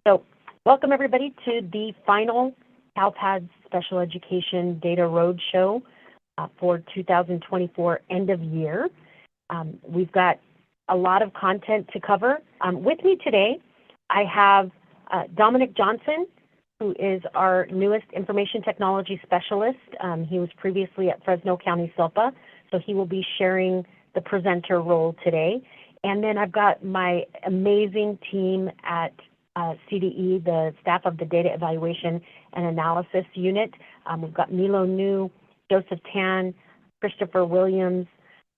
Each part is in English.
So welcome everybody to the final CALPADS Special Education Data Roadshow for 2024 end of year. We've got a lot of content to cover. With me today, I have Dominic Johnson, who is our newest information technology specialist. He was previously at Fresno County SILPA, so he will be sharing the presenter role today. And then I've got my amazing team at CDE, the staff of the Data Evaluation and Analysis Unit. We've got Milo New, Joseph Tan, Christopher Williams,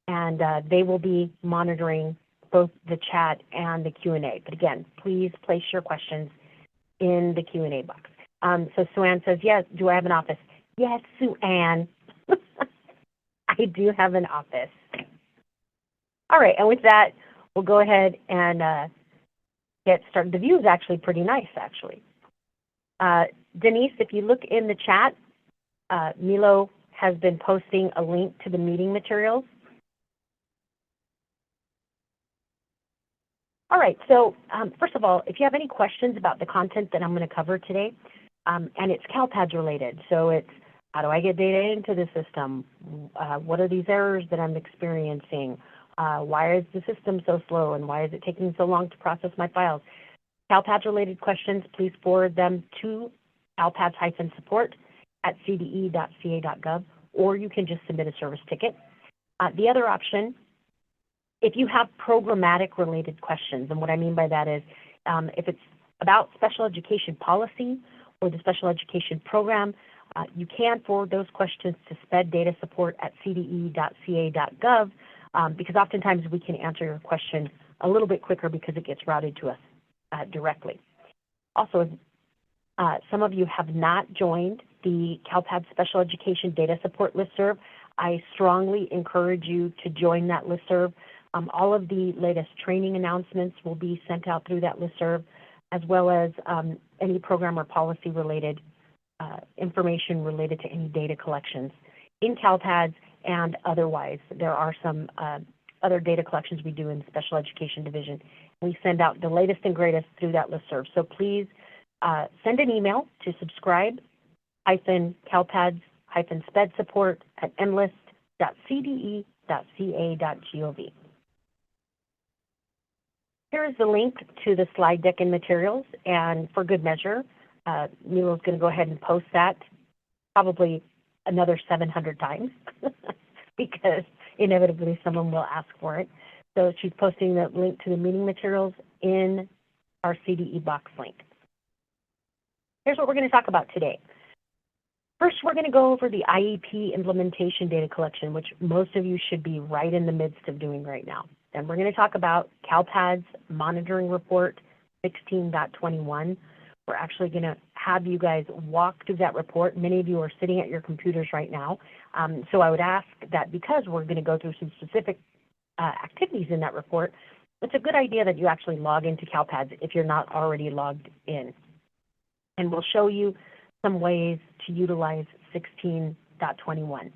and they will be monitoring both the chat and the Q&A. But again, please place your questions in the Q&A box. So Sue-Ann says, yes, do I have an office? Yes, Sue-Ann, I do have an office. All right, and with that, we'll go ahead and get started. The view is actually pretty nice, actually. Denise, if you look in the chat, Milo has been posting a link to the meeting materials. All right, so first of all, if you have any questions about the content that I'm going to cover today, and it's CALPADS related, so it's how do I get data into the system? What are these errors that I'm experiencing? Why is the system so slow, and why is it taking so long to process my files? CALPADS related questions, please forward them to calpads-support@cde.ca.gov, or you can just submit a service ticket. The other option, if you have programmatic related questions, and what I mean by that is if it's about special education policy or the special education program, you can forward those questions to SPED data support@cde.ca.gov because oftentimes we can answer your question a little bit quicker because it gets routed to us directly. Also, some of you have not joined the CALPADS Special Education Data Support listserv. I strongly encourage you to join that listserv. All of the latest training announcements will be sent out through that listserv, as well as any program or policy related information related to any data collections in CALPADS and otherwise. There are some other data collections we do in the Special Education Division. We send out the latest and greatest through that listserv. So please send an email to subscribe-calpads-sped support@mlist.cde.ca.gov. Here is the link to the slide deck and materials, and for good measure, Milo's going to go ahead and post that probably another 700 times because inevitably someone will ask for it. So she's posting the link to the meeting materials in our CDE box link. Here's what we're going to talk about today. First, we're going to go over the IEP Implementation Data Collection, which most of you should be right in the midst of doing right now. Then we're going to talk about CALPADS Monitoring Report 16.21. We're actually going to have you guys walk through that report. Many of you are sitting at your computers right now. So I would ask that because we're going to go through some specific activities in that report, it's a good idea that you actually log into CALPADS if you're not already logged in. And we'll show you some ways to utilize 16.21.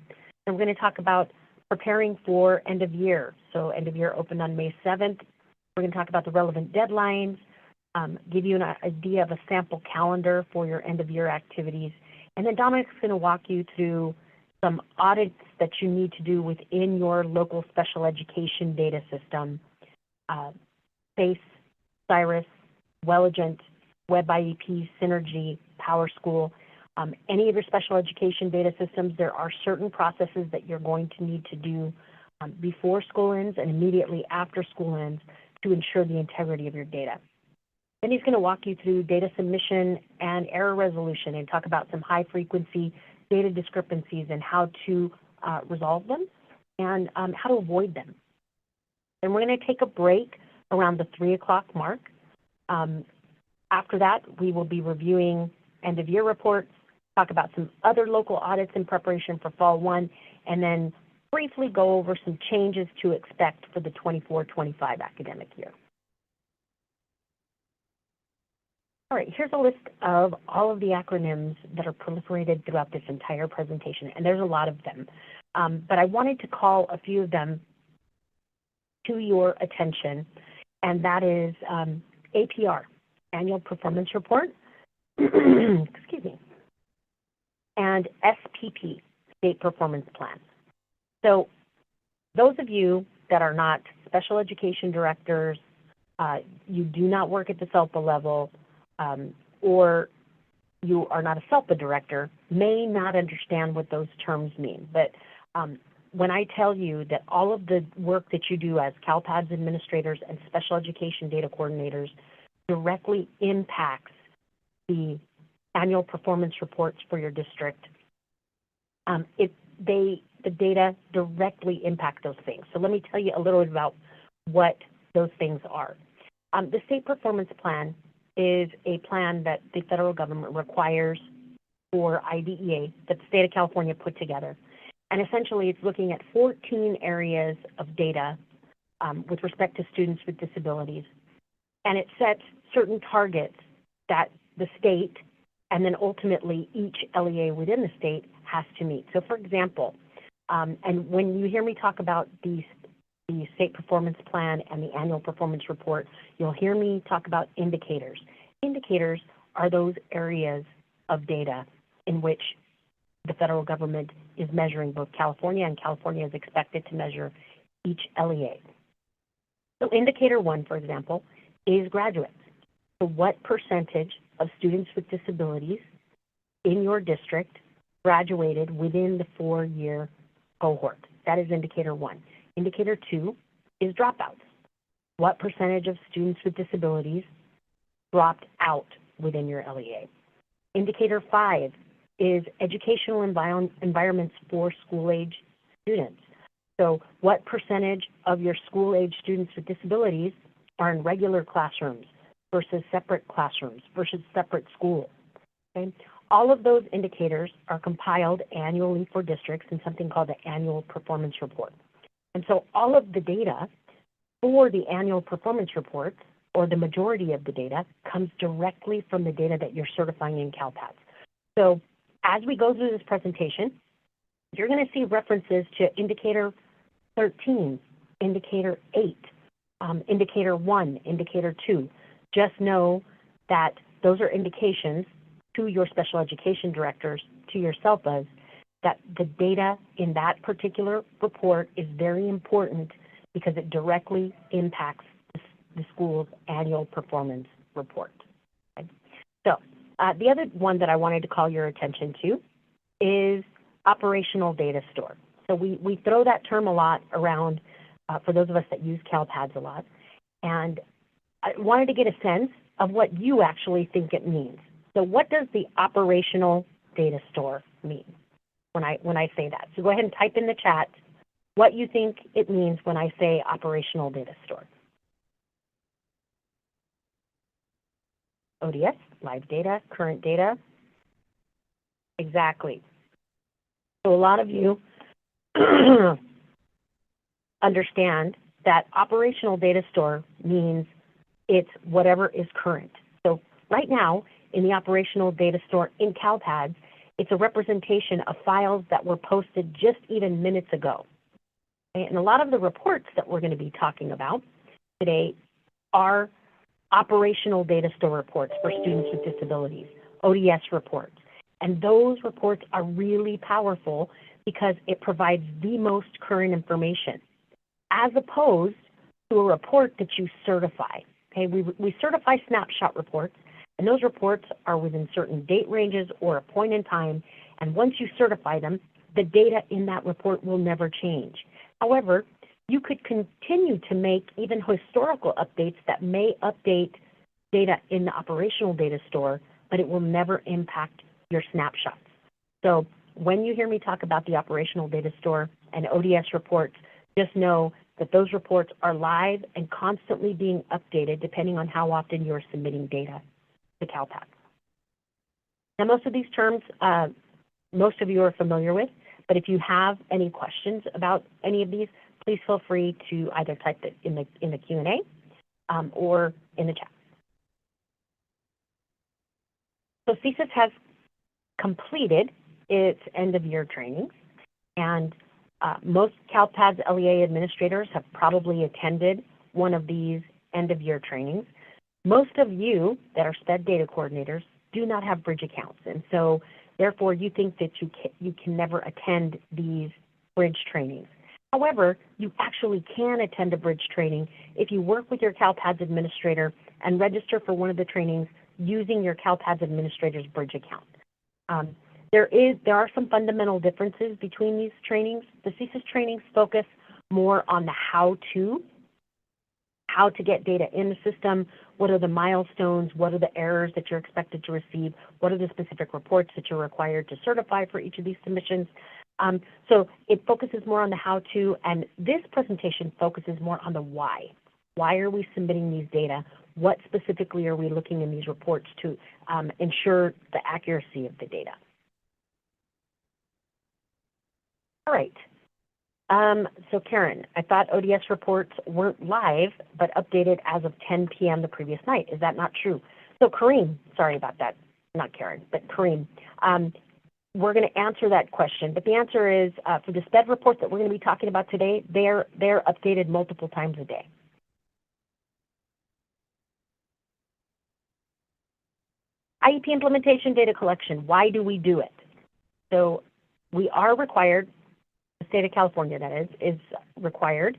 And we're going to talk about preparing for end of year. So end of year opened on May 7th. We're going to talk about the relevant deadlines, give you an idea of a sample calendar for your end of year activities. And then Dominic's going to walk you through some audits that you need to do within your local special education data system, SACE, CIRIS, Welligent, Web IEPs, Synergy, PowerSchool. Any of your special education data systems, there are certain processes that you're going to need to do before school ends and immediately after school ends to ensure the integrity of your data. Then he's going to walk you through data submission and error resolution and talk about some high frequency data discrepancies and how to resolve them and how to avoid them. Then we're going to take a break around the 3 o'clock mark. After that, we will be reviewing end of year reports, talk about some other local audits in preparation for Fall 1, and then briefly go over some changes to expect for the 24-25 academic year. All right, here's a list of all of the acronyms that are proliferated throughout this entire presentation, and there's a lot of them. But I wanted to call a few of them to your attention, and that is APR. Annual Performance Report, excuse me, and SPP, State Performance Plan. So those of you that are not special education directors, you do not work at the SELPA level, or you are not a SELPA director, may not understand what those terms mean. But when I tell you that all of the work that you do as CALPADS administrators and special education data coordinators directly impacts the annual performance reports for your district, the data directly impact those things. So let me tell you a little bit about what those things are. The State Performance Plan is a plan that the federal government requires for IDEA that the state of California put together. And essentially it's looking at 14 areas of data with respect to students with disabilities. And it sets certain targets that the state and then ultimately each LEA within the state has to meet. So for example, and when you hear me talk about the State Performance Plan and the Annual Performance Report, you'll hear me talk about indicators. Indicators are those areas of data in which the federal government is measuring both California, and California is expected to measure each LEA. So indicator 1, for example, is graduates. So what percentage of students with disabilities in your district graduated within the 4-year cohort? That is indicator 1. Indicator 2 is dropouts. What percentage of students with disabilities dropped out within your LEA? Indicator 5 is educational environments for school-age students. So what percentage of your school-age students with disabilities are in regular classrooms versus separate classrooms versus separate schools? Okay? All of those indicators are compiled annually for districts in something called the Annual Performance Report. And so all of the data for the Annual Performance Reports, or the majority of the data, comes directly from the data that you're certifying in CALPADS. So as we go through this presentation, you're going to see references to Indicator 13, Indicator 8, Indicator 1, Indicator 2. Just know that those are indications to your special education directors, to your SELPAs, that the data in that particular report is very important because it directly impacts the school's annual performance report. Okay? So the other one that I wanted to call your attention to is operational data store. So we throw that term a lot around for those of us that use CALPADS a lot. And I wanted to get a sense of what you actually think it means. So what does the operational data store mean when I say that? So go ahead and type in the chat what you think it means when I say operational data store. ODS, live data, current data. Exactly. So a lot of you understand that operational data store means it's whatever is current. So right now in the operational data store in CALPADS, it's a representation of files that were posted just even minutes ago. And a lot of the reports that we're going to be talking about today are operational data store reports for students with disabilities, ODS reports. And those reports are really powerful because it provides the most current information, as opposed to a report that you certify. Okay, we certify snapshot reports, and those reports are within certain date ranges or a point in time, and once you certify them, the data in that report will never change. However, you could continue to make even historical updates that may update data in the operational data store, but it will never impact your snapshots. So when you hear me talk about the operational data store and ODS reports, just know that those reports are live and constantly being updated depending on how often you're submitting data to CALPADS. Now, most of these terms, most of you are familiar with, but if you have any questions about any of these, please feel free to either type it in the Q&A or in the chat. So CSIS has completed its end-of-year trainings, and most CALPADS LEA administrators have probably attended one of these end-of-year trainings. Most of you that are SPED data coordinators do not have bridge accounts, and so therefore you think that you can never attend these bridge trainings. However, you actually can attend a bridge training if you work with your CALPADS administrator and register for one of the trainings using your CALPADS administrator's bridge account. There are some fundamental differences between these trainings. The CSIS trainings focus more on the how to get data in the system, what are the milestones, what are the errors that you're expected to receive, what are the specific reports that you're required to certify for each of these submissions. So it focuses more on the how-to, and this presentation focuses more on the why. Why are we submitting these data? What specifically are we looking in these reports to ensure the accuracy of the data? All right. So Karen, I thought ODS reports weren't live, but updated as of 10 p.m. the previous night. Is that not true? So Kareem, sorry about that, not Karen, but Kareem, we're going to answer that question. But the answer is, for the SPED reports that we're going to be talking about today, they're updated multiple times a day. IEP implementation data collection, why do we do it? So we are required, the state of California that is required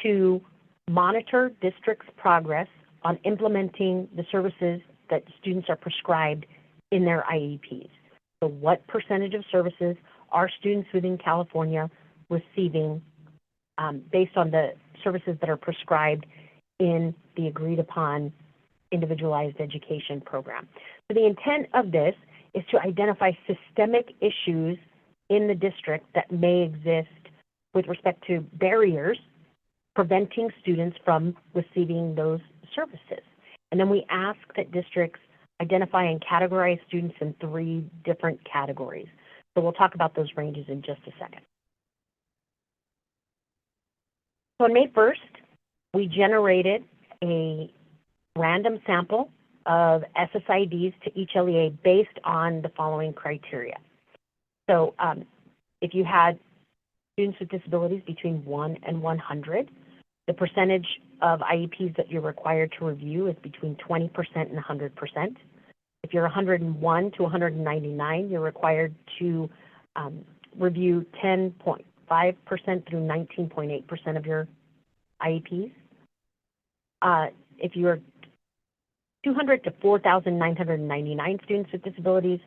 to monitor districts' progress on implementing the services that students are prescribed in their IEPs. So what percentage of services are students within California receiving based on the services that are prescribed in the agreed upon individualized education program. So the intent of this is to identify systemic issues in the district that may exist with respect to barriers preventing students from receiving those services. And then we ask that districts identify and categorize students in 3 different categories. So we'll talk about those ranges in just a second. So on May 1st, we generated a random sample of SSIDs to each LEA based on the following criteria. So if you had students with disabilities between 1 and 100, the percentage of IEPs that you're required to review is between 20% and 100%. If you're 101 to 199, you're required to review 10.5% through 19.8% of your IEPs. If you're 200 to 4,999 students with disabilities,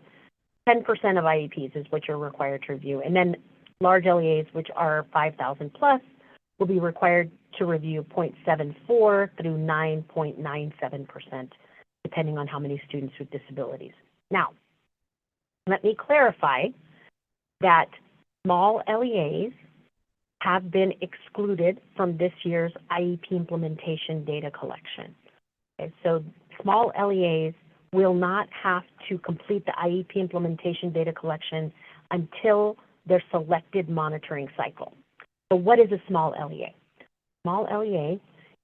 10% of IEPs is what you're required to review. And then large LEAs, which are 5,000 plus, will be required to review 0.74 through 9.97%, depending on how many students with disabilities. Now, let me clarify that small LEAs have been excluded from this year's IEP implementation data collection. Okay, so small LEAs will not have to complete the IEP implementation data collection until their selected monitoring cycle. So what is a small LEA? Small LEA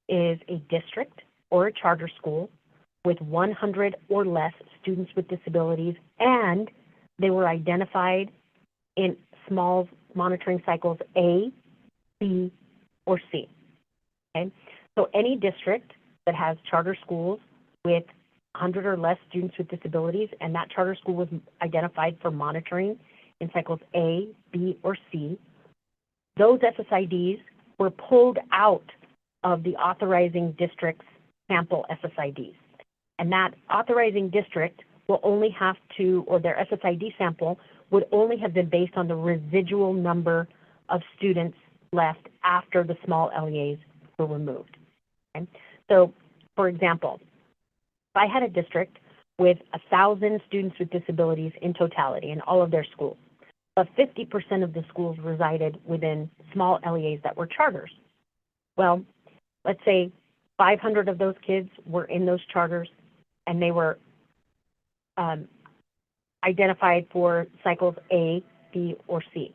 is a district or a charter school with 100 or less students with disabilities, and they were identified in small monitoring cycles A, B, or C. Okay? So any district that has charter schools with 100 or less students with disabilities, and that charter school was identified for monitoring in cycles A, B, or C, those SSIDs were pulled out of the authorizing district's sample SSIDs. And that authorizing district will only have to, or their SSID sample would only have been based on the residual number of students left after the small LEAs were removed. Okay? So, for example, if I had a district with 1,000 students with disabilities in totality in all of their schools, but 50% of the schools resided within small LEAs that were charters. Well, let's say 500 of those kids were in those charters, and they were identified for cycles A, B, or C.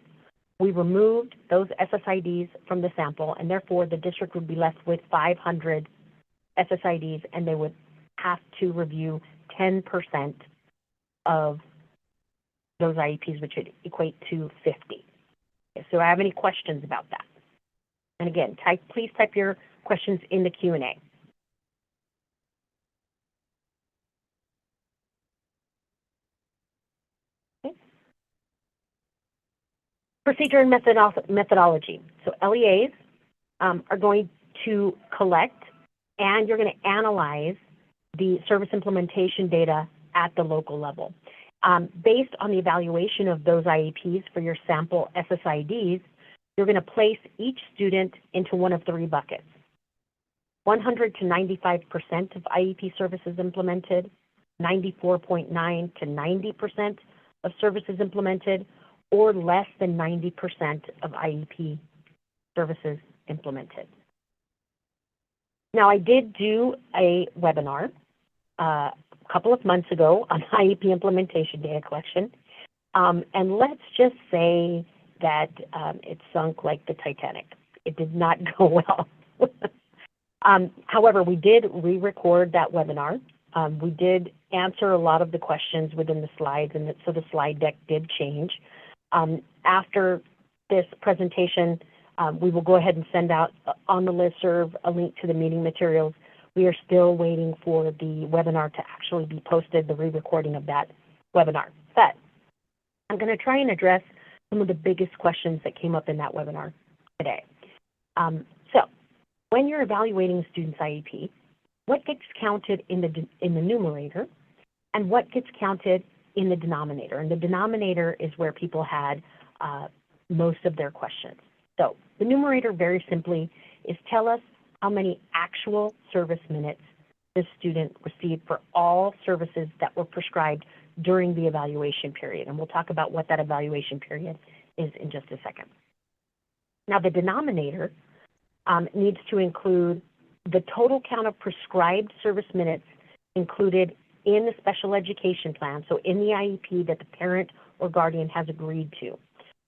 We removed those SSIDs from the sample, and therefore the district would be left with 500 SSIDs, and they would have to review 10% of those IEPs, which would equate to 50. Okay, so I have any questions about that? And again, please type your questions in the Q&A. Procedure and methodology. So LEAs are going to collect and you're going to analyze the service implementation data at the local level. Based on the evaluation of those IEPs for your sample SSIDs, you're going to place each student into one of three buckets. 100 to 95% of IEP services implemented, 94.9 to 90% of services implemented, or less than 90% of IEP services implemented. Now, I did do a webinar a couple of months ago on IEP implementation data collection, and let's just say that it sunk like the Titanic. It did not go well. However, we did re-record that webinar. We did answer a lot of the questions within the slides, and so the slide deck did change. After this presentation, we will go ahead and send out on the listserv a link to the meeting materials. We are still waiting for the webinar to actually be posted, the re-recording of that webinar. But I'm going to try and address some of the biggest questions that came up in that webinar today. So when you're evaluating a student's IEP, what gets counted in the numerator and what gets counted in the denominator? And the denominator is where people had most of their questions. So the numerator, very simply, is tell us how many actual service minutes the student received for all services that were prescribed during the evaluation period. And we'll talk about what that evaluation period is in just a second. Now, the denominator needs to include the total count of prescribed service minutes included in the special education plan, so in the IEP that the parent or guardian has agreed to.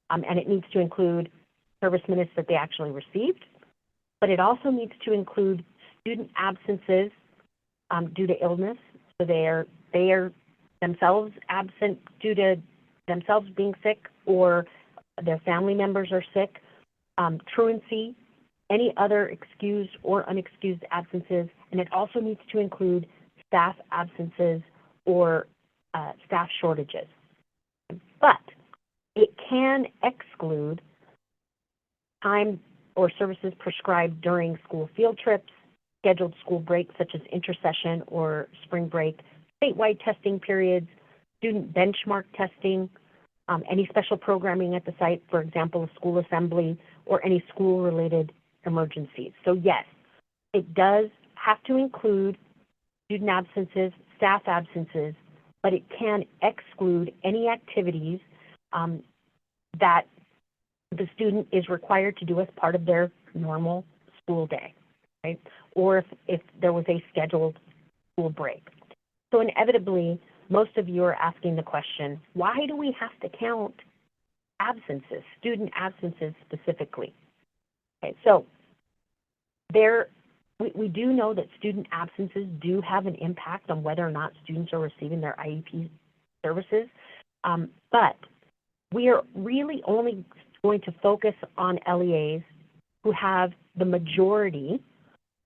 And it needs to include service minutes that they actually received, but it also needs to include student absences due to illness, so they are themselves absent due to themselves being sick or their family members are sick, truancy, any other excused or unexcused absences, and it also needs to include staff absences or staff shortages. But it can exclude time or services prescribed during school field trips, scheduled school breaks such as intersession or spring break, statewide testing periods, student benchmark testing, any special programming at the site, for example, a school assembly, or any school-related emergencies. So yes, it does have to include student absences, staff absences, but it can exclude any activities that the student is required to do as part of their normal school day, right? Or if there was a scheduled school break. So inevitably, most of you are asking the question, why do we have to count absences, student absences specifically? Okay, so we do know that student absences do have an impact on whether or not students are receiving their IEP services, but we are really only going to focus on LEAs who have the majority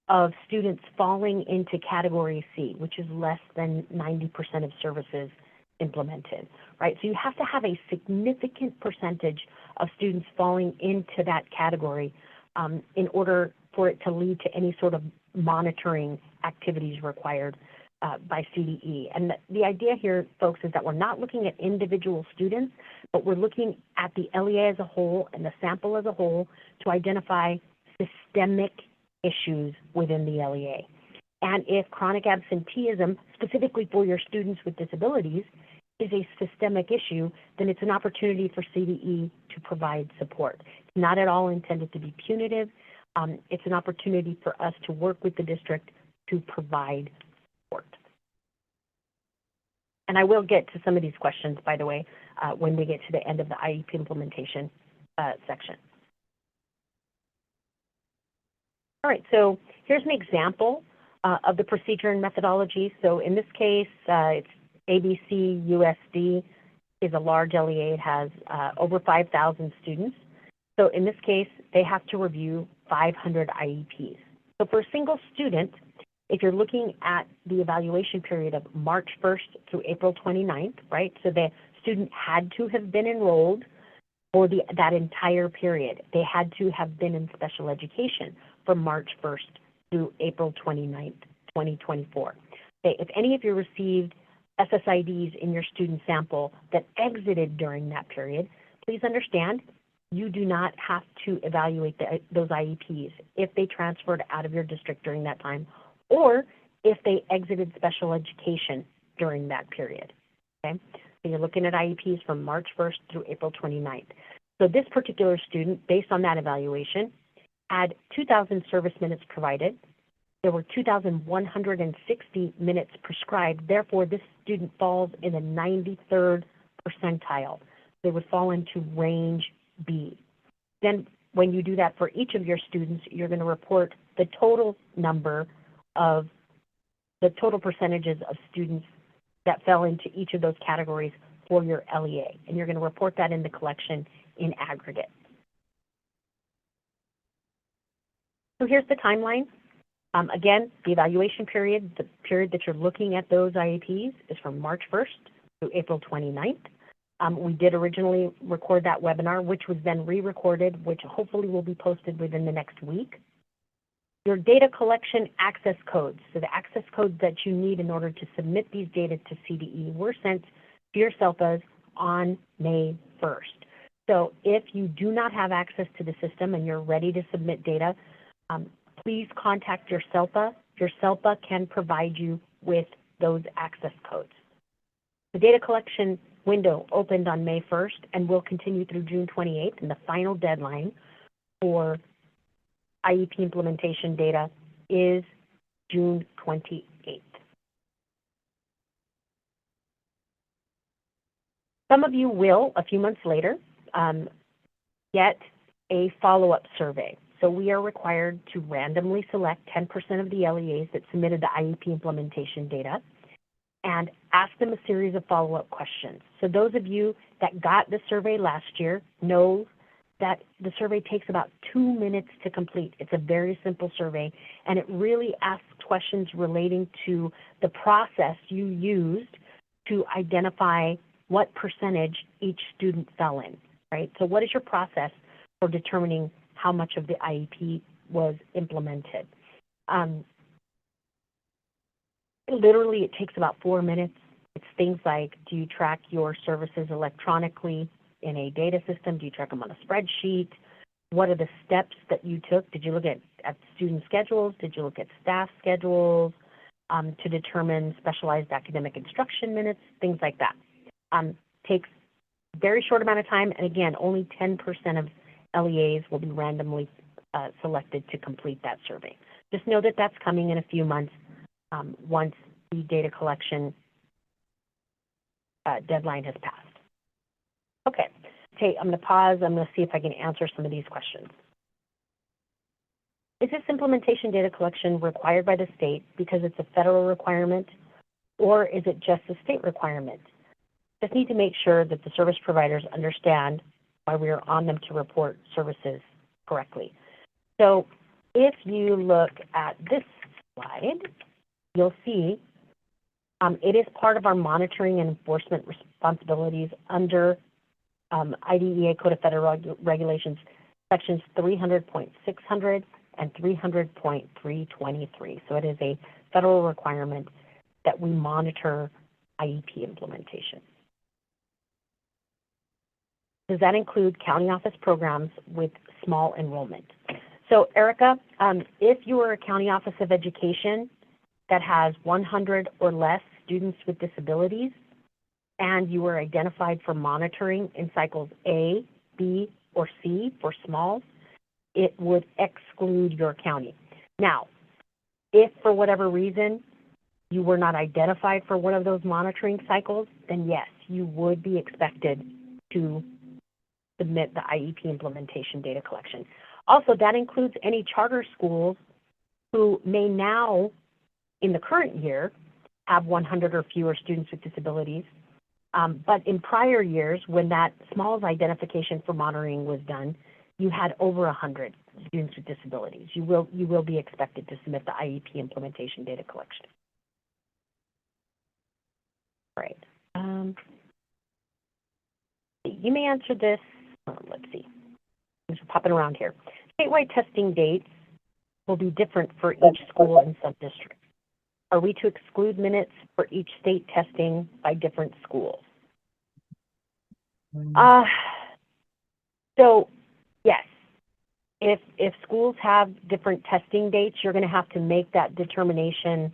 of students falling into Category C, which is less than 90% of services implemented, right? So you have to have a significant percentage of students falling into that category in order for it to lead to any sort of monitoring activities required by CDE. And the idea here, folks, is that we're not looking at individual students, but we're looking at the LEA as a whole and the sample as a whole to identify systemic issues within the LEA. And if chronic absenteeism, specifically for your students with disabilities, is a systemic issue, then it's an opportunity for CDE to provide support. It's not at all intended to be punitive. It's an opportunity for us to work with the district to provide support. And I will get to some of these questions, by the way, when we get to the end of the IEP implementation section. All right, so here's an example of the procedure and methodology. So in this case, it's ABC USD is a large LEA. It has over 5,000 students. So in this case, they have to review 500 IEPs. So for a single student, if you're looking at the evaluation period of March 1st through April 29th, right? So the student had to have been enrolled for that entire period. They had to have been in special education from March 1st through April 29th, 2024. If any of you received SSIDs in your student sample that exited during that period, please understand you do not have to evaluate those IEPs if they transferred out of your district during that time or if they exited special education during that period. Okay? So you're looking at IEPs from March 1st through April 29th. So this particular student, based on that evaluation, had 2,000 service minutes provided. There were 2,160 minutes prescribed. Therefore, this student falls in the 93rd percentile. They would fall into range B. Then when you do that for each of your students, you're going to report the total number of the total percentages of students that fell into each of those categories for your LEA. And you're going to report that in the collection in aggregate. So here's the timeline. Again, the evaluation period, the period that you're looking at those IEPs is from March 1st through April 29th. We did originally record that webinar, which was then re-recorded, which hopefully will be posted within the next week. Your data collection access codes, so the access codes that you need in order to submit these data to CDE were sent to your CELPAs on May 1st. So if you do not have access to the system and you're ready to submit data, please contact your CELPA. Your CELPA can provide you with those access codes. The data collection window opened on May 1st and will continue through June 28th, and the final deadline for IEP implementation data is June 28th. Some of you will, a few months later, get a follow-up survey. So we are required to randomly select 10% of the LEAs that submitted the IEP implementation data and ask them a series of follow-up questions. So those of you that got the survey last year know that the survey takes about 2 minutes to complete. It's a very simple survey, and it really asks questions relating to the process you used to identify what percentage each student fell in, right? So what is your process for determining how much of the IEP was implemented? Literally, it takes about 4 minutes. It's things like, do you track your services electronically in a data system? Do you track them on a spreadsheet? What are the steps that you took? Did you look at student schedules? Did you look at staff schedules to determine specialized academic instruction minutes? Things like that. Takes a very short amount of time, and again, only 10% of LEAs will be randomly selected to complete that survey. Just know that that's coming in a few months once the data collection deadline has passed. Okay, I'm going to pause. I'm going to see if I can answer some of these questions. Is this implementation data collection required by the state because it's a federal requirement, or is it just a state requirement? Just need to make sure that the service providers understand why we are on them to report services correctly. So if you look at this slide, you'll see it is part of our monitoring and enforcement responsibilities under IDEA Code of Federal Regulations, sections 300.600 and 300.323. So it is a federal requirement that we monitor IEP implementation. Does that include county office programs with small enrollment? So Erica, if you are a county office of education that has 100 or less students with disabilities, and you were identified for monitoring in cycles A, B, or C for smalls, it would exclude your county. Now, if for whatever reason you were not identified for one of those monitoring cycles, then yes, you would be expected to submit the IEP implementation data collection. Also, that includes any charter schools who may now, in the current year, have 100 or fewer students with disabilities. But in prior years, when that SMALS identification for monitoring was done, you had over 100 students with disabilities. You will be expected to submit the IEP implementation data collection. All right. You may answer this let's see, things are popping around here. Statewide testing dates will be different for each school and sub-district. Are we to exclude minutes for each state testing by different schools? So, yes. If schools have different testing dates, you're going to have to make that determination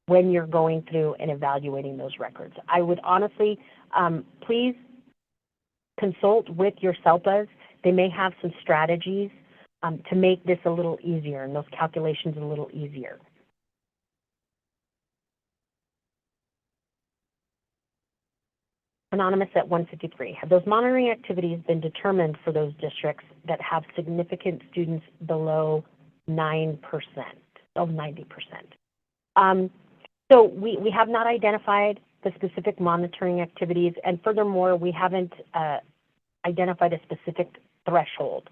when you're going through and evaluating those records. I would honestly, please consult with your CELPAs. They may have some strategies to make this a little easier and those calculations a little easier. Anonymous at 153. Have those monitoring activities been determined for those districts that have significant students below 9% of 90%? So we have not identified the specific monitoring activities, and furthermore, we haven't identified a specific threshold.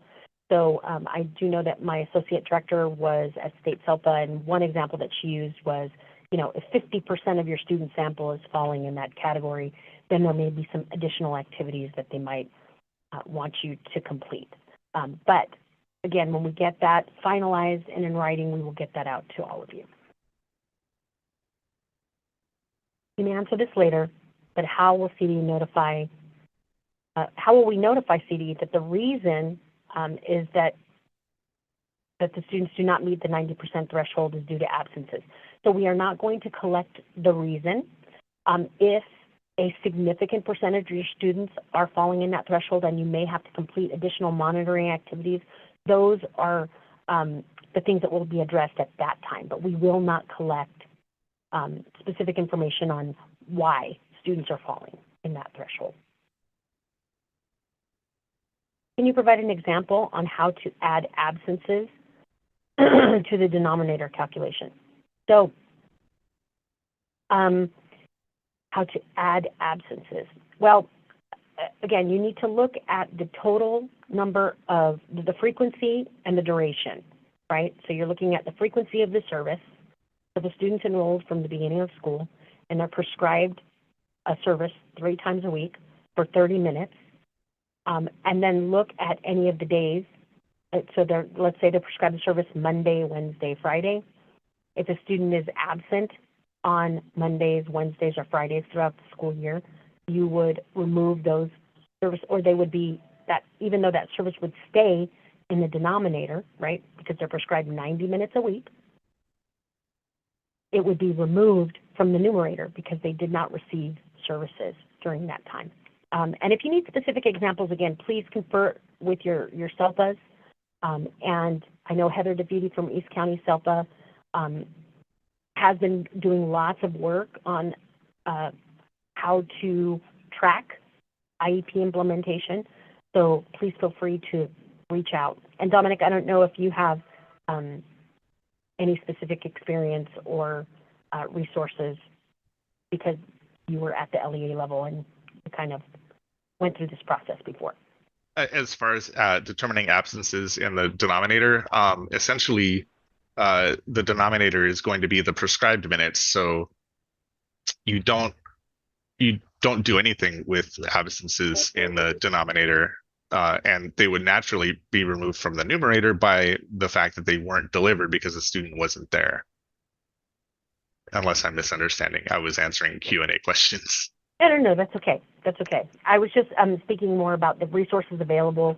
So I do know that my associate director was at State CELPA, and one example that she used was, you know, if 50% of your student sample is falling in that category, then there may be some additional activities that they might want you to complete. But again, when we get that finalized and in writing, we will get that out to all of you. You may answer this later, but how will CD notify, how will we notify CD that the reason is that the students do not meet the 90% threshold is due to absences? So we are not going to collect the reason. If a significant percentage of your students are falling in that threshold and you may have to complete additional monitoring activities, those are the things that will be addressed at that time, but we will not collect specific information on why students are falling in that threshold. Can you provide an example on how to add absences to the denominator calculation? So, how to add absences? Well, again, you need to look at the total number of the frequency and the duration, right? So you're looking at the frequency of the service. So the students enrolled from the beginning of school, and they're prescribed a service 3 times a week for 30 minutes, and then look at any of the days. So let's say they're prescribed the service Monday, Wednesday, Friday. If a student is absent on Mondays, Wednesdays, or Fridays throughout the school year, you would remove those service, or they would be that, even though that service would stay in the denominator, right, because they're prescribed 90 minutes a week, it would be removed from the numerator because they did not receive services during that time. And if you need specific examples, again, please confer with your CELPAs. And I know Heather DeViti from East County CELPA has been doing lots of work on how to track IEP implementation. So please feel free to reach out. And Dominic, I don't know if you have any specific experience or resources because you were at the LEA level and you kind of went through this process before. As far as determining absences in the denominator, essentially the denominator is going to be the prescribed minutes. So you don't do anything with absences in the denominator, and they would naturally be removed from the numerator by the fact that they weren't delivered because the student wasn't there. Unless I'm misunderstanding, I was answering Q&A questions. No, that's okay. That's okay. I was just speaking more about the resources available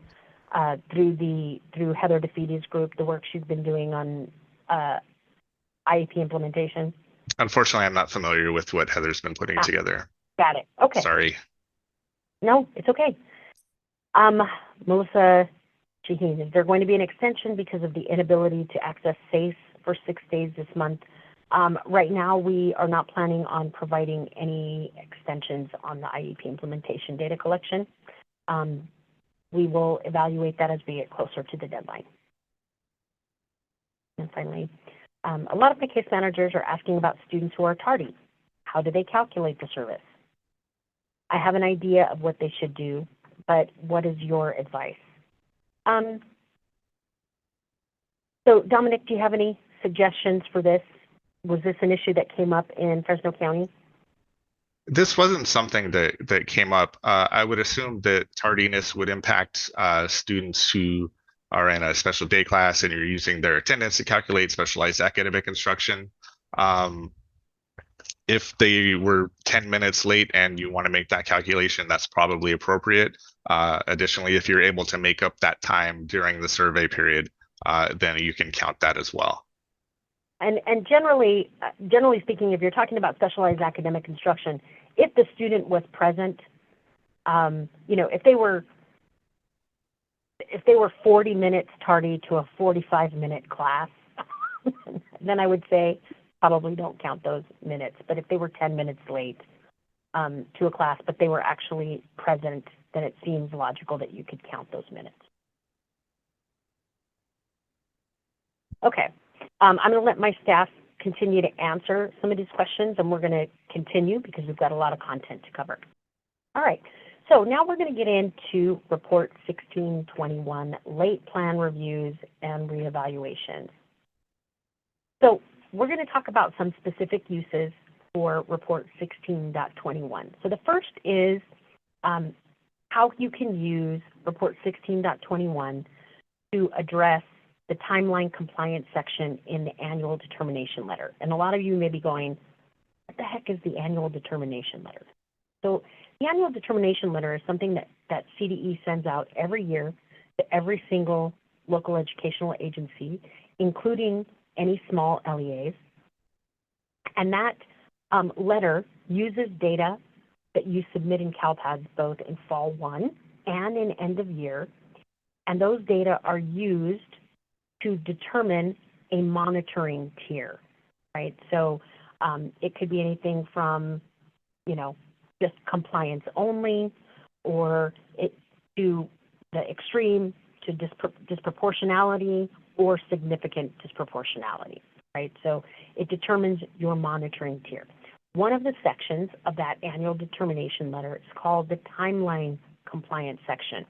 through Heather DeFeedy's group, the work she's been doing on IEP implementation. Unfortunately, I'm not familiar with what Heather's been putting together. Got it. Okay. Sorry. No, it's okay. Melissa Shaheen, is there going to be an extension because of the inability to access SACE for 6 days this month? Right now, we are not planning on providing any extensions on the IEP implementation data collection. We will evaluate that as we get closer to the deadline. And finally, a lot of my case managers are asking about students who are tardy. How do they calculate the service? I have an idea of what they should do, but what is your advice? So Dominic, do you have any suggestions for this? Was this an issue that came up in Fresno County? This wasn't something that came up. I would assume that tardiness would impact students who are in a special day class and you're using their attendance to calculate specialized academic instruction. If they were 10 minutes late and you want to make that calculation, that's probably appropriate. Additionally, if you're able to make up that time during the survey period, then you can count that as well. And generally speaking, if you're talking about specialized academic instruction, if the student was present, if they were 40 minutes tardy to a 45-minute class, then I would say probably don't count those minutes. But if they were 10 minutes late to a class, but they were actually present, then it seems logical that you could count those minutes. Okay, I'm going to let my staff continue to answer some of these questions, and we're going to continue because we've got a lot of content to cover. All right, so now we're going to get into Report 1621, Late Plan Reviews and Reevaluations. So we're going to talk about some specific uses for Report 16.21. So the first is how you can use Report 16.21 to address the timeline compliance section in the annual determination letter. And a lot of you may be going, what the heck is the annual determination letter? So the annual determination letter is something that CDE sends out every year to every single local educational agency, including any small LEAs. And that letter uses data that you submit in CALPADS both in Fall 1 and in end of year. And those data are used to determine a monitoring tier, right? So it could be anything from, just compliance only, or to the extreme to disproportionality or significant disproportionality, right? So it determines your monitoring tier. One of the sections of that annual determination letter is called the timeline compliance section.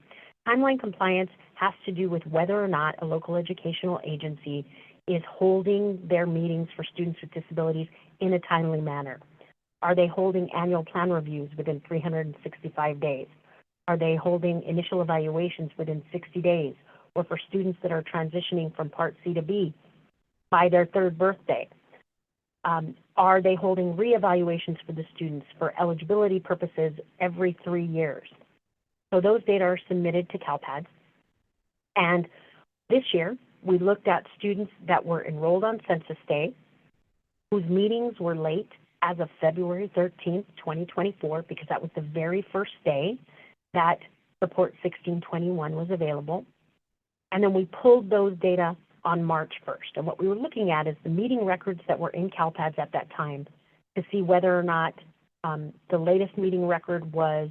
Timeline compliance has to do with whether or not a local educational agency is holding their meetings for students with disabilities in a timely manner. Are they holding annual plan reviews within 365 days? Are they holding initial evaluations within 60 days? Or for students that are transitioning from Part C to B by their 3rd birthday? Are they holding reevaluations for the students for eligibility purposes every 3 years? So those data are submitted to CALPADS. And this year, we looked at students that were enrolled on Census Day, whose meetings were late as of February 13th, 2024, because that was the very first day that Report 1621 was available. And then we pulled those data on March 1st. And what we were looking at is the meeting records that were in CALPADS at that time to see whether or not the latest meeting record was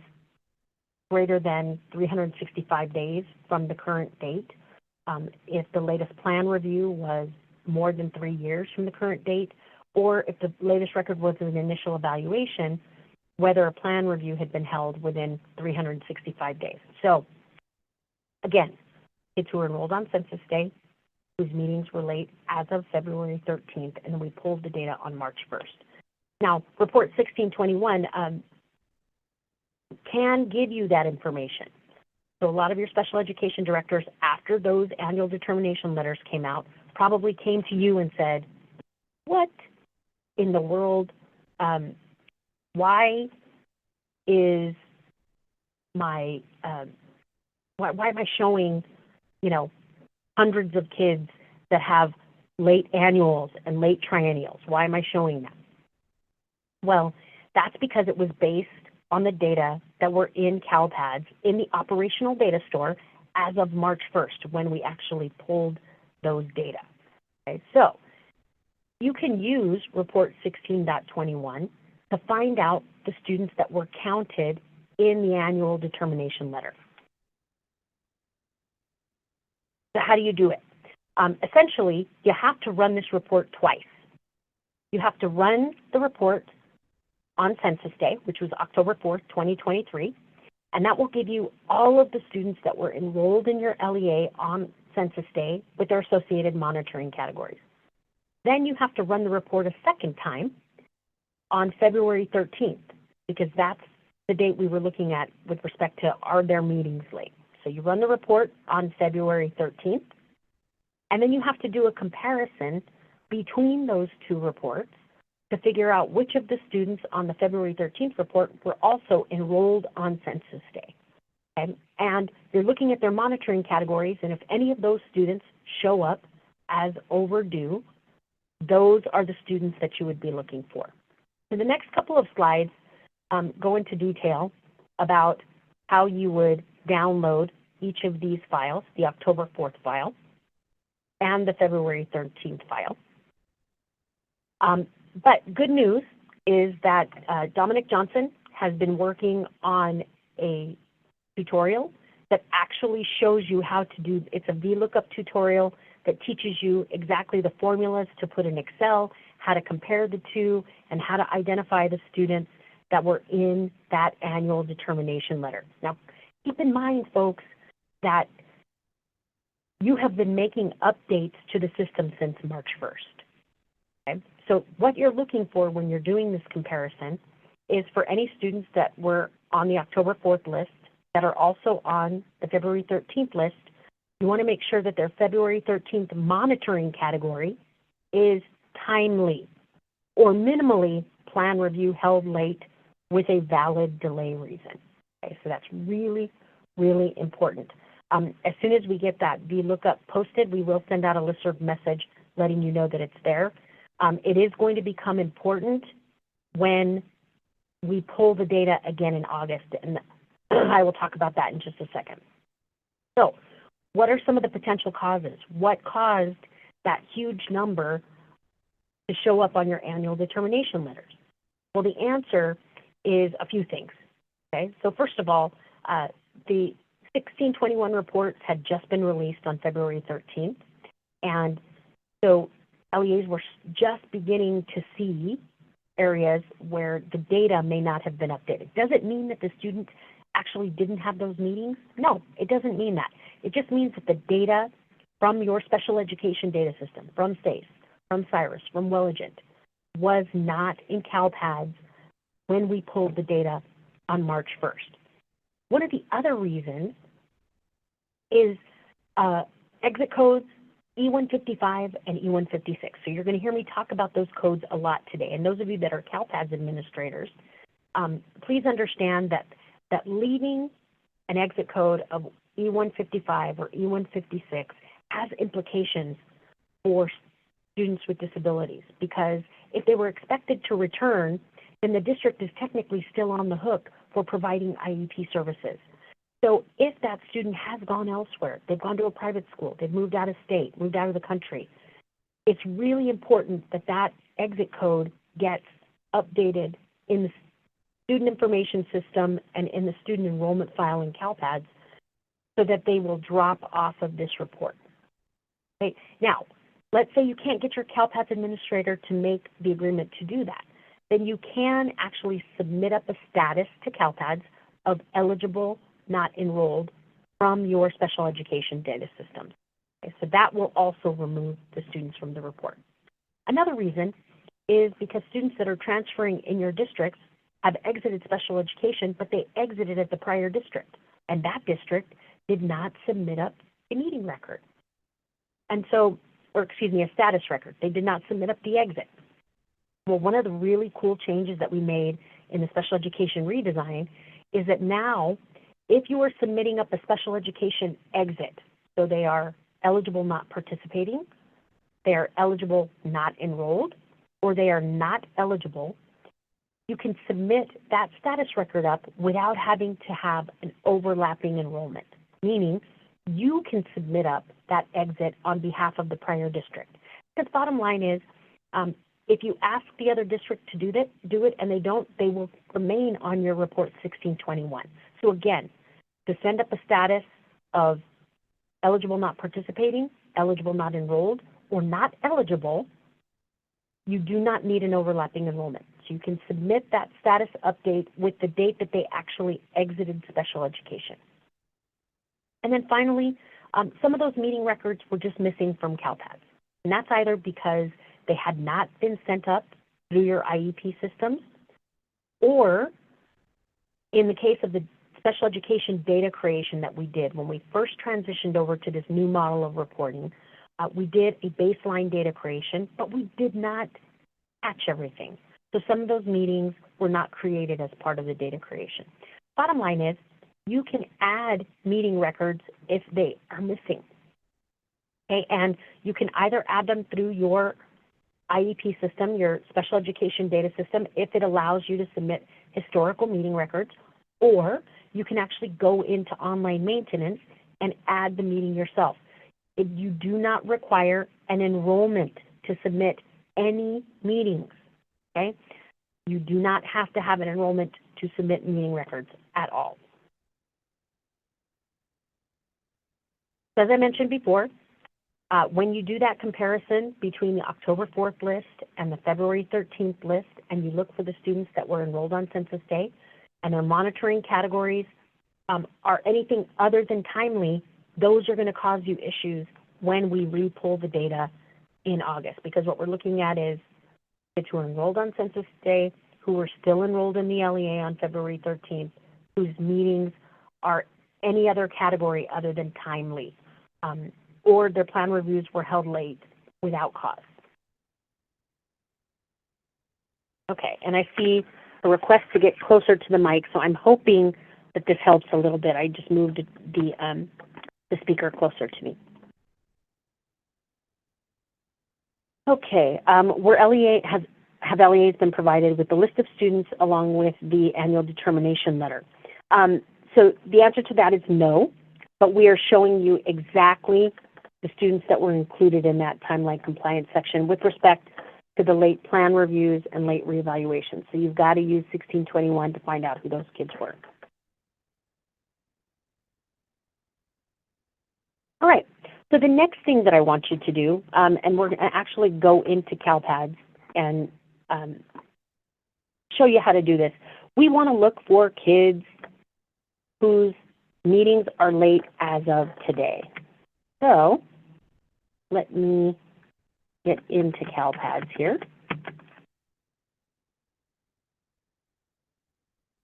greater than 365 days from the current date. If the latest plan review was more than 3 years from the current date, or if the latest record was an initial evaluation, whether a plan review had been held within 365 days. So again, kids who were enrolled on Census Day, whose meetings were late as of February 13th, and then we pulled the data on March 1st. Now, Report 1621 can give you that information. So a lot of your special education directors, after those annual determination letters came out, probably came to you and said, what in the world, why is my, why am I showing, hundreds of kids that have late annuals and late triennials? Why am I showing that? Well, that's because it was based on the data that were in CALPADS in the operational data store as of March 1st, when we actually pulled those data. Okay, so you can use Report 16.21 to find out the students that were counted in the annual determination letter. So how do you do it? Essentially, you have to run this report twice. You have to run the report on Census Day, which was October 4th, 2023, and that will give you all of the students that were enrolled in your LEA on Census Day with their associated monitoring categories. Then you have to run the report a second time on February 13th, because that's the date we were looking at with respect to are their meetings late. So you run the report on February 13th, and then you have to do a comparison between those two reports to figure out which of the students on the February 13th report were also enrolled on Census Day. Okay? And you're looking at their monitoring categories, and if any of those students show up as overdue, those are the students that you would be looking for. So the next couple of slides go into detail about how you would download each of these files, the October 4th file and the February 13th file. But good news is that Dominic Johnson has been working on a tutorial that actually shows you how to do, it's a VLOOKUP tutorial that teaches you exactly the formulas to put in Excel, how to compare the two, and how to identify the students that were in that annual determination letter. Now, keep in mind, folks, that you have been making updates to the system since March 1st. Okay? So what you're looking for when you're doing this comparison is for any students that were on the October 4th list that are also on the February 13th list, you want to make sure that their February 13th monitoring category is timely or minimally plan review held late with a valid delay reason. Okay, so that's really, really important. As soon as we get that VLOOKUP posted, we will send out a listserv message letting you know that it's there. It is going to become important when we pull the data again in August, and I will talk about that in just a second. So, what are some of the potential causes? What caused that huge number to show up on your annual determination letters? Well, the answer is a few things. Okay, so first of all, the 1621 reports had just been released on February 13th, and so LEAs were just beginning to see areas where the data may not have been updated. Does it mean that the student actually didn't have those meetings? No, it doesn't mean that. It just means that the data from your special education data system, from SACE, from CIRIS, from Welligent, was not in CALPADS when we pulled the data on March 1st. One of the other reasons is exit codes E155 and E156. So you're going to hear me talk about those codes a lot today. And those of you that are CALPADS administrators, please understand that leaving an exit code of E155 or E156 has implications for students with disabilities, because if they were expected to return, then the district is technically still on the hook for providing IEP services. So if that student has gone elsewhere, they've gone to a private school, they've moved out of state, moved out of the country, it's really important that that exit code gets updated in the student information system and in the student enrollment file in CALPADS so that they will drop off of this report. Okay. Now, let's say you can't get your CALPADS administrator to make the agreement to do that. Then you can actually submit up a status to CALPADS of eligible, not enrolled from your special education data systems. Okay, so that will also remove the students from the report. Another reason is because students that are transferring in your districts have exited special education, but they exited at the prior district, and that district did not submit up a meeting record. And so, or excuse me, a status record. They did not submit up the exit. Well, one of the really cool changes that we made in the special education redesign is that now, if you are submitting up a special education exit, so they are eligible not participating, they are eligible not enrolled, or they are not eligible, you can submit that status record up without having to have an overlapping enrollment, meaning you can submit up that exit on behalf of the prior district. Because bottom line is, if you ask the other district to do it and they don't, they will remain on your report 1621. So again, to send up a status of eligible not participating, eligible not enrolled, or not eligible, you do not need an overlapping enrollment. So you can submit that status update with the date that they actually exited special education. And then finally, some of those meeting records were just missing from CALPADS. And that's either because they had not been sent up through your IEP systems, or in the case of the special education data creation that we did when we first transitioned over to this new model of reporting, we did a baseline data creation, but we did not catch everything. So some of those meetings were not created as part of the data creation. Bottom line is, you can add meeting records if they are missing. Okay, and you can either add them through your IEP system, your special education data system, if it allows you to submit historical meeting records, or you can actually go into online maintenance and add the meeting yourself. You do not require an enrollment to submit any meetings, okay? You do not have to have an enrollment to submit meeting records at all. As I mentioned before, when you do that comparison between the October 4th list and the February 13th list, and you look for the students that were enrolled on Census Day, and their monitoring categories are anything other than timely, those are going to cause you issues when we re-pull the data in August, because what we're looking at is kids who are enrolled on Census Day, who were still enrolled in the LEA on February 13th, whose meetings are any other category other than timely, or their plan reviews were held late without cause. Okay, and I see a request to get closer to the mic, so I'm hoping that this helps a little bit. I just moved the speaker closer to me. Okay, have LEAs been provided with the list of students along with the annual determination letter? So the answer to that is no, but we are showing you exactly the students that were included in that timeline compliance section with respect to the late plan reviews and late reevaluations. So you've got to use 1621 to find out who those kids were. All right, so the next thing that I want you to do, and we're going to actually go into CALPADS and show you how to do this. We want to look for kids whose meetings are late as of today. So let me get into CALPADS here.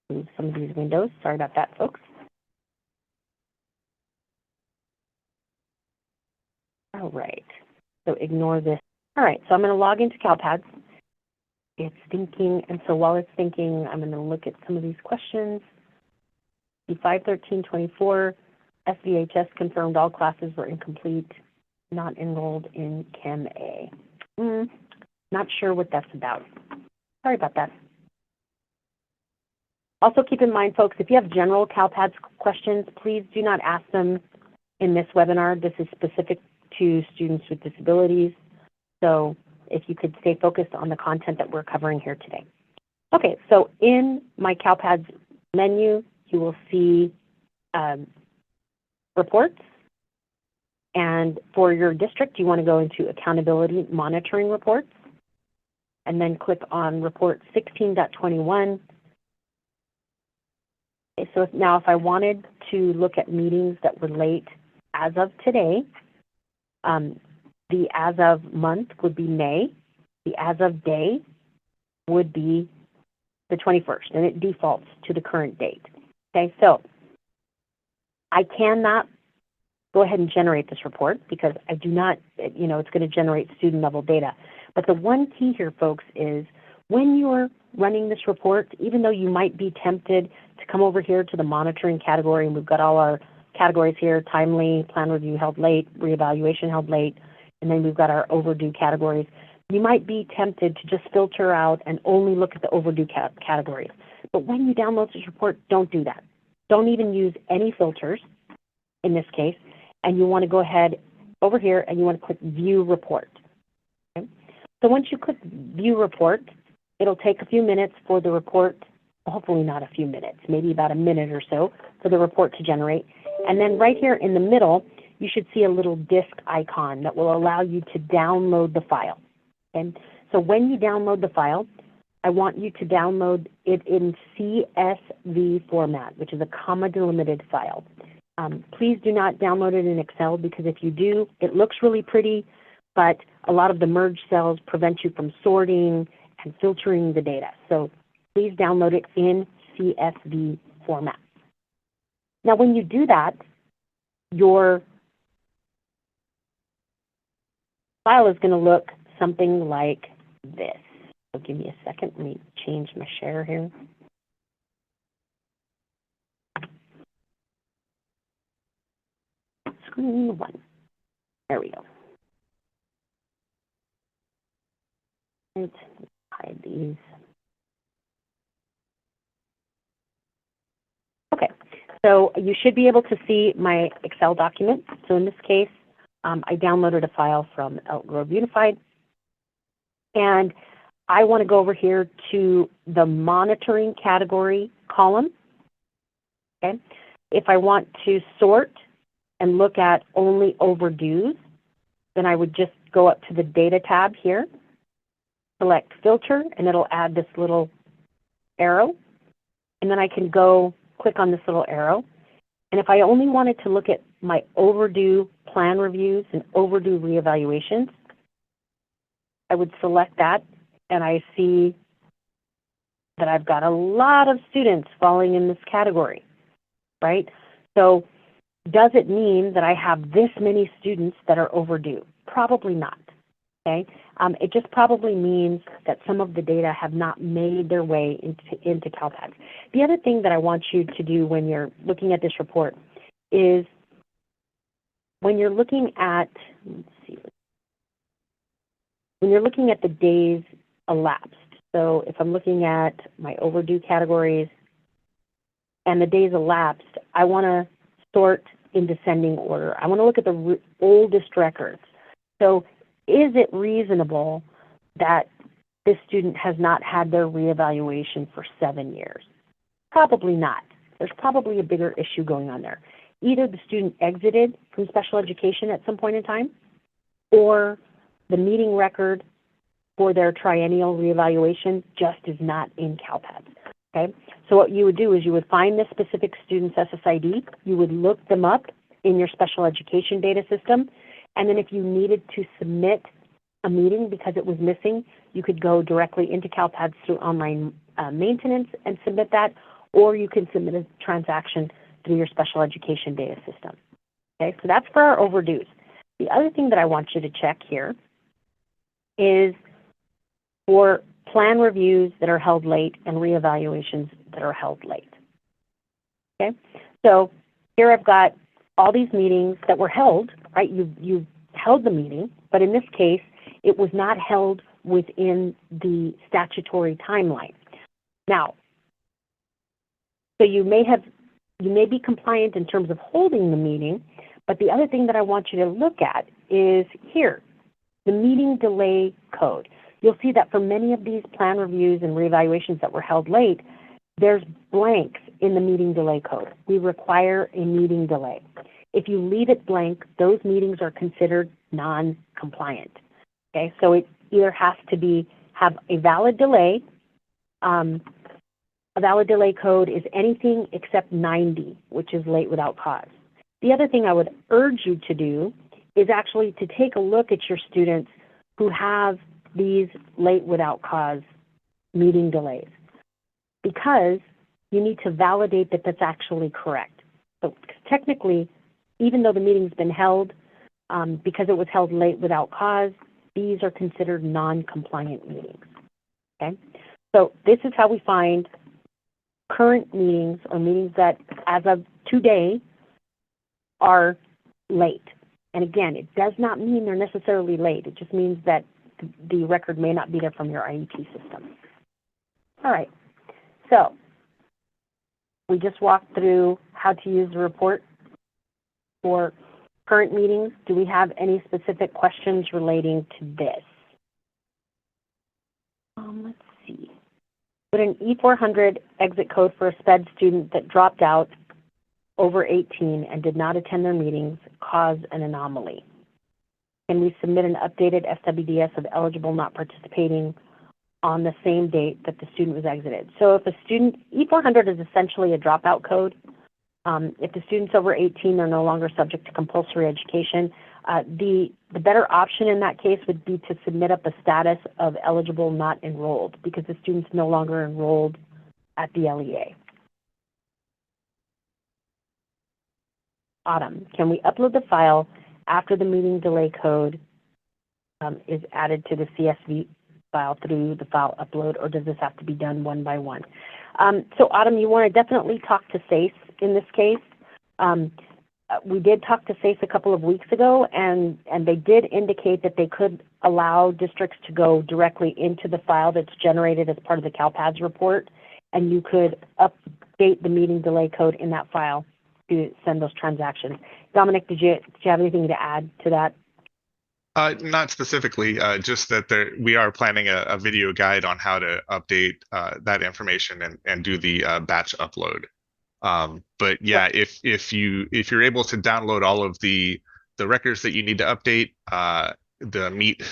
Move some of these windows. Sorry about that, folks. All right, so ignore this. All right, so I'm going to log into CALPADS. It's thinking, and so while it's thinking, I'm going to look at some of these questions. The 51324, SVHS confirmed all classes were incomplete, not enrolled in Chem A. Not sure what that's about. Sorry about that. Also keep in mind, folks, if you have general CALPADS questions, please do not ask them in this webinar. This is specific to students with disabilities. So if you could stay focused on the content that we're covering here today. Okay, so in my CALPADS menu, you will see reports. And for your district, you want to go into accountability monitoring reports, and then click on report 16.21. Okay, so now if I wanted to look at meetings that were late as of today, the as of month would be May. The as of day would be the 21st, and it defaults to the current date. Okay, so I cannot go ahead and generate this report because I do not, it's going to generate student level data. But the one key here, folks, is when you're running this report, even though you might be tempted to come over here to the monitoring category, and we've got all our categories here: timely, plan review held late, reevaluation held late, and then we've got our overdue categories. You might be tempted to just filter out and only look at the overdue categories. But when you download this report, don't do that. Don't even use any filters in this case, and you want to go ahead over here and you want to click View Report. Okay? So once you click View Report, it'll take a few minutes for the report, hopefully not a few minutes, maybe about a minute or so for the report to generate. And then right here in the middle, you should see a little disk icon that will allow you to download the file. And so when you download the file, I want you to download it in CSV format, which is a comma delimited file. Please do not download it in Excel, because if you do, it looks really pretty, but a lot of the merged cells prevent you from sorting and filtering the data. So please download it in CSV format. Now, when you do that, your file is going to look something like this. So give me a second. Let me change my share here. Screen 1. There we go. Let's hide these. Okay, so you should be able to see my Excel document. So in this case, I downloaded a file from Elk Grove Unified, and I want to go over here to the monitoring category column. Okay, if I want to sort and look at only overdues, then I would just go up to the Data tab here, select Filter, and it'll add this little arrow. And then I can go click on this little arrow. And if I only wanted to look at my overdue plan reviews and overdue reevaluations, I would select that, and I see that I've got a lot of students falling in this category, right? So does it mean that I have this many students that are overdue? Probably not, okay? It just probably means that some of the data have not made their way into CALPADS. The other thing that I want you to do when you're looking at this report is when you're looking at, let's see, when you're looking at the days elapsed. So if I'm looking at my overdue categories and the days elapsed, I want to sort in descending order. I want to look at the oldest records. So is it reasonable that this student has not had their reevaluation for 7 years? Probably not. There's probably a bigger issue going on there. Either the student exited from special education at some point in time, or the meeting record for their triennial reevaluation just is not in CALPADS. Okay? So what you would do is you would find the specific student's SSID, you would look them up in your special education data system, and then if you needed to submit a meeting because it was missing, you could go directly into CALPADS through online maintenance and submit that, or you can submit a transaction through your special education data system. Okay, so that's for our overdues. The other thing that I want you to check here is for plan reviews that are held late and reevaluations that are held late. Okay, so here I've got all these meetings that were held, right? You held the meeting, but in this case, it was not held within the statutory timeline. Now, so you may be compliant in terms of holding the meeting, but the other thing that I want you to look at is here, the meeting delay code. You'll see that for many of these plan reviews and reevaluations that were held late, there's blanks in the meeting delay code. We require a meeting delay. If you leave it blank, those meetings are considered non-compliant. Okay, so it either has to have a valid delay. A valid delay code is anything except 90, which is late without cause. The other thing I would urge you to do is actually to take a look at your students who have these late without cause meeting delays, because you need to validate that that's actually correct. So technically, even though the meeting's been held, because it was held late without cause, these are considered non-compliant meetings. Okay, so this is how we find current meetings, or meetings that as of today are late. And again, it does not mean they're necessarily late. It just means that the record may not be there from your IEP system. All right, so we just walked through how to use the report for current meetings. Do we have any specific questions relating to this? Let's see. Would an E400 exit code for a SPED student that dropped out over 18 and did not attend their meetings cause an anomaly? Can we submit an updated SWDS of eligible not participating on the same date that the student was exited? So if a student, E400 is essentially a dropout code. If the student's over 18, they're no longer subject to compulsory education. The better option in that case would be to submit up a status of eligible not enrolled, because the student's no longer enrolled at the LEA. Autumn, can we upload the file after the meeting delay code is added to the CSV file through the file upload, or does this have to be done one by one? So Autumn, you want to definitely talk to SACE in this case. We did talk to SACE a couple of weeks ago, and they did indicate that they could allow districts to go directly into the file that's generated as part of the CALPADS report, and you could update the meeting delay code in that file to send those transactions. Dominic, did you have anything to add to that? Not specifically, just that we are planning a video guide on how to update that information and do the batch upload. But yeah, if you're able to download all of the records that you need to update, the MEET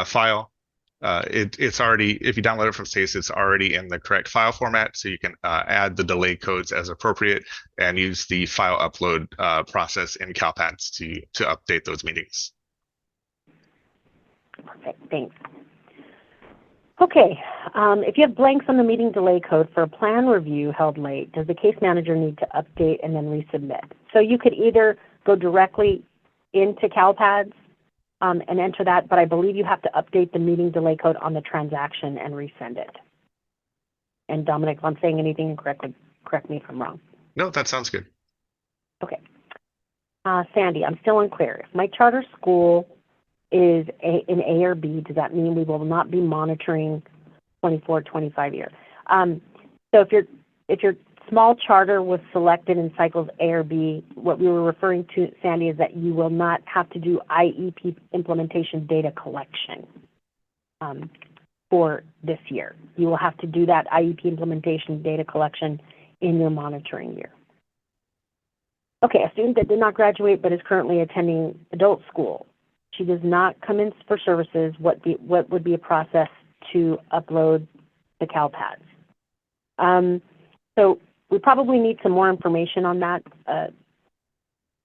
file, it's already, if you download it from SACE, it's already in the correct file format, so you can add the delay codes as appropriate and use the file upload process in CALPADS to update those meetings. Perfect, thanks. Okay, if you have blanks on the meeting delay code for a plan review held late, does the case manager need to update and then resubmit? So you could either go directly into CALPADS and enter that, but I believe you have to update the meeting delay code on the transaction and resend it. And Dominic, if I'm saying anything incorrectly, correct me if I'm wrong. No, that sounds good. Okay. Sandy, I'm still unclear. If my charter school is an A or B, does that mean we will not be monitoring 24, 25 year? So if your small charter was selected in cycles A or B, what we were referring to, Sandy, is that you will not have to do IEP implementation data collection for this year. You will have to do that IEP implementation data collection in your monitoring year. Okay, a student that did not graduate but is currently attending adult school. She does not come in for services. What would be a process to upload the CALPADS? So we probably need some more information on that,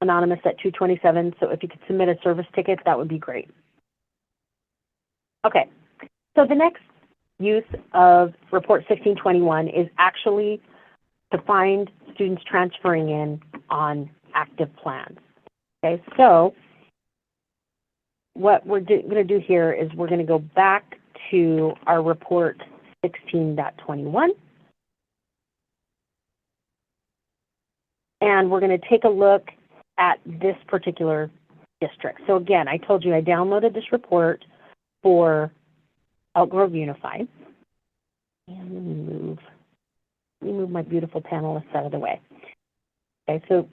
Anonymous at 227. So if you could submit a service ticket, that would be great. Okay, so the next use of Report 1621 is actually to find students transferring in on active plans. Okay, so what we're going to do here is we're going to go back to our report 16.21, and we're going to take a look at this particular district. So again, I told you I downloaded this report for Elk Grove Unified. And let me move my beautiful panelists out of the way. Okay, so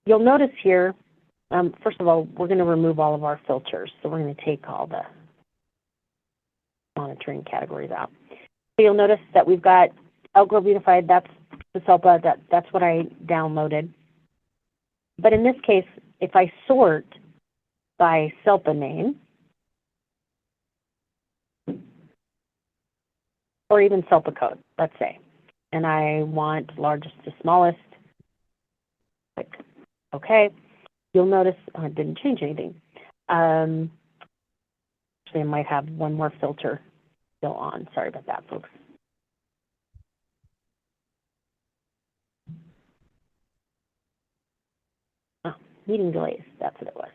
you'll notice here, first of all, we're going to remove all of our filters. So we're going to take all the monitoring categories out. So you'll notice that we've got Elk Grove Unified, that's the SELPA, that's what I downloaded. But in this case, if I sort by SELPA name, or even SELPA code, let's say, and I want largest to smallest, click OK. You'll notice it didn't change anything. Actually, I might have one more filter still on. Sorry about that, folks. Oh, meeting delays, that's what it was.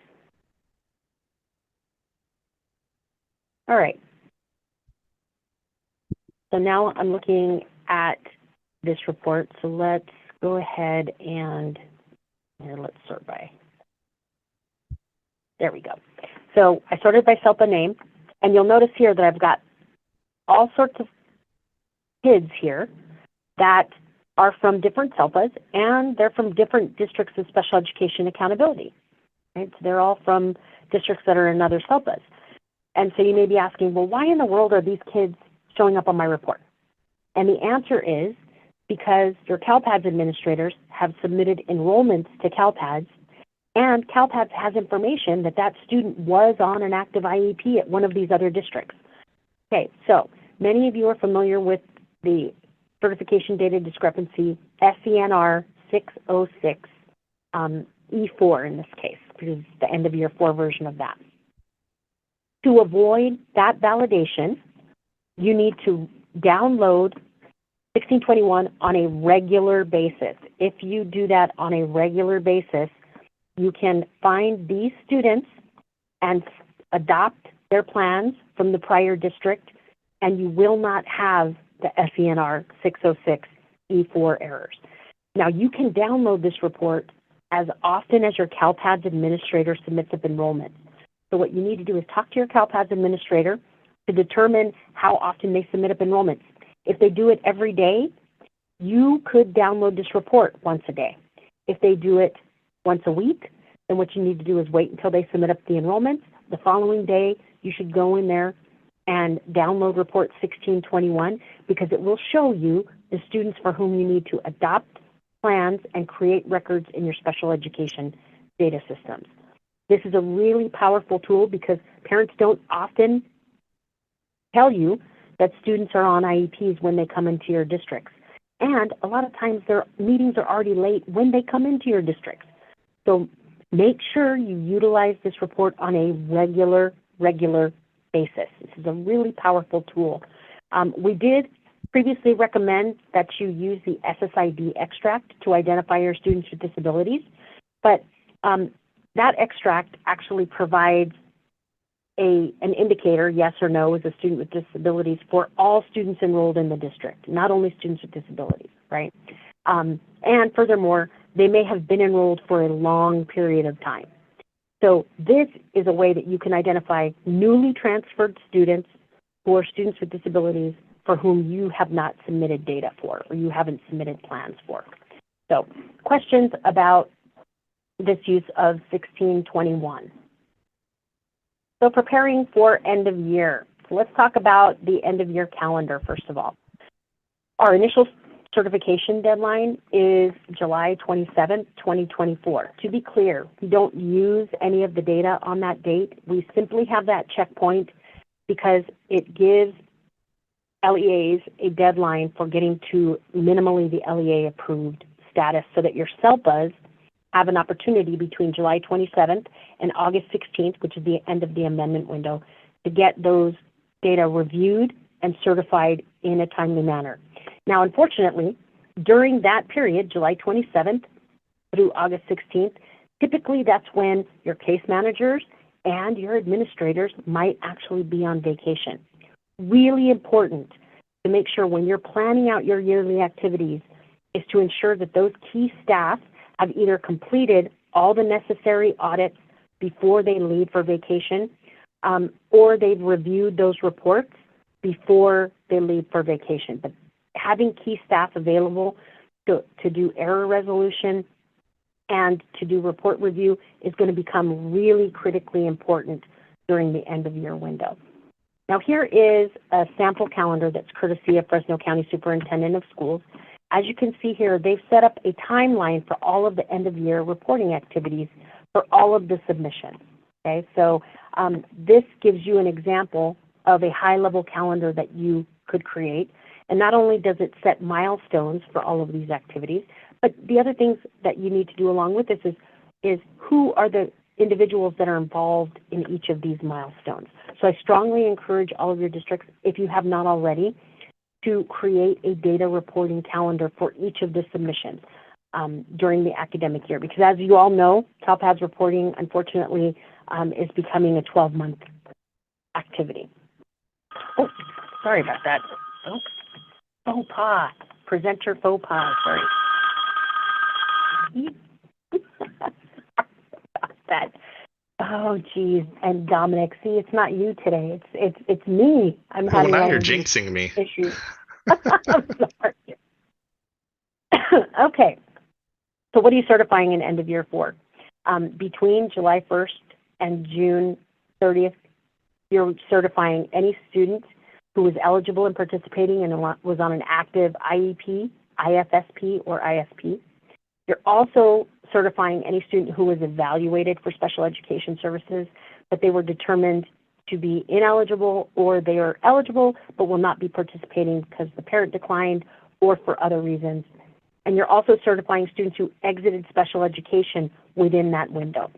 All right. So now I'm looking at this report. So let's go ahead and let's sort by. There we go. So I sorted by SELPA name, and you'll notice here that I've got all sorts of kids here that are from different SELPAs, and they're from different districts of special education accountability. Right? So they're all from districts that are in other SELPAs. And so you may be asking, well, why in the world are these kids showing up on my report? And the answer is because your CALPADS administrators have submitted enrollments to CALPADS, and CALPADS has information that that student was on an active IEP at one of these other districts. Okay, so many of you are familiar with the Certification Data Discrepancy SENR 606 E4 in this case, because it's the end of year 4 version of that. To avoid that validation, you need to download 1621 on a regular basis. If you do that on a regular basis, you can find these students and adopt their plans from the prior district, and you will not have the SENR 606 E4 errors. Now, you can download this report as often as your CALPADS administrator submits up enrollment. So what you need to do is talk to your CALPADS administrator to determine how often they submit up enrollments. If they do it every day, you could download this report once a day. If they do it once a week, then what you need to do is wait until they submit up the enrollments. The following day, you should go in there and download report 1621 because it will show you the students for whom you need to adopt plans and create records in your special education data systems. This is a really powerful tool because parents don't often tell you that students are on IEPs when they come into your districts. And a lot of times their meetings are already late when they come into your districts. So make sure you utilize this report on a regular basis. This is a really powerful tool. We did previously recommend that you use the SSID extract to identify your students with disabilities, but that extract actually provides an indicator, yes or no, as a student with disabilities for all students enrolled in the district, not only students with disabilities, right? And furthermore, they may have been enrolled for a long period of time. So this is a way that you can identify newly transferred students who are students with disabilities for whom you have not submitted data for or you haven't submitted plans for. So questions about this use of 1621. So preparing for end of year. So let's talk about the end of year calendar first of all. Our initial certification deadline is July 27th, 2024. To be clear, we don't use any of the data on that date. We simply have that checkpoint because it gives LEAs a deadline for getting to minimally the LEA approved status so that your CELPAs have an opportunity between July 27th and August 16th, which is the end of the amendment window, to get those data reviewed and certified in a timely manner. Now, unfortunately, during that period, July 27th through August 16th, typically that's when your case managers and your administrators might actually be on vacation. Really important to make sure when you're planning out your yearly activities is to ensure that those key staff have either completed all the necessary audits before they leave for vacation, or they've reviewed those reports before they leave for vacation. But having key staff available to do error resolution and to do report review is going to become really critically important during the end of year window. Now here is a sample calendar that's courtesy of Fresno County Superintendent of Schools. As you can see here, they've set up a timeline for all of the end of year reporting activities for all of the submissions. Okay, so this gives you an example of a high-level calendar that you could create. And not only does it set milestones for all of these activities, but the other things that you need to do along with this is who are the individuals that are involved in each of these milestones. So I strongly encourage all of your districts, if you have not already, to create a data reporting calendar for each of the submissions during the academic year. Because as you all know, CALPADS reporting, unfortunately, is becoming a 12-month activity. Oh, sorry about that. Oh, faux pas. Presenter faux pas, sorry. That. Oh, geez. And Dominic, see, it's not you today. It's me. I'm having now all you're of these jinxing me. issues. I'm sorry. Okay. So what are you certifying in end of year for? Between July 1st and June 30th, you're certifying any student who was eligible and participating and was on an active IEP, IFSP, or ISP. You're also certifying any student who was evaluated for special education services, but they were determined to be ineligible, or they are eligible but will not be participating because the parent declined or for other reasons. And you're also certifying students who exited special education within that window.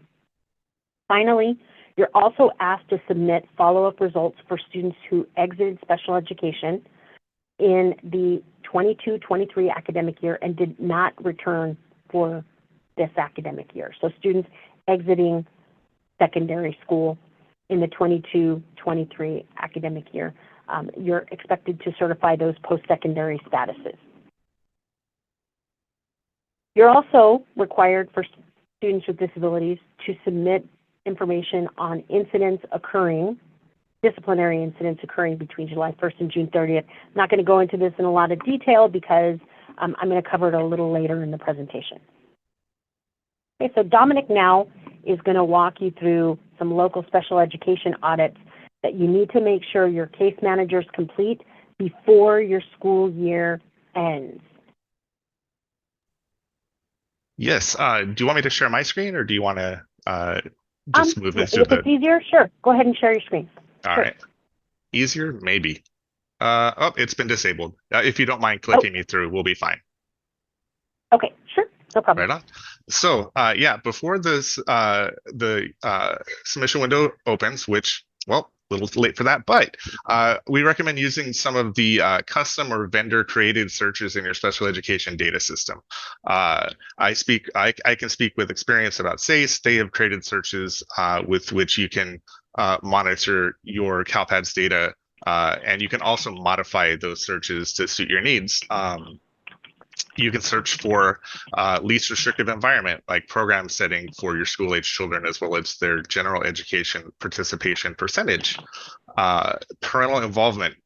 Finally, you're also asked to submit follow-up results for students who exited special education in the 22-23 academic year and did not return for this academic year. So students exiting secondary school in the 22-23 academic year, you're expected to certify those post-secondary statuses. You're also required for students with disabilities to submit information on incidents occurring, disciplinary incidents occurring between July 1st and June 30th. I'm not going to go into this in a lot of detail because I'm going to cover it a little later in the presentation. Okay, so Dominic now is going to walk you through some local special education audits that you need to make sure your case managers complete before your school year ends. Yes. Do you want me to share my screen, or do you want to just move it to if it's easier, sure. Go ahead and share your screen. All Sure. right. Easier, maybe. Oh, it's been disabled. If you don't mind clicking me through, we'll be fine. Okay, sure. No problem. Right on. So, yeah, before this, the submission window opens, which, well, a little late for that, but we recommend using some of the custom or vendor-created searches in your special education data system. I can speak with experience about SACE. They have created searches with which you can monitor your CALPADS data, and you can also modify those searches to suit your needs. You can search for least restrictive environment, like program setting for your school-age children, as well as their general education participation percentage. Parental involvement,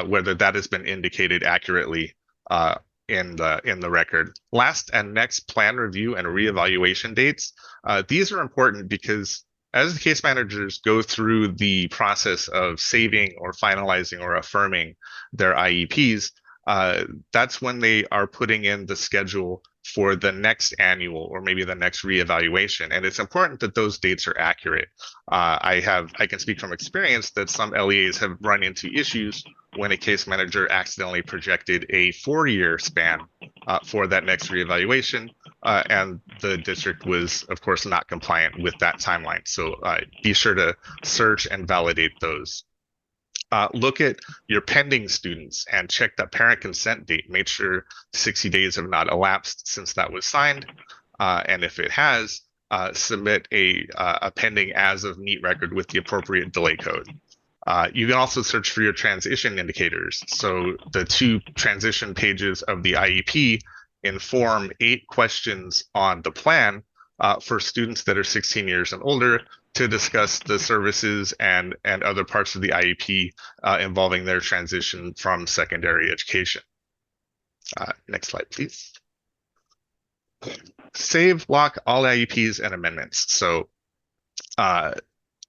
whether that has been indicated accurately in the record. Last and next plan review and reevaluation dates. These are important because as the case managers go through the process of saving or finalizing or affirming their IEPs, that's when they are putting in the schedule for the next annual or maybe the next reevaluation. And it's important that those dates are accurate. I can speak from experience that some LEAs have run into issues when a case manager accidentally projected a 4-year span for that next reevaluation, and the district was, of course, not compliant with that timeline. So be sure to search and validate those. Look at your pending students and check that parent consent date. Make sure 60 days have not elapsed since that was signed. And if it has, submit a pending as of NEAT record with the appropriate delay code. You can also search for your transition indicators. So the 2 transition pages of the IEP inform 8 questions on the plan for students that are 16 years and older to discuss the services and other parts of the IEP involving their transition from secondary education. Next slide, please. Save, lock all IEPs and amendments. So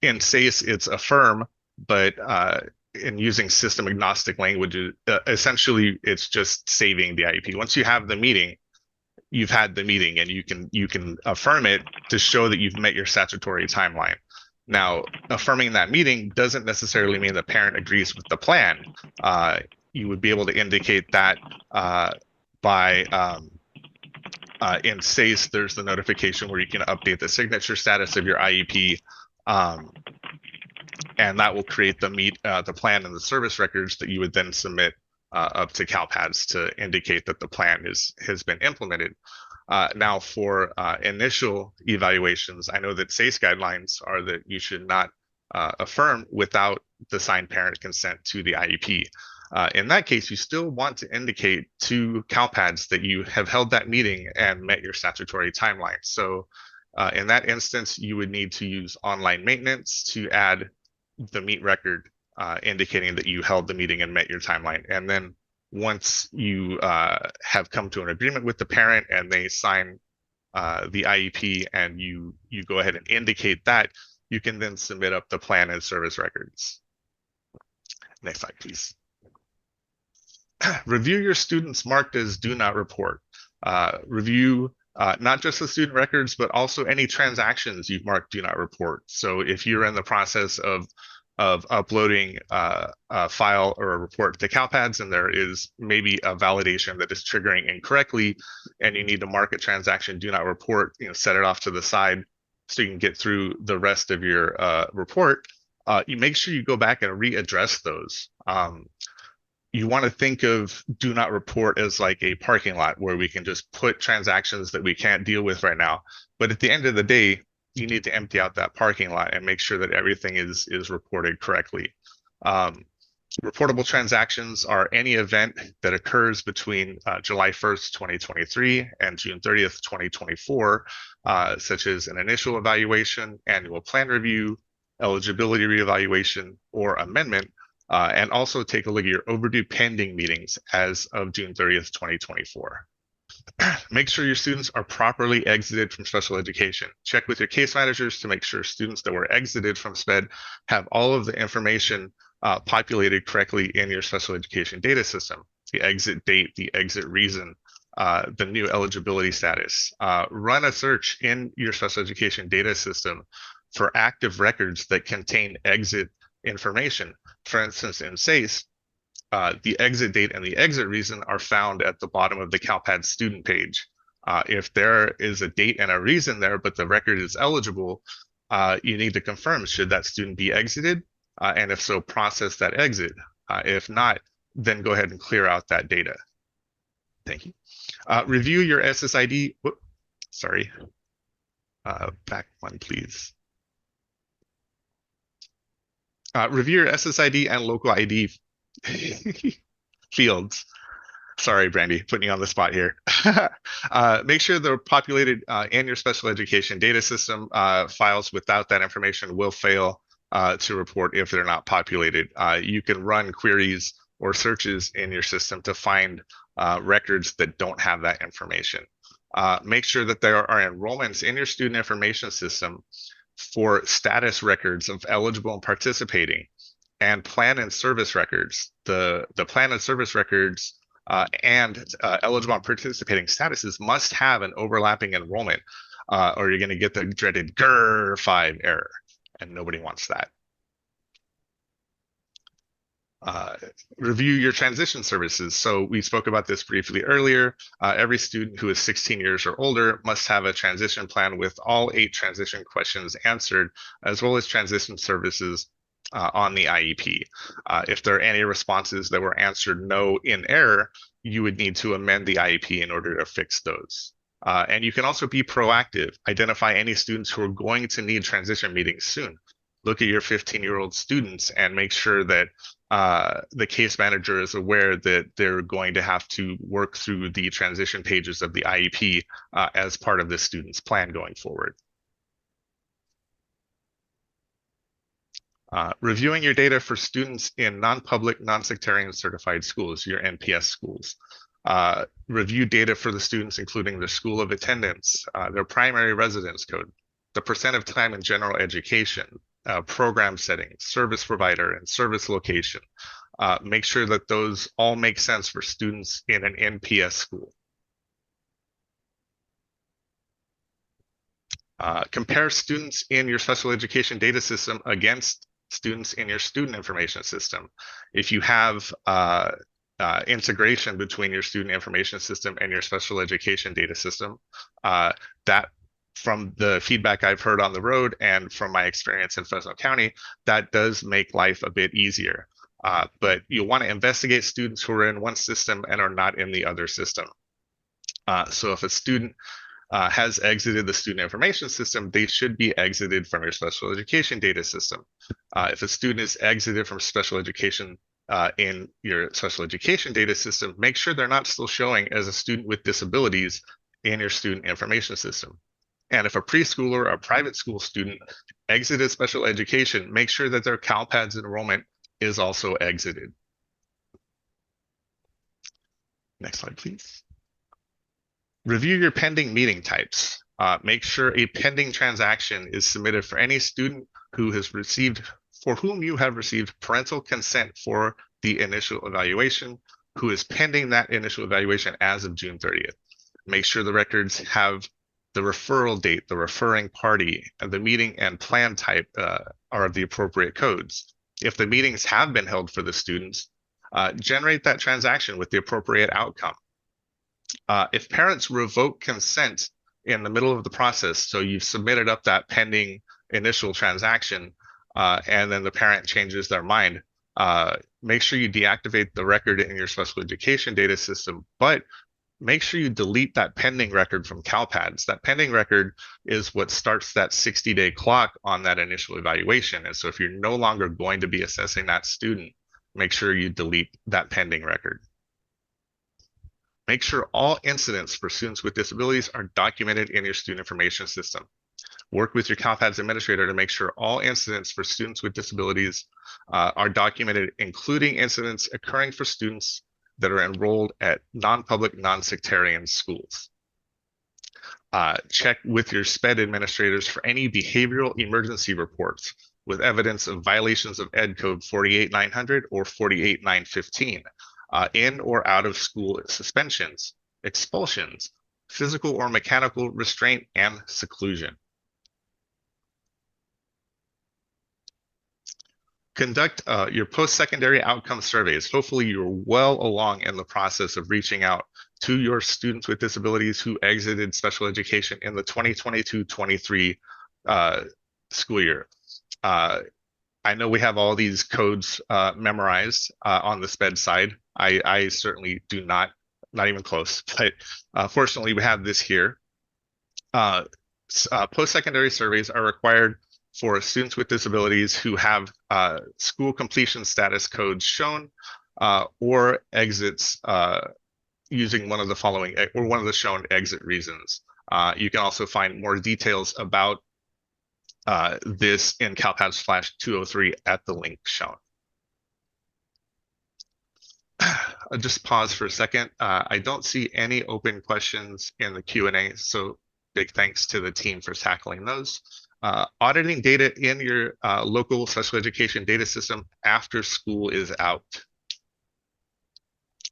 in SACE, it's affirm, but in using system agnostic languages, essentially it's just saving the IEP. Once you have the meeting, you've had the meeting, and you can affirm it to show that you've met your statutory timeline. Now, affirming that meeting doesn't necessarily mean the parent agrees with the plan. You would be able to indicate that by in SACE, there's the notification where you can update the signature status of your IEP, and that will create the plan and the service records that you would then submit up to CALPADS to indicate that the plan has been implemented. Now, for initial evaluations, I know that SACE guidelines are that you should not affirm without the signed parent consent to the IEP. In that case, you still want to indicate to CALPADS that you have held that meeting and met your statutory timeline. So in that instance, you would need to use online maintenance to add the meet record indicating that you held the meeting and met your timeline. And then once you have come to an agreement with the parent and they sign the IEP and you go ahead and indicate that, you can then submit up the plan and service records. Next slide, please. Review your students marked as do not report. Review not just the student records, but also any transactions you've marked do not report. So if you're in the process of uploading a file or a report to CALPADS and there is maybe a validation that is triggering incorrectly and you need to mark a transaction do not report, set it off to the side so you can get through the rest of your report, you make sure you go back and readdress those. you want to think of do not report as like a parking lot where we can just put transactions that we can't deal with right now. But at the end of the day, you need to empty out that parking lot and make sure that everything is reported correctly. Reportable transactions are any event that occurs between July 1st, 2023 and June 30th, 2024, such as an initial evaluation, annual plan review, eligibility reevaluation, or amendment. And also take a look at your overdue pending meetings as of June 30th, 2024. Make sure your students are properly exited from special education. Check with your case managers to make sure students that were exited from SPED have all of the information populated correctly in your special education data system. The exit date, the exit reason, the new eligibility status. Run a search in your special education data system for active records that contain exit information. For instance, in SACE, the exit date and the exit reason are found at the bottom of the CALPADS student page. If there is a date and a reason there, but the record is eligible, you need to confirm, should that student be exited? And if so, process that exit. If not, then go ahead and clear out that data. Thank you. Review your SSID. Whoop, sorry. Back one, please. Review your SSID and local ID fields. Sorry, Brandy, putting you on the spot here. Make sure they're populated in your special education data system. Files without that information will fail to report if they're not populated. You can run queries or searches in your system to find records that don't have that information. Make sure that there are enrollments in your student information system for status records of eligible and participating, and plan and service records. The plan and service records and eligible and participating statuses must have an overlapping enrollment, or you're going to get the dreaded GER5 error, and nobody wants that. Review your transition services. So we spoke about this briefly earlier. Every student who is 16 years or older must have a transition plan with all 8 transition questions answered, as well as transition services on the IEP. If there are any responses that were answered no in error, you would need to amend the IEP in order to fix those. And you can also be proactive. Identify any students who are going to need transition meetings soon. Look at your 15-year-old students and make sure that the case manager is aware that they're going to have to work through the transition pages of the IEP as part of the student's plan going forward. Reviewing your data for students in non-public, non-sectarian certified schools, your NPS schools. Review data for the students, including their school of attendance, their primary residence code, the percent of time in general education, program settings, service provider, and service location. Make sure that those all make sense for students in an NPS school. Compare students in your special education data system against students in your student information system. If you have integration between your student information system and your special education data system, that, from the feedback I've heard on the road and from my experience in Fresno County, that does make life a bit easier. But you'll want to investigate students who are in one system and are not in the other system. So if a student has exited the student information system, they should be exited from your special education data system. If a student is exited from special education in your special education data system, make sure they're not still showing as a student with disabilities in your student information system. And if a preschooler or a private school student exited special education, make sure that their CALPADS enrollment is also exited. Next slide, please. Review your pending meeting types. Make sure a pending transaction is submitted for any student who has received, for whom you have received parental consent for the initial evaluation, who is pending that initial evaluation as of June 30th. Make sure the records have the referral date, the referring party, and the meeting and plan type are of the appropriate codes. If the meetings have been held for the students, generate that transaction with the appropriate outcome. If parents revoke consent in the middle of the process, so you've submitted up that pending initial transaction, and then the parent changes their mind, make sure you deactivate the record in your special education data system, but make sure you delete that pending record from CALPADS. That pending record is what starts that 60-day clock on that initial evaluation. And so if you're no longer going to be assessing that student, make sure you delete that pending record. Make sure all incidents for students with disabilities are documented in your student information system. Work with your CALPADS administrator to make sure all incidents for students with disabilities are documented, including incidents occurring for students that are enrolled at non-public, non-sectarian schools. Check with your SPED administrators for any behavioral emergency reports with evidence of violations of Ed Code 48900 or 48915, in or out of school suspensions, expulsions, physical or mechanical restraint, and seclusion. Conduct your post-secondary outcome surveys. Hopefully you're well along in the process of reaching out to your students with disabilities who exited special education in the 2022-23 school year. I know we have all these codes memorized on the SPED side. I certainly do not even close, but fortunately we have this here. Post-secondary surveys are required for students with disabilities who have school completion status codes shown or exits using one of the following or one of the shown exit reasons. You can also find more details about this in CALPADS/203 at the link shown. I'll just pause for a second. I don't see any open questions in the Q&A, so big thanks to the team for tackling those. Auditing data in your local special education data system after school is out.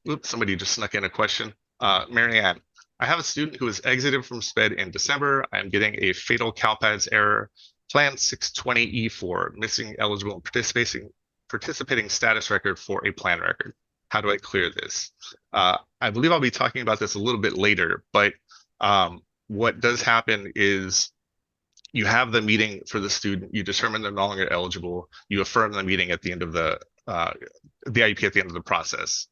Oops, somebody just snuck in a question. Marianne, I have a student who has exited from SPED in December. I'm getting a fatal CALPADS error, Plan 620E4, missing eligible and participating status record for a plan record. How do I clear this? I believe I'll be talking about this a little bit later, but what does happen is you have the meeting for the student, you determine they're no longer eligible, you affirm the meeting at the end of the IEP at the end of the process.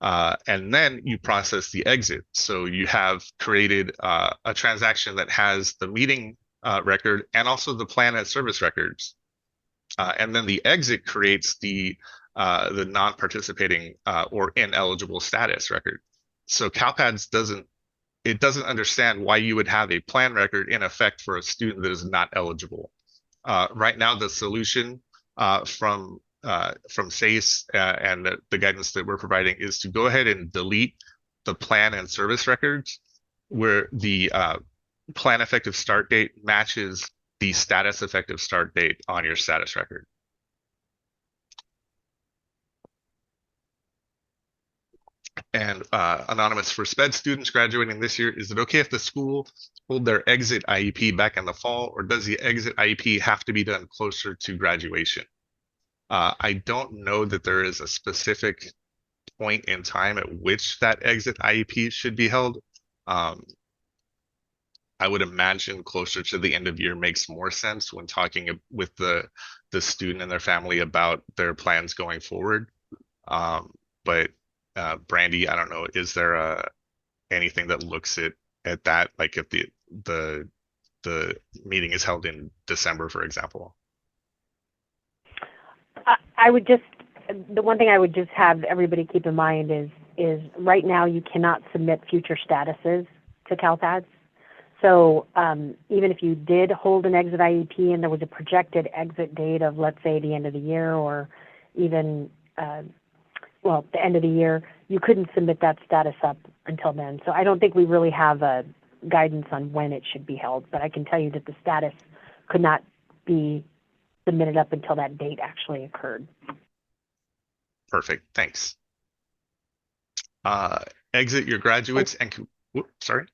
And then you process the exit. So you have created a transaction that has the meeting record and also the plan and service records. And then the exit creates the non-participating or ineligible status record. So CALPADS doesn't understand why you would have a plan record in effect for a student that is not eligible. Right now, the solution from SIS and the guidance that we're providing is to go ahead and delete the plan and service records where the plan effective start date matches the status effective start date on your status record. And anonymous, for SPED students graduating this year, is it okay if the school hold their exit IEP back in the fall, or does the exit IEP have to be done closer to graduation? I don't know that there is a specific point in time at which that exit IEP should be held. I would imagine closer to the end of year makes more sense when talking with the student and their family about their plans going forward. But Brandy, I don't know, is there anything that looks at that, like if the meeting is held in December, for example? I would just, the one thing I would just have everybody keep in mind is right now you cannot submit future statuses to CALPADS. So even if you did hold an exit IEP and there was a projected exit date of, let's say, the end of the year or even, well, the end of the year, you couldn't submit that status up until then. So I don't think we really have a guidance on when it should be held, but I can tell you that the status could not be submitted up until that date actually occurred. Perfect, thanks. Exit your graduates and, sorry?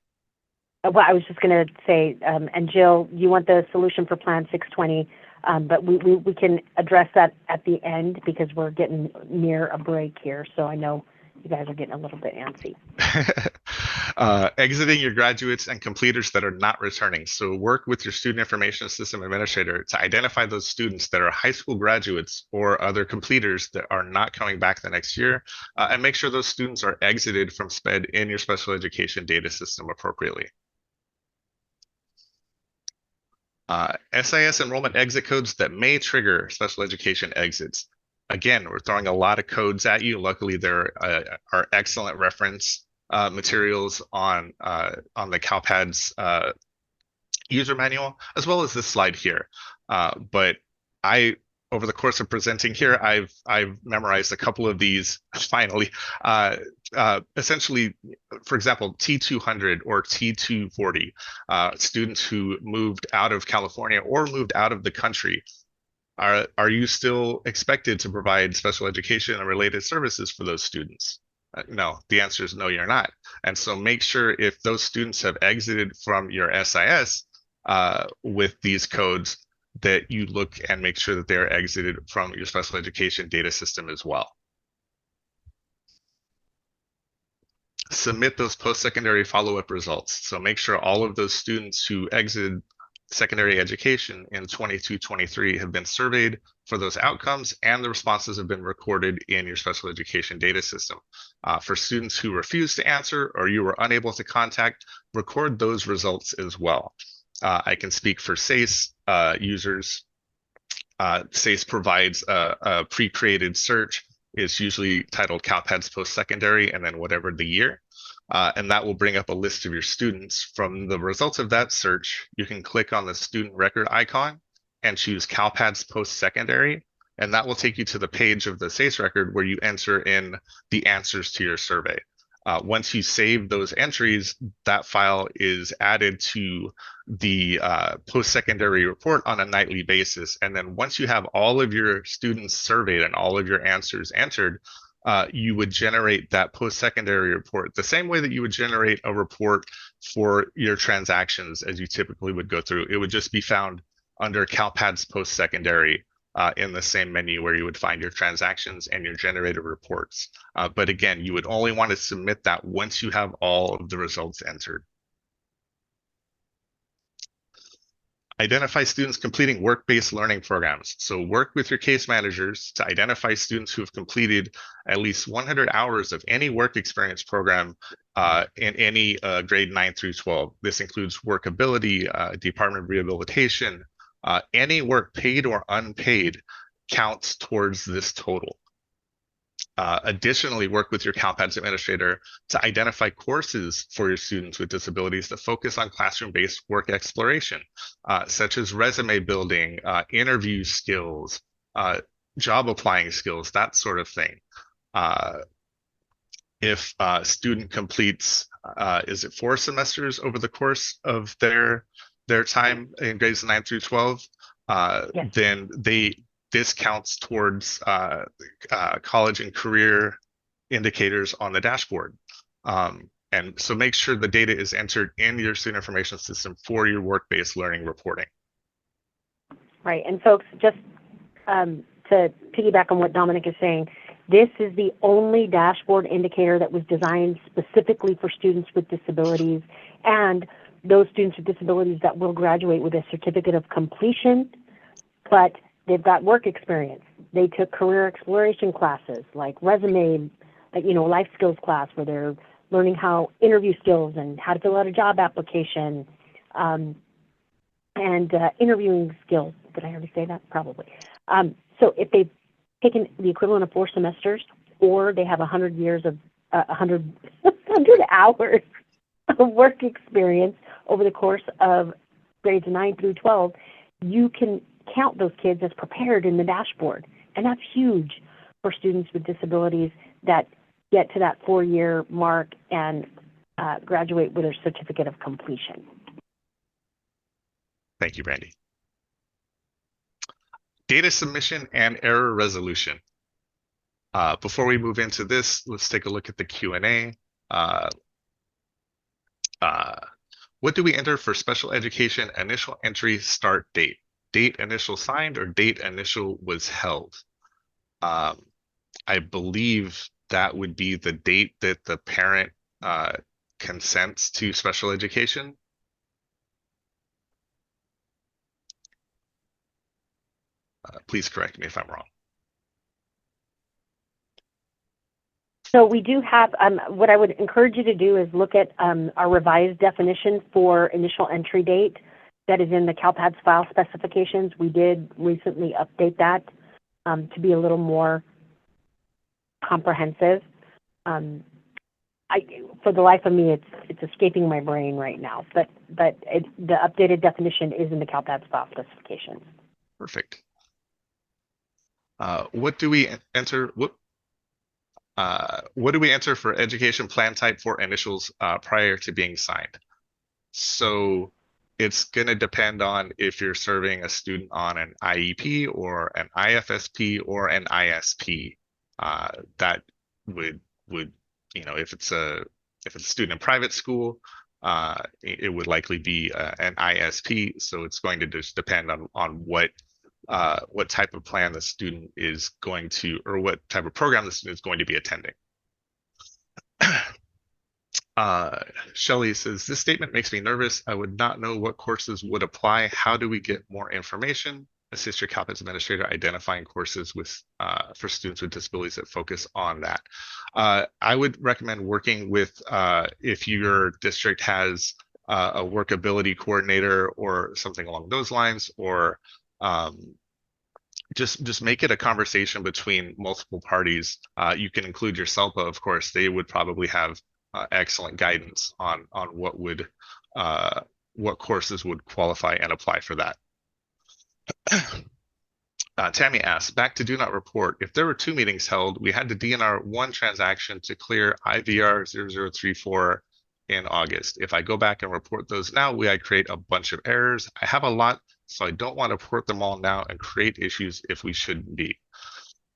Well, I was just going to say, and Jill, you want the solution for Plan 620, but we can address that at the end because we're getting near a break here. So I know you guys are getting a little bit antsy. Exiting your graduates and completers that are not returning. So work with your student information system administrator to identify those students that are high school graduates or other completers that are not coming back the next year, and make sure those students are exited from SPED in your special education data system appropriately. SIS Enrollment Exit Codes that may trigger special education exits. Again, we're throwing a lot of codes at you. Luckily, there are excellent reference materials on the CALPADS user manual, as well as this slide here. But over the course of presenting here, I've memorized a couple of these finally. Essentially, for example, T200 or T240, students who moved out of California or moved out of the country. Are you still expected to provide special education and related services for those students? No, the answer is no, you're not. And so make sure if those students have exited from your SIS with these codes, that you look and make sure that they're exited from your special education data system as well. Submit those post-secondary follow-up results. So make sure all of those students who exited secondary education in 22-23 have been surveyed for those outcomes, and the responses have been recorded in your special education data system. For students who refused to answer or you were unable to contact, record those results as well. I can speak for SACE users. SACE provides a pre-created search. It's usually titled CALPADS Postsecondary and then whatever the year. And that will bring up a list of your students. From the results of that search, you can click on the student record icon and choose CALPADS Postsecondary, and that will take you to the page of the SACE record where you enter in the answers to your survey. Once you save those entries, that file is added to the post-secondary report on a nightly basis. And then once you have all of your students surveyed and all of your answers entered, you would generate that post-secondary report the same way that you would generate a report for your transactions as you typically would go through. It would just be found under CALPADS Post-Secondary in the same menu where you would find your transactions and your generated reports. But again, you would only want to submit that once you have all of the results entered. Identify students completing work-based learning programs. So work with your case managers to identify students who have completed at least 100 hours of any work experience program in any grade 9 through 12. This includes workability, Department of Rehabilitation, any work paid or unpaid counts towards this total. Additionally, work with your CALPADS administrator to identify courses for your students with disabilities that focus on classroom-based work exploration, such as resume building, interview skills, job applying skills, that sort of thing. If a student completes, is it 4 semesters over the course of their time in grades 9 through 12, yes, then this counts towards college and career indicators on the dashboard. And so make sure the data is entered in your student information system for your work-based learning reporting. Right, and folks, just to piggyback on what Dominic is saying, this is the only dashboard indicator that was designed specifically for students with disabilities and those students with disabilities that will graduate with a certificate of completion, but they've got work experience. They took career exploration classes like resume, life skills class where they're learning how interview skills and how to fill out a job application, and interviewing skills. Did I already say that? Probably. So if they've taken the equivalent of 4 semesters, or they have 100 years of 100 hours of work experience over the course of grades 9 through 12, you can count those kids as prepared in the dashboard. And that's huge for students with disabilities that get to that 4-year mark and graduate with a certificate of completion. Thank you, Brandy. Data submission and error resolution. Before we move into this, let's take a look at the Q&A. What do we enter for special education initial entry start date? Date initial signed or date initial was held? I believe that would be the date that the parent consents to special education. Please correct me if I'm wrong. So we do have, what I would encourage you to do is look at our revised definition for initial entry date that is in the CALPADS file specifications. We did recently update that to be a little more comprehensive. For the life of me, it's escaping my brain right now, but the updated definition is in the CALPADS file specifications. Perfect. What do we enter? What do we enter for education plan type for initials prior to being signed? So it's going to depend on if you're serving a student on an IEP or an IFSP or an ISP. That would if it's a student in private school, it would likely be an ISP. So it's going to just depend on what type of plan the student is going to, or what type of program the student is going to be attending. Shelley says, this statement makes me nervous. I would not know what courses would apply. How do we get more information? Assist your CALPADS administrator identifying courses with for students with disabilities that focus on that. I would recommend working with, if your district has a workability coordinator or something along those lines, or just make it a conversation between multiple parties. You can include your SELPA, of course. They would probably have excellent guidance on what courses would qualify and apply for that. Tammy asks, back to do not report. If there were 2 meetings held, we had to DNR 1 transaction to clear IVR 0034 in August. If I go back and report those now, I create a bunch of errors. I have a lot, so I don't want to report them all now and create issues if we shouldn't be.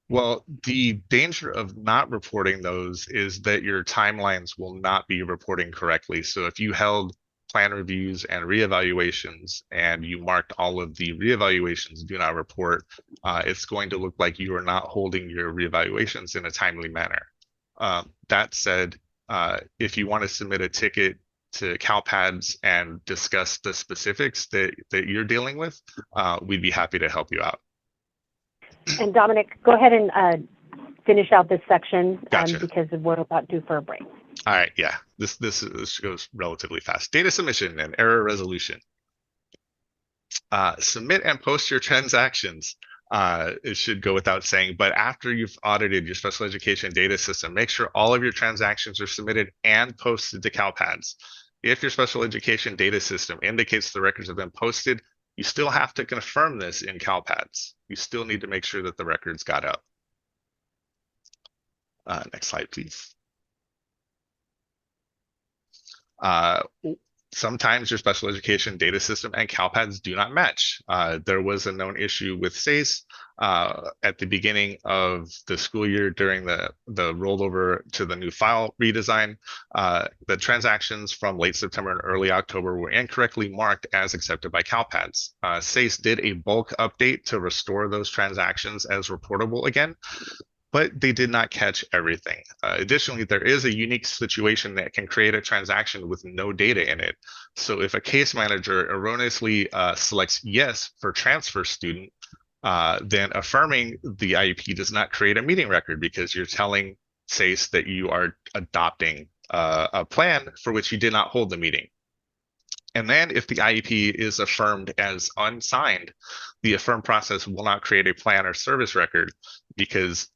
Well, the danger of not reporting those is that your timelines will not be reporting correctly. So if you held plan reviews and reevaluations and you marked all of the reevaluations do not report, it's going to look like you are not holding your reevaluations in a timely manner. That said, if you want to submit a ticket to CALPADS and discuss the specifics that you're dealing with, we'd be happy to help you out. And Dominic, go ahead and finish out this section. Gotcha. Because we're about due for a break. All right, yeah, this goes relatively fast. Data submission and error resolution. Submit and post your transactions. It should go without saying, but after you've audited your special education data system, make sure all of your transactions are submitted and posted to CALPADS. If your special education data system indicates the records have been posted, you still have to confirm this in CALPADS. You still need to make sure that the records got out. Next slide, please. Sometimes your special education data system and CALPADS do not match. There was a known issue with SACE at the beginning of the school year during the rollover to the new file redesign. The transactions from late September and early October were incorrectly marked as accepted by CALPADS. SACE did a bulk update to restore those transactions as reportable again, but they did not catch everything. Additionally, there is a unique situation that can create a transaction with no data in it. So if a case manager erroneously selects yes for transfer student, then affirming the IEP does not create a meeting record because you're telling SACE that you are adopting a plan for which you did not hold the meeting. And then if the IEP is affirmed as unsigned, the affirm process will not create a plan or service record because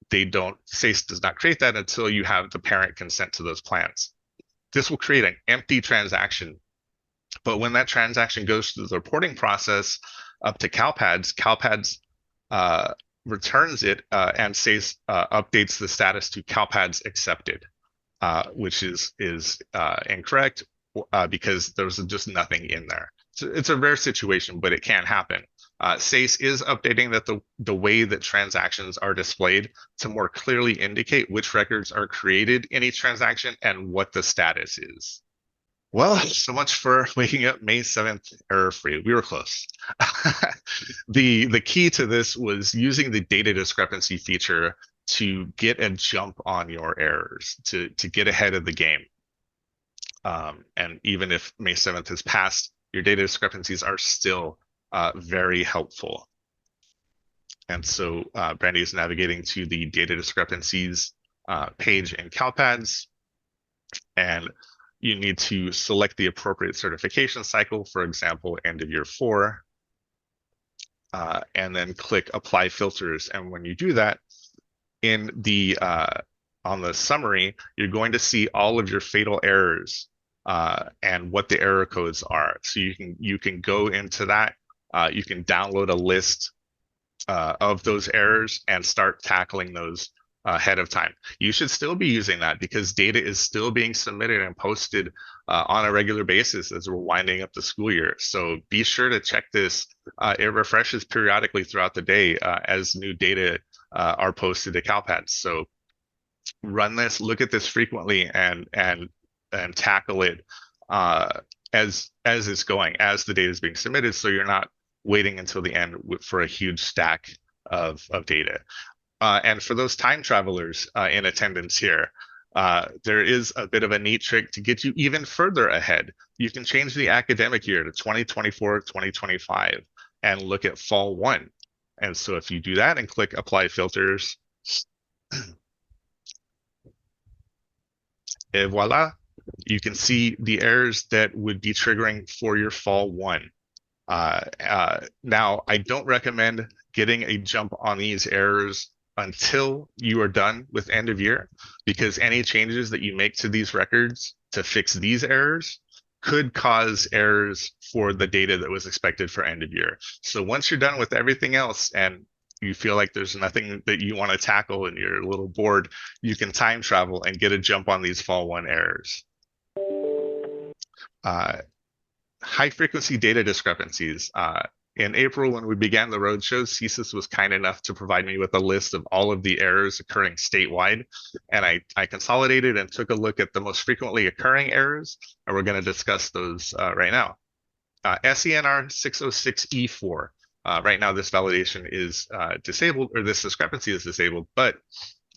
SACE does not create that until you have the parent consent to those plans. This will create an empty transaction. But when that transaction goes through the reporting process up to CALPADS, CALPADS returns it and SACE updates the status to CALPADS accepted, which is incorrect because there's just nothing in there. So it's a rare situation, but it can happen. SACE is updating that the way that transactions are displayed to more clearly indicate which records are created in each transaction and what the status is. Well, so much for waking up May 7th error-free. We were close. The key to this was using the data discrepancy feature to get a jump on your errors, to get ahead of the game. And even if May 7th has passed, your data discrepancies are still very helpful. And so Brandy is navigating to the data discrepancies page in CALPADS, and you need to select the appropriate certification cycle, for example, end of year 4, and then click apply filters. And when you do that, in the on the summary, you're going to see all of your fatal errors and what the error codes are. So you can go into that. You can download a list of those errors and start tackling those ahead of time. You should still be using that because data is still being submitted and posted on a regular basis as we're winding up the school year. So be sure to check this. It refreshes periodically throughout the day as new data are posted to CALPADS. So run this, look at this frequently, and tackle it as it's going, as the data is being submitted, so you're not waiting until the end for a huge stack of data. And for those time travelers in attendance here, there is a bit of a neat trick to get you even further ahead. You can change the academic year to 2024, 2025, and look at fall 1. And so if you do that and click apply filters, et voila, you can see the errors that would be triggering for your fall 1. Now, I don't recommend getting a jump on these errors until you are done with end of year, because any changes that you make to these records to fix these errors could cause errors for the data that was expected for end of year. So once you're done with everything else and you feel like there's nothing that you want to tackle and you're a little bored, you can time travel and get a jump on these fall 1 errors. High frequency data discrepancies. In April, when we began the roadshow, CSIS was kind enough to provide me with a list of all of the errors occurring statewide. And I consolidated and took a look at the most frequently occurring errors, and we're going to discuss those right now. SENR 606E4. Right now, this validation is disabled, or this discrepancy is disabled, but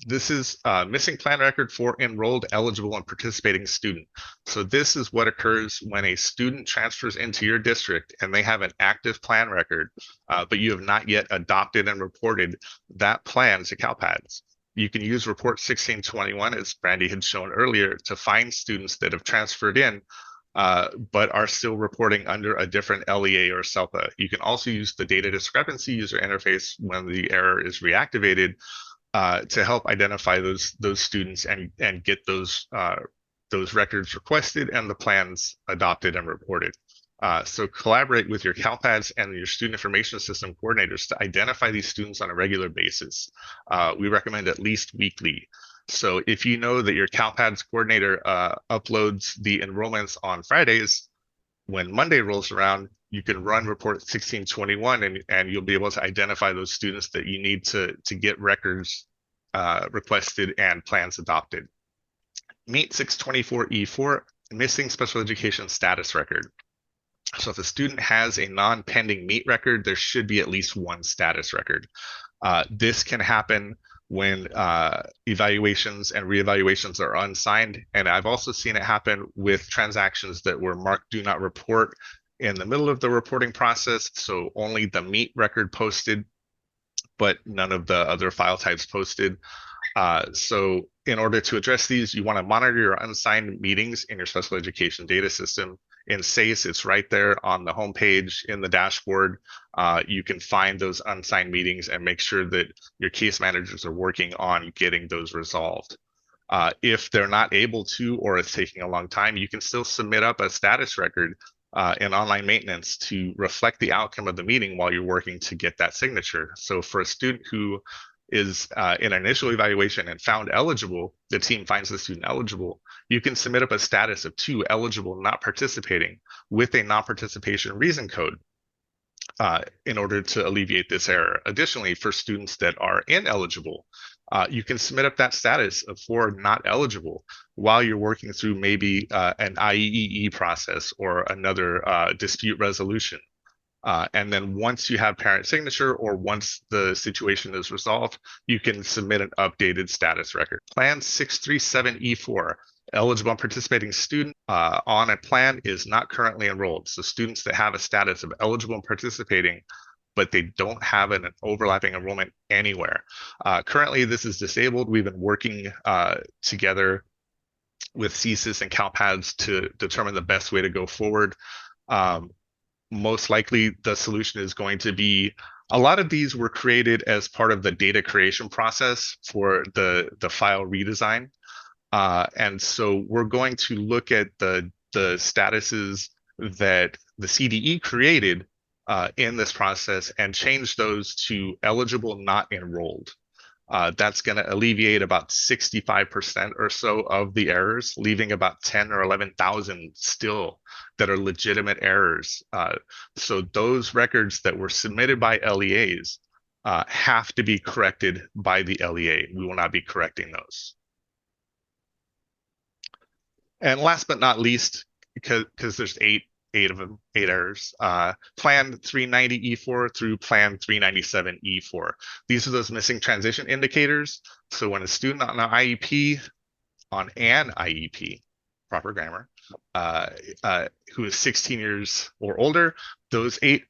this is missing plan record for enrolled, eligible, and participating student. So this is what occurs when a student transfers into your district and they have an active plan record, but you have not yet adopted and reported that plan to CALPADS. You can use Report 1621, as Brandy had shown earlier, to find students that have transferred in, but are still reporting under a different LEA or CELPA. You can also use the data discrepancy user interface when the error is reactivated to help identify those students and get those records requested and the plans adopted and reported. So collaborate with your CALPADS and your student information system coordinators to identify these students on a regular basis. We recommend at least weekly. So if you know that your CALPADS coordinator uploads the enrollments on Fridays, when Monday rolls around, you can run Report 1621 and you'll be able to identify those students that you need to get records requested and plans adopted. Meet 624E4, missing special education status record. So if a student has a non-pending meet record, there should be at least one status record. This can happen when evaluations and reevaluations are unsigned. And I've also seen it happen with transactions that were marked do not report in the middle of the reporting process. So only the meet record posted, but none of the other file types posted. So in order to address these, you want to monitor your unsigned meetings in your special education data system. In SACE, it's right there on the homepage in the dashboard. You can find those unsigned meetings and make sure that your case managers are working on getting those resolved. If they're not able to, or it's taking a long time, you can still submit up a status record in online maintenance to reflect the outcome of the meeting while you're working to get that signature. So for a student who is in an initial evaluation and found eligible, the team finds the student eligible, you can submit up a status of 2 eligible not participating with a non-participation reason code in order to alleviate this error. Additionally, for students that are ineligible, you can submit up that status of 4 not eligible while you're working through maybe an IEEE process or another dispute resolution. And then once you have parent signature or once the situation is resolved, you can submit an updated status record. Plan 637E4, Eligible and participating student on a plan is not currently enrolled. So students that have a status of eligible and participating, but they don't have an overlapping enrollment anywhere. Currently, this is disabled. We've been working together with CSIS and CALPADS to determine the best way to go forward. Most likely, the solution is going to be a lot of these were created as part of the data creation process for the file redesign. And so we're going to look at the statuses that the CDE created in this process and change those to eligible, not enrolled. That's going to alleviate about 65% or so of the errors, leaving about 10 or 11,000 still that are legitimate errors. So those records that were submitted by LEAs have to be corrected by the LEA. We will not be correcting those. And last but not least, because there's eight of them, 8 errors, Plan 390E4 through Plan 397E4. These are those missing transition indicators. So when a student on an IEP, proper grammar, who is 16 years or older, those 8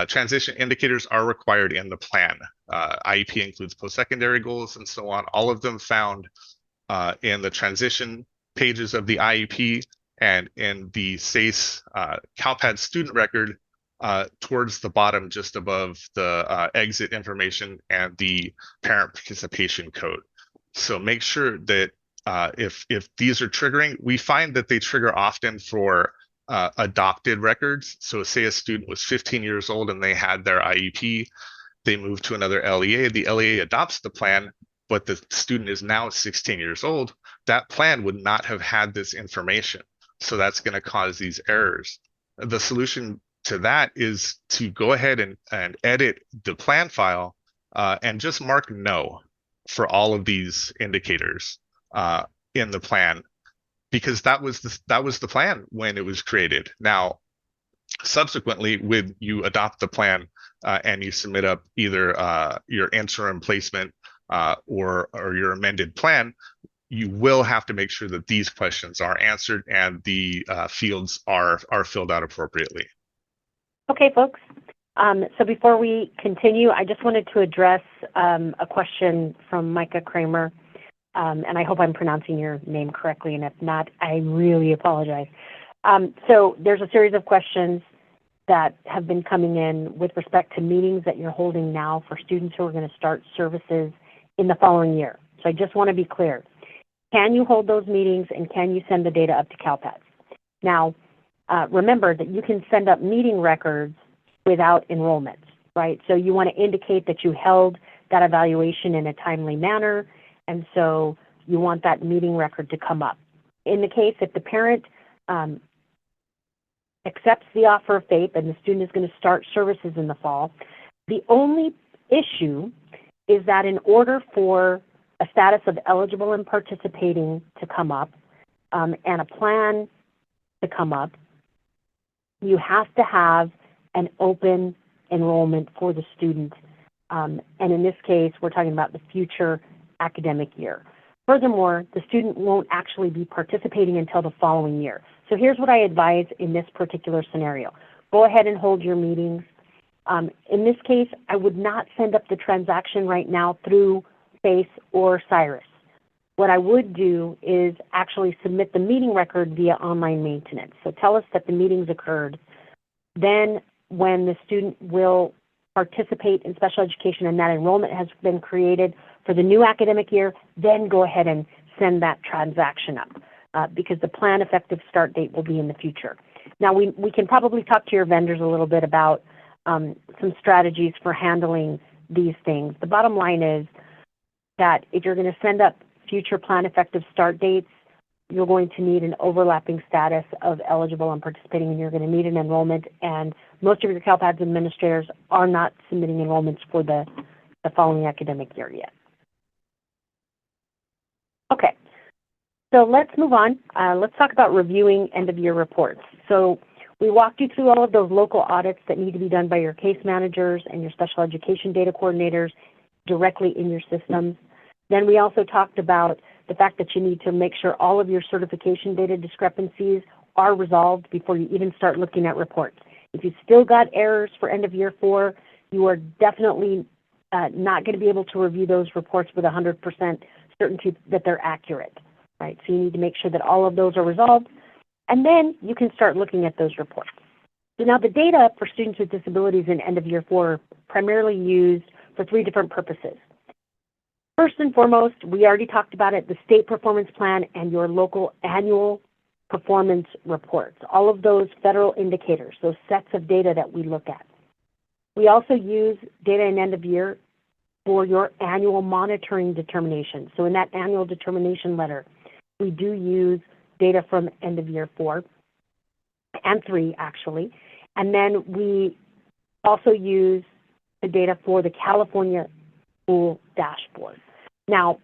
transition indicators are required in the plan. IEP includes post-secondary goals and so on, all of them found in the transition pages of the IEP and in the SACE CALPADS student record towards the bottom, just above the exit information and the parent participation code. So make sure that if these are triggering, we find that they trigger often for adopted records. So say a student was 15 years old and they had their IEP, they move to another LEA, the LEA adopts the plan, but the student is now 16 years old, that plan would not have had this information. So that's going to cause these errors. The solution to that is to go ahead and edit the plan file and just mark no for all of these indicators in the plan, because that was the plan when it was created. Now, subsequently, when you adopt the plan and you submit up either your interim placement or your amended plan, you will have to make sure that these questions are answered and the fields are filled out appropriately. Okay, folks. So before we continue, I just wanted to address a question from Micah Kramer, and I hope I'm pronouncing your name correctly, and if not, I really apologize. So there's a series of questions that have been coming in with respect to meetings that you're holding now for students who are going to start services in the following year. So I just want to be clear. Can you hold those meetings and can you send the data up to CALPADS? Now, remember that you can send up meeting records without enrollment, right? So you want to indicate that you held that evaluation in a timely manner, and so you want that meeting record to come up. In the case if the parent accepts the offer of FAPE and the student is going to start services in the fall, the only issue is that in order for a status of eligible and participating to come up and a plan to come up, you have to have an open enrollment for the student. And in this case, we're talking about the future academic year. Furthermore, the student won't actually be participating until the following year. So here's what I advise in this particular scenario. Go ahead and hold your meetings. In this case, I would not send up the transaction right now through SACE or CIRIS. What I would do is actually submit the meeting record via online maintenance. So tell us that the meetings occurred. Then when the student will participate in special education and that enrollment has been created for the new academic year, then go ahead and send that transaction up because the plan effective start date will be in the future. Now we can probably talk to your vendors a little bit about some strategies for handling these things. The bottom line is that if you're going to send up future plan effective start dates, you're going to need an overlapping status of eligible and participating, and you're going to need an enrollment, and most of your CALPADS administrators are not submitting enrollments for the following academic year yet. Okay, so let's move on. Let's talk about reviewing end-of-year reports. So we walked you through all of those local audits that need to be done by your case managers and your special education data coordinators directly in your systems. Then we also talked about the fact that you need to make sure all of your certification data discrepancies are resolved before you even start looking at reports. If you've still got errors for end of year 4, you are definitely not going to be able to review those reports with 100% certainty that they're accurate, right? So you need to make sure that all of those are resolved, and then you can start looking at those reports. So now the data for students with disabilities in end of year 4 are primarily used for 3 different purposes. First and foremost, we already talked about it, the state performance plan and your local annual performance reports, all of those federal indicators, those sets of data that we look at. We also use data in end of year for your annual monitoring determination. So in that annual determination letter, we do use data from end of year 4 and 3 actually. And then we also use the data for the California School Dashboard. Now,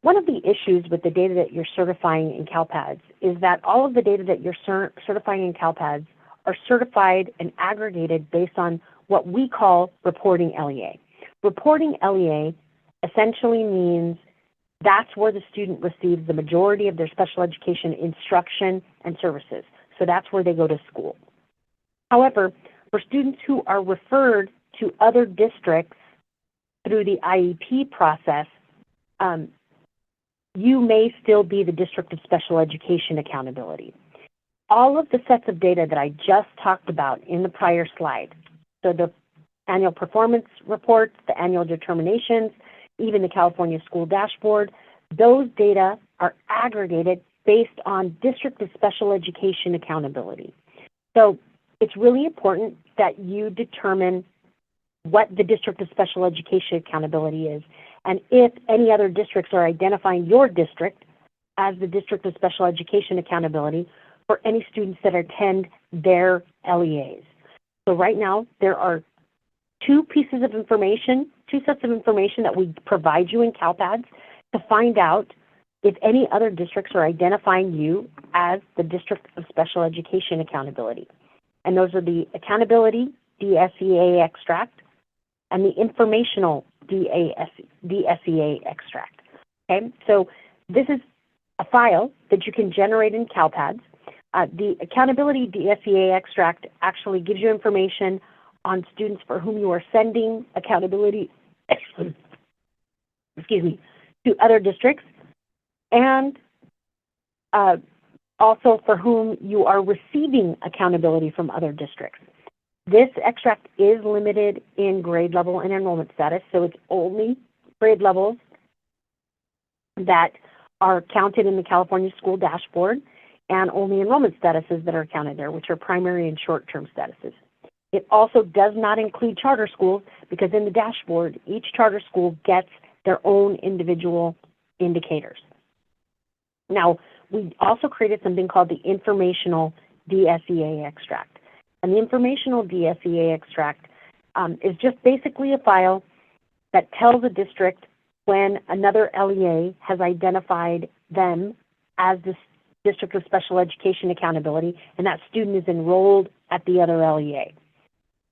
one of the issues with the data that you're certifying in CALPADS is that all of the data that you're certifying in CALPADS are certified and aggregated based on what we call reporting LEA. Reporting LEA essentially means that's where the student receives the majority of their special education instruction and services. So that's where they go to school. However, for students who are referred to other districts through the IEP process, you may still be the District of Special Education accountability. All of the sets of data that I just talked about in the prior slide, so the annual performance reports, the annual determinations, even the California School Dashboard, those data are aggregated based on District of Special Education accountability. So it's really important that you determine what the District of Special Education accountability is, and if any other districts are identifying your district as the District of Special Education accountability for any students that attend their LEAs. So right now, there are 2 pieces of information, 2 sets of information that we provide you in CALPADS to find out if any other districts are identifying you as the District of Special Education accountability. And those are the Accountability DSEA extract and the Informational DSEA extract. Okay, so this is a file that you can generate in CALPADS. The Accountability DSEA extract actually gives you information on students for whom you are sending accountability excuse me, to other districts, and also for whom you are receiving accountability from other districts. This extract is limited in grade level and enrollment status, so it's only grade levels that are counted in the California School Dashboard and only enrollment statuses that are counted there, which are primary and short-term statuses. It also does not include charter schools because in the dashboard, each charter school gets their own individual indicators. Now, we also created something called the Informational DSEA extract. And the Informational DSEA extract is just basically a file that tells a district when another LEA has identified them as the District of Special Education accountability and that student is enrolled at the other LEA.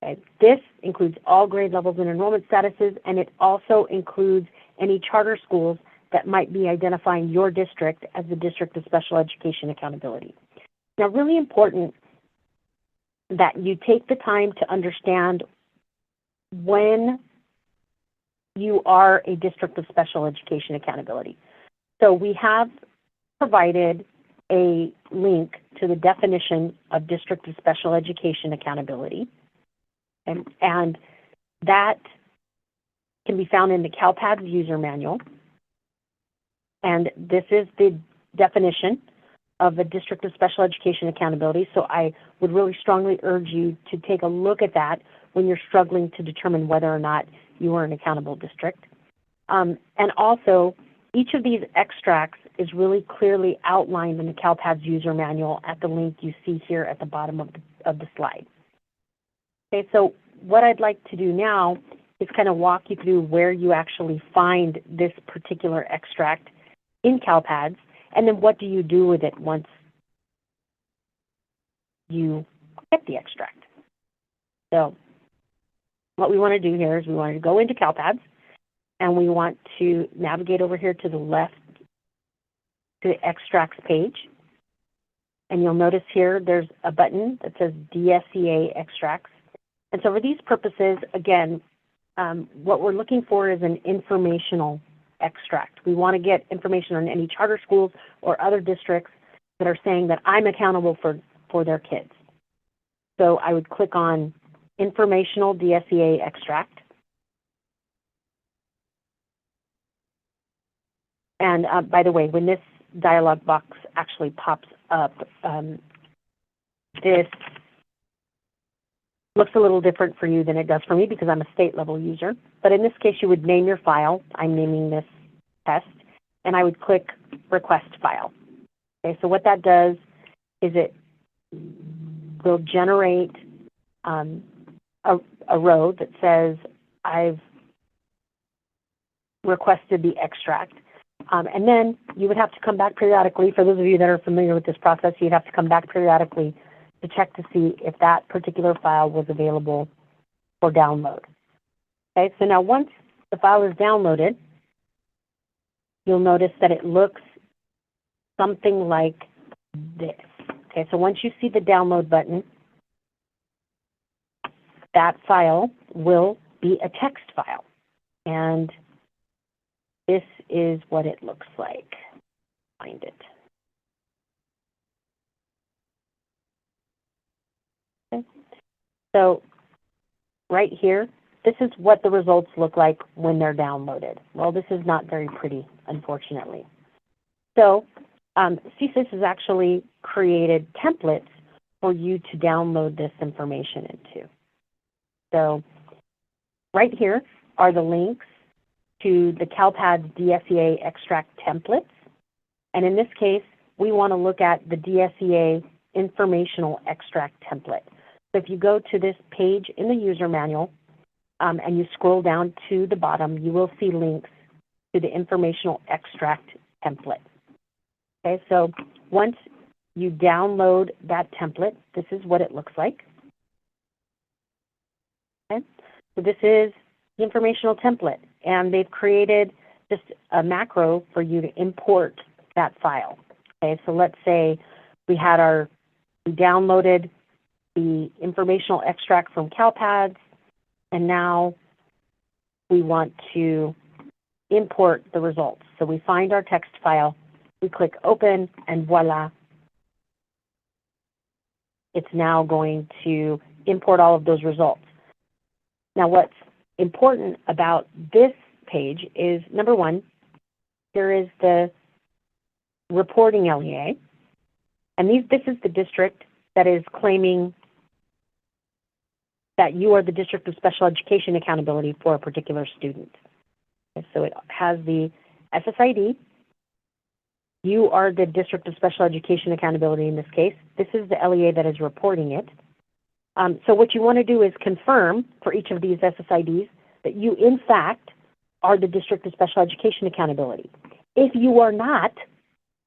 Okay. This includes all grade levels and enrollment statuses, and it also includes any charter schools that might be identifying your district as the District of Special Education accountability. Now, really important that you take the time to understand when you are a District of Special Education accountability. So we have provided a link to the definition of District of Special Education accountability, and that can be found in the CALPADS user manual. And this is the definition of a District of Special Education accountability. So I would really strongly urge you to take a look at that when you're struggling to determine whether or not you are an accountable district. And also, each of these extracts is really clearly outlined in the CALPADS user manual at the link you see here at the bottom of the slide. Okay, so what I'd like to do now is kind of walk you through where you actually find this particular extract in CALPADS, and then what do you do with it once you get the extract. So what we want to do here is we want to go into CALPADS, and we want to navigate over here to the left to the extracts page. And you'll notice here there's a button that says DSEA extracts. And so for these purposes, again, what we're looking for is an informational extract. We want to get information on any charter schools or other districts that are saying that I'm accountable for their kids. So I would click on Informational DSEA Extract. And by the way, when this dialog box actually pops up, this looks a little different for you than it does for me because I'm a state level user. But in this case, you would name your file. I'm naming this test, and I would click Request File. Okay, so what that does is it will generate a row that says I've requested the extract. And then you would have to come back periodically. For those of you that are familiar with this process, you'd have to come back periodically to check to see if that particular file was available for download. Okay, so now once the file is downloaded, you'll notice that it looks something like this. Okay, so once you see the download button, that file will be a text file. And this is what it looks like. Find it. Okay. So right here, this is what the results look like when they're downloaded. Well, this is not very pretty, unfortunately. So CSIS has actually created templates for you to download this information into. So right here are the links to the CALPADS DSEA extract templates. And in this case, we want to look at the DSEA informational extract template. So if you go to this page in the user manual and you scroll down to the bottom, you will see links to the informational extract template. Okay, so once you download that template, this is what it looks like. Okay, so this is the informational template, and they've created just a macro for you to import that file. Okay, so let's say we downloaded the informational extract from CALPADS, and now we want to import the results. So we find our text file, we click Open, and voila, it's now going to import all of those results. Now what's important about this page is, number one, there is the reporting LEA, and this is the district that is claiming that you are the district of special education accountability for a particular student. Okay, so it has the SSID. You are the district of special education accountability in this case. This is the LEA that is reporting it. So what you want to do is confirm for each of these SSIDs that you, in fact, are the district of special education accountability. If you are not,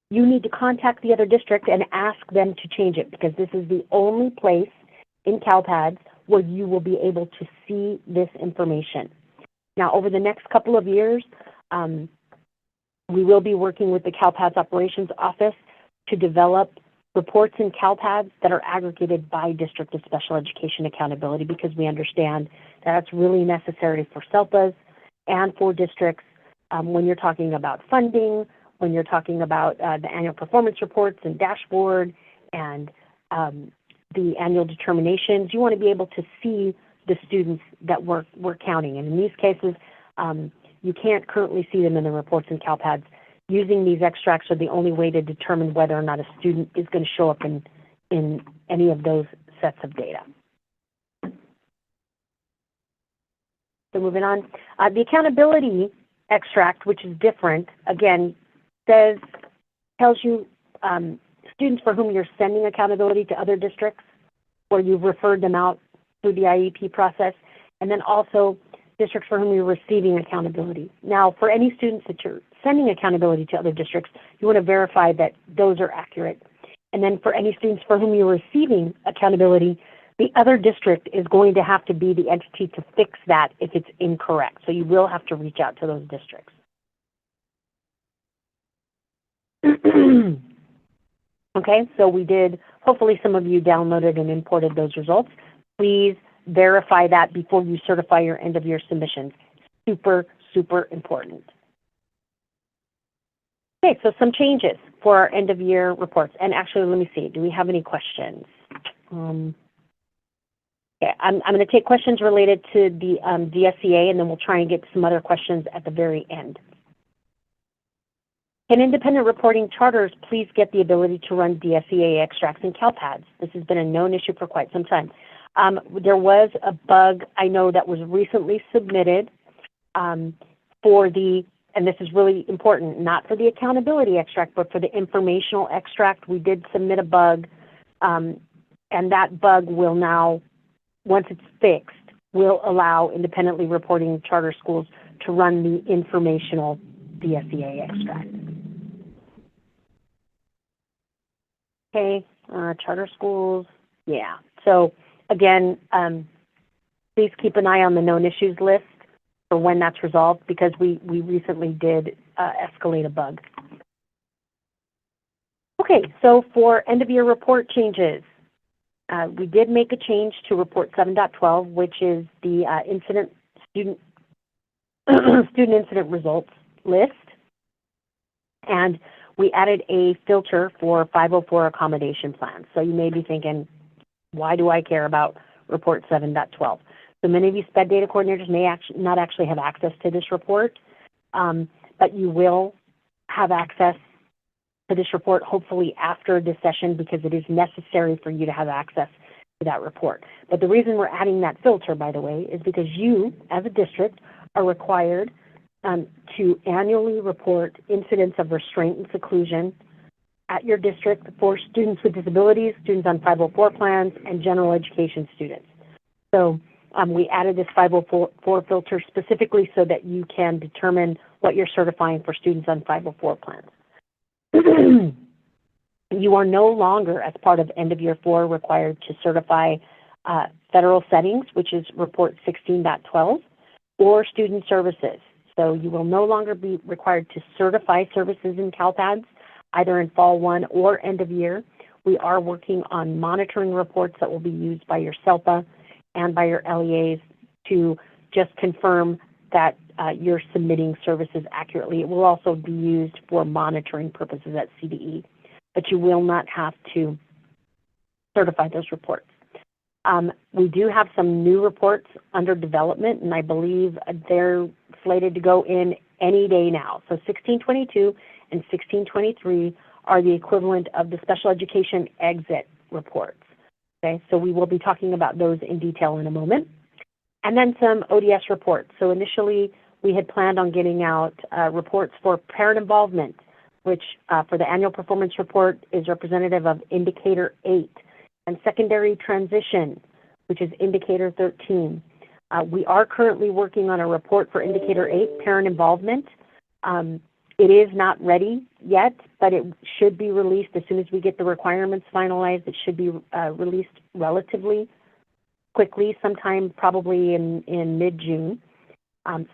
you need to contact the other district and ask them to change it, because this is the only place in CALPADS where you will be able to see this information. Now, over the next couple of years, we will be working with the CALPADS Operations Office to develop reports in CALPADS that are aggregated by District of Special Education Accountability, because we understand that that's really necessary for SELPAs and for districts when you're talking about funding, when you're talking about the annual performance reports and dashboard and the annual determinations. You want to be able to see the students that we're counting. And in these cases, you can't currently see them in the reports in CALPADS. Using these extracts are the only way to determine whether or not a student is going to show up in any of those sets of data. So moving on, the accountability extract, which is different, again, tells you students for whom you're sending accountability to other districts, or you've referred them out through the IEP process, and then also districts for whom you're receiving accountability. Now, for any students that you're sending accountability to other districts, you want to verify that those are accurate. And then for any students for whom you're receiving accountability, the other district is going to have to be the entity to fix that if it's incorrect. So you will have to reach out to those districts. Okay, so we did, hopefully some of you downloaded and imported those results. Please verify that before you certify your end-of-year submissions. Super, super important. Okay, so some changes for our end-of-year reports. And actually, let me see, do we have any questions? Okay, I'm going to take questions related to the DSEA, and then we'll try and get some other questions at the very end. Can independent reporting charters please get the ability to run DSEA extracts and CALPADS? This has been a known issue for quite some time. There was a bug I know that was recently submitted for the, and this is really important, not for the accountability extract, but for the informational extract. We did submit a bug, and that bug will now, once it's fixed, will allow independently reporting charter schools to run the informational DSEA extract. Okay, charter schools, yeah. So again, please keep an eye on the known issues list for when that's resolved, because we recently did escalate a bug. Okay, so for end-of-year report changes, we did make a change to report 7.12, which is the student incident results list. And we added a filter for 504 accommodation plans. So you may be thinking, why do I care about report 7.12? So many of you SPED data coordinators may not actually have access to this report, but you will have access to this report hopefully after this session, because it is necessary for you to have access to that report. But the reason we're adding that filter, by the way, is because you, as a district, are required to annually report incidents of restraint and seclusion at your district for students with disabilities, students on 504 plans, and general education students. So we added this 504 filter specifically so that you can determine what you're certifying for students on 504 plans. You are no longer, as part of end of year 4, required to certify federal settings, which is report 16.12, or student services. So you will no longer be required to certify services in CALPADS, either in fall 1 or end of year. We are working on monitoring reports that will be used by your CELPA and by your LEAs to just confirm that you're submitting services accurately. It will also be used for monitoring purposes at CDE, but you will not have to certify those reports. We do have some new reports under development, and I believe they're slated to go in any day now. So 1622 and 1623 are the equivalent of the special education exit reports. Okay, so we will be talking about those in detail in a moment. And then some ODS reports. So initially, we had planned on getting out reports for parent involvement, which for the annual performance report is representative of Indicator 8, and secondary transition, which is Indicator 13. We are currently working on a report for Indicator 8, parent involvement. It is not ready yet, but it should be released as soon as we get the requirements finalized. It should be released relatively quickly, sometime probably in mid-June.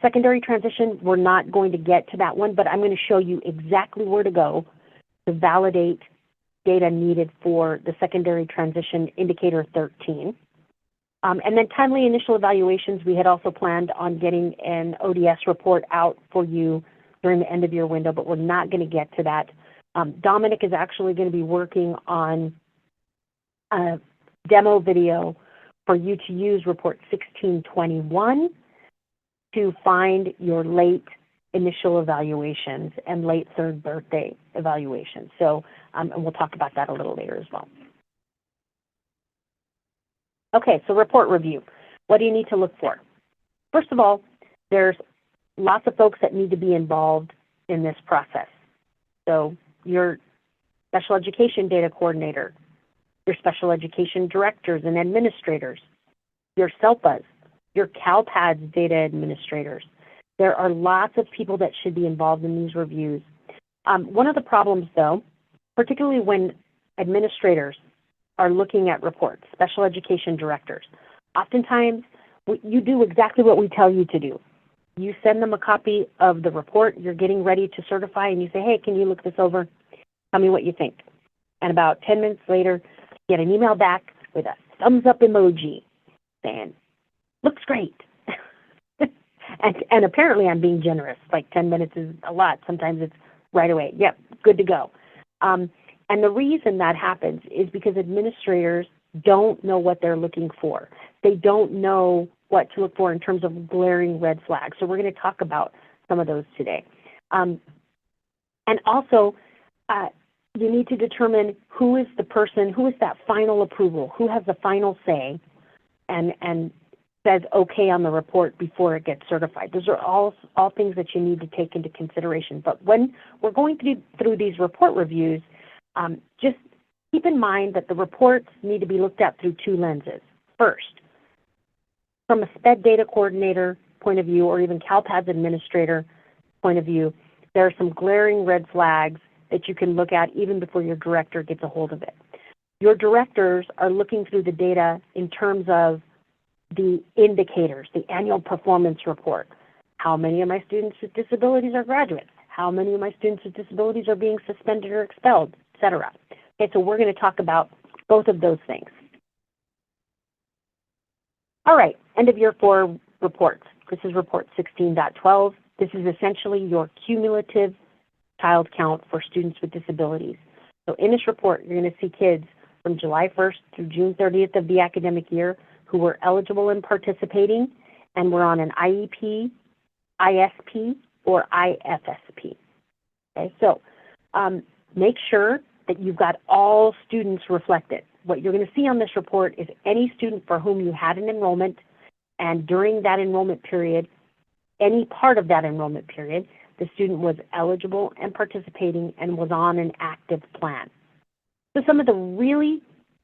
Secondary transition, we're not going to get to that one, but I'm going to show you exactly where to go to validate data needed for the secondary transition Indicator 13. And then timely initial evaluations, we had also planned on getting an ODS report out for you during the end of year window, but we're not going to get to that. Dominic is actually going to be working on a demo video for you to use report 1621 to find your late initial evaluations and late third birthday evaluations. So, and we'll talk about that a little later as well. Okay, so report review. What do you need to look for? First of all, there's lots of folks that need to be involved in this process. So your special education data coordinator, your special education directors and administrators, your CELPAs, your CALPADS data administrators. There are lots of people that should be involved in these reviews. One of the problems, though, particularly when administrators are looking at reports, special education directors, oftentimes you do exactly what we tell you to do. You send them a copy of the report, you're getting ready to certify, and you say, hey, can you look this over? Tell me what you think. And about 10 minutes later, you get an email back with a thumbs up emoji saying, looks great. and apparently I'm being generous. Like 10 minutes is a lot. Sometimes it's right away. Yep, good to go. And the reason that happens is because administrators don't know what they're looking for. They don't know what to look for in terms of glaring red flags. So we're going to talk about some of those today. And also, you need to determine who is the person, who is that final approval, who has the final say and says okay on the report before it gets certified. Those are all things that you need to take into consideration. But when we're going through these report reviews, just keep in mind that the reports need to be looked at through two lenses. First, from a SPED data coordinator point of view or even CALPADS administrator point of view, there are some glaring red flags that you can look at even before your director gets a hold of it. Your directors are looking through the data in terms of the indicators, the annual performance report. How many of my students with disabilities are graduates? How many of my students with disabilities are being suspended or expelled, et cetera. Okay, so we're going to talk about both of those things. All right, end of year 4 reports. This is report 16.12. This is essentially your cumulative child count for students with disabilities. So in this report, you're going to see kids from July 1st through June 30th of the academic year who were eligible and participating and were on an IEP, ISP, or IFSP. Okay, so make sure that you've got all students reflected. What you're going to see on this report is any student for whom you had an enrollment, and during that enrollment period, any part of that enrollment period, the student was eligible and participating and was on an active plan. So some of the really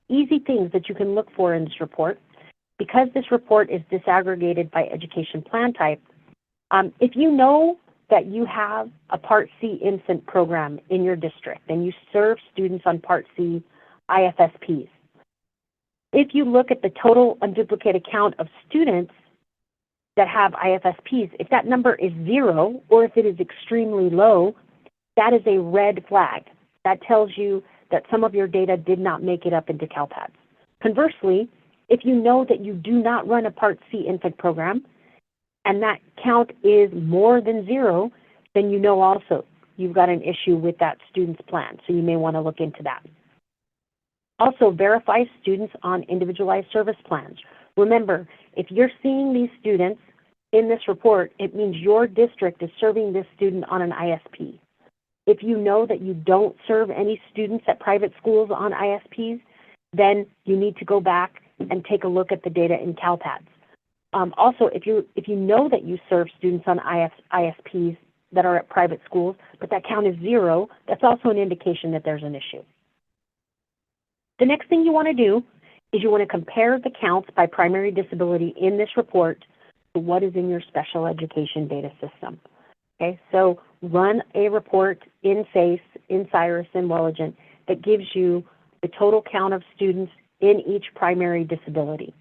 easy things that you can look for in this report, because this report is disaggregated by education plan type, if you know that you have a Part C infant program in your district and you serve students on Part C IFSPs, if you look at the total unduplicated count of students that have IFSPs, if that number is 0 or if it is extremely low, that is a red flag. That tells you that some of your data did not make it up into CALPADS. Conversely, if you know that you do not run a Part C infant program and that count is more than 0, then you know also you've got an issue with that student's plan, so you may want to look into that. Also, verify students on individualized service plans. Remember, if you're seeing these students in this report, it means your district is serving this student on an ISP. If you know that you don't serve any students at private schools on ISPs, then you need to go back and take a look at the data in CALPADS. Also, if you know that you serve students on ISPs that are at private schools, but that count is 0, that's also an indication that there's an issue. The next thing you want to do is you want to compare the counts by primary disability in this report to what is in your special education data system. Okay, so run a report in SACE, in CSIS, in Welligent that gives you the total count of students in each primary disability.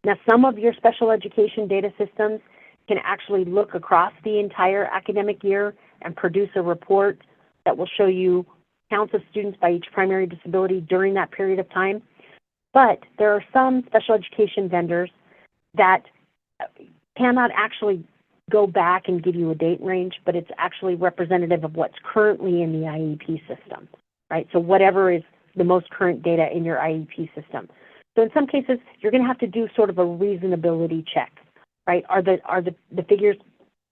Now, some of your special education data systems can actually look across the entire academic year and produce a report that will show you counts of students by each primary disability during that period of time. But there are some special education vendors that cannot actually go back and give you a date range, but it's actually representative of what's currently in the IEP system, right? So whatever is the most current data in your IEP system. So in some cases, you're going to have to do sort of a reasonability check, right? The figures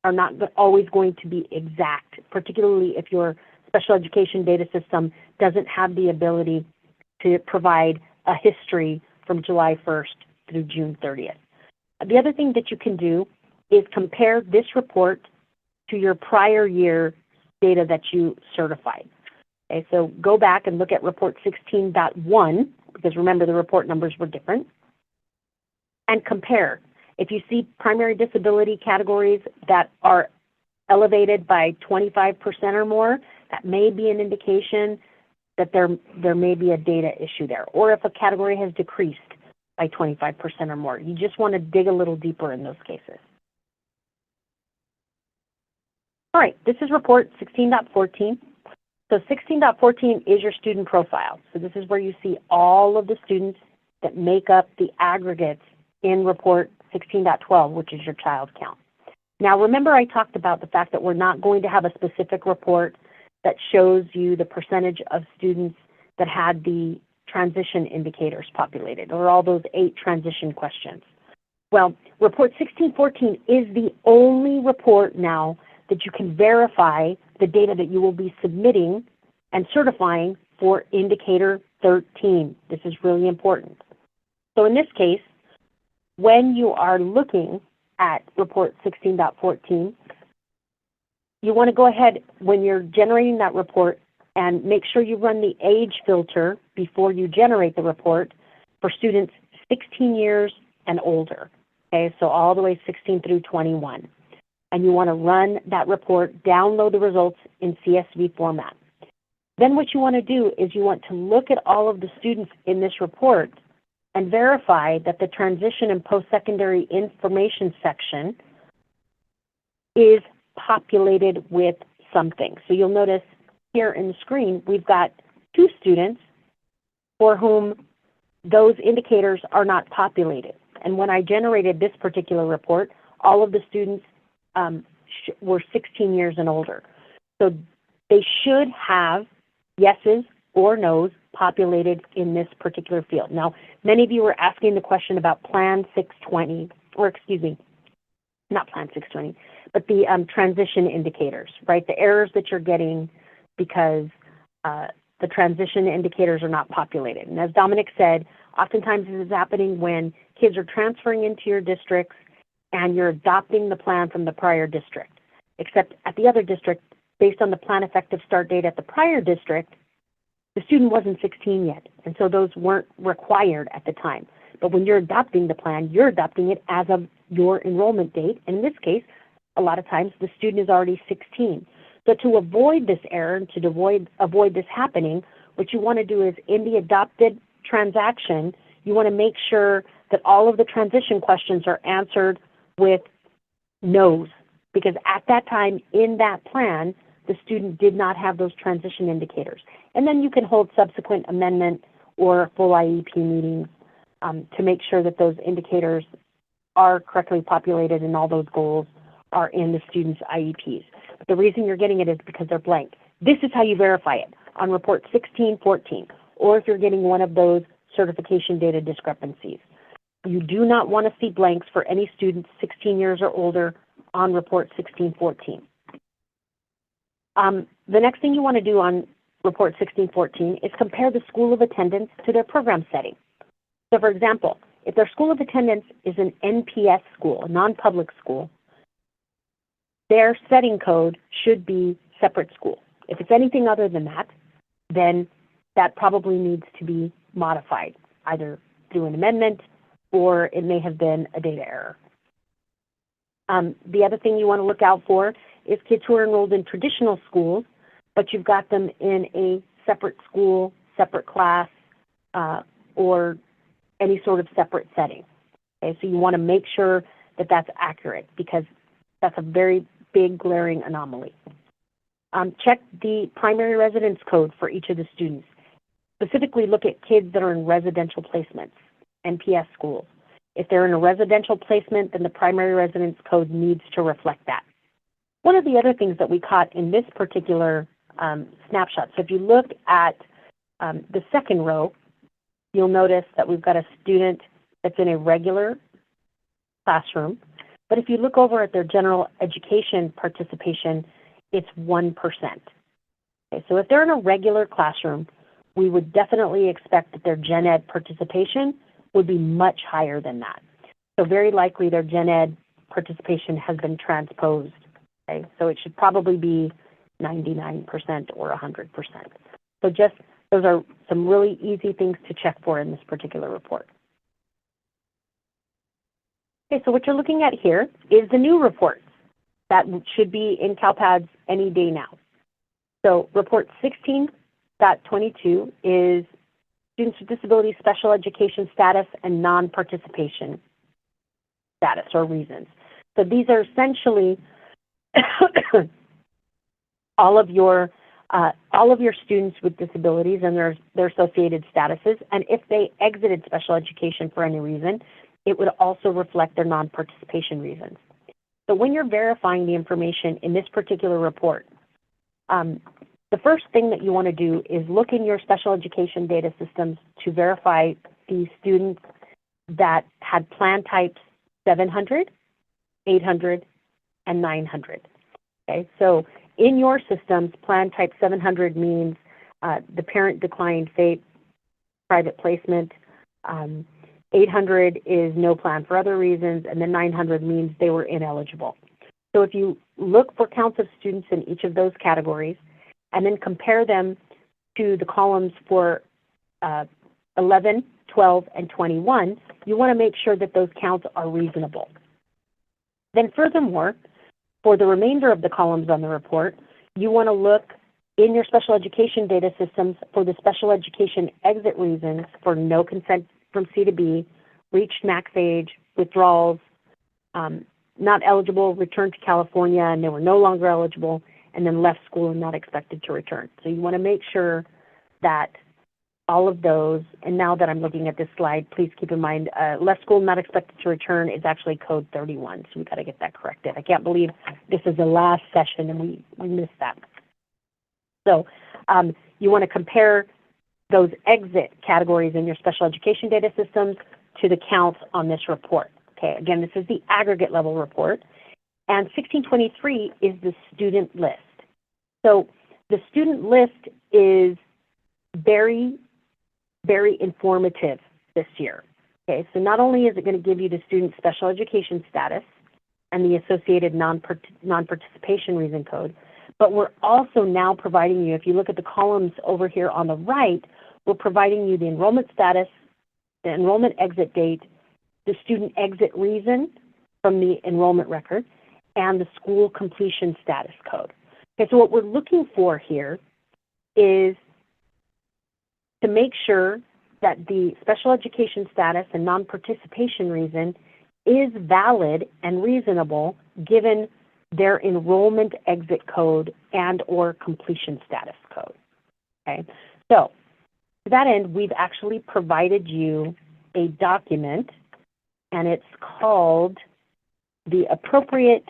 are not always going to be exact, particularly if your special education data system doesn't have the ability to provide a history from July 1st through June 30th. The other thing that you can do is compare this report to your prior year data that you certified. Okay, so go back and look at report 16.1, because remember the report numbers were different, and compare. If you see primary disability categories that are elevated by 25% or more, that may be an indication that there may be a data issue there, or if a category has decreased by 25% or more. You just want to dig a little deeper in those cases. All right, this is report 16.14. So 16.14 is your student profile. So this is where you see all of the students that make up the aggregates in report 16.12, which is your child count. Now remember I talked about the fact that we're not going to have a specific report that shows you the percentage of students that had the transition indicators populated, or all those 8 transition questions. Well, report 1614 is the only report now that you can verify the data that you will be submitting and certifying for indicator 13. This is really important. So in this case, when you are looking at report 16.14, you want to go ahead when you're generating that report and make sure you run the age filter before you generate the report for students 16 years and older. Okay, so all the way 16 through 21. And you want to run that report, download the results in CSV format. Then what you want to do is you want to look at all of the students in this report and verify that the transition and post-secondary information section is populated with something. So you'll notice here in the screen we've got 2 students for whom those indicators are not populated. And when I generated this particular report, all of the students were 16 years and older. So they should have yeses or nos populated in this particular field. Now, many of you were asking the question about Plan 620, or excuse me, not Plan 620, but the transition indicators, right? The errors that you're getting because the transition indicators are not populated. And as Dominic said, oftentimes this is happening when kids are transferring into your districts and you're adopting the plan from the prior district. Except at the other district, based on the plan effective start date at the prior district, the student wasn't 16 yet, and so those weren't required at the time. But when you're adopting the plan, you're adopting it as of your enrollment date, and in this case, a lot of times the student is already 16. So to avoid this error and to avoid this happening, what you want to do is in the adopted transaction, you want to make sure that all of the transition questions are answered with no's, because at that time in that plan, the student did not have those transition indicators. And then you can hold subsequent amendment or full IEP meetings to make sure that those indicators are correctly populated and all those goals are in the student's IEPs. But the reason you're getting it is because they're blank. This is how you verify it on report 1614, or if you're getting one of those certification data discrepancies. You do not want to see blanks for any students 16 years or older on report 1614. The next thing you want to do on report 1614 is compare the school of attendance to their program setting. So for example, if their school of attendance is an NPS school, a non-public school, their setting code should be separate school. If it's anything other than that, then that probably needs to be modified, either through an amendment or it may have been a data error. The other thing you want to look out for is kids who are enrolled in traditional schools, but you've got them in a separate school, separate class, or any sort of separate setting. Okay, so you want to make sure that that's accurate because that's a very big glaring anomaly. Check the primary residence code for each of the students. Specifically look at kids that are in residential placements, NPS schools. If they're in a residential placement, then the primary residence code needs to reflect that. One of the other things that we caught in this particular snapshot, so if you look at the second row, you'll notice that we've got a student that's in a regular classroom, but if you look over at their general education participation, it's 1%. Okay, so if they're in a regular classroom, we would definitely expect that their gen ed participation would be much higher than that. So very likely their gen ed participation has been transposed. Okay? So it should probably be 99% or 100%. So just those are some really easy things to check for in this particular report. Okay, so what you're looking at here is the new reports that should be in CALPADS any day now. So report 16.22 is students with disability special education status and non-participation status or reasons. So these are essentially all of your all of your students with disabilities and their associated statuses, and if they exited special education for any reason, it would also reflect their non-participation reasons. So when you're verifying the information in this particular report, the first thing that you want to do is look in your special education data systems to verify the students that had plan types 700, 800, and 900. Okay, so in your systems, plan type 700 means the parent declined FAPE, private placement. 800 is no plan for other reasons, and then 900 means they were ineligible. So if you look for counts of students in each of those categories, and then compare them to the columns for 11, 12, and 21, you want to make sure that those counts are reasonable. Then furthermore, for the remainder of the columns on the report, you want to look in your special education data systems for the special education exit reasons for no consent from C to B, reached max age, withdrawals, not eligible, returned to California, and they were no longer eligible, and then left school and not expected to return. So you want to make sure that all of those, and now that I'm looking at this slide, please keep in mind, left school not expected to return is actually code 31, so we've got to get that corrected. I can't believe this is the last session and we missed that. So you want to compare those exit categories in your special education data systems to the counts on this report. Okay, again, this is the aggregate level report, and 1623 is the student list. So the student list is very, very informative this year. Okay, so not only is it going to give you the student's special education status and the associated non-participation reason code, but we're also now providing you, if you look at the columns over here on the right, we're providing you the enrollment status, the enrollment exit date, the student exit reason from the enrollment record, and the school completion status code. Okay, so what we're looking for here is to make sure that the special education status and non-participation reason is valid and reasonable given their enrollment exit code and or completion status code. Okay, so to that end, we've actually provided you a document, and it's called the Appropriate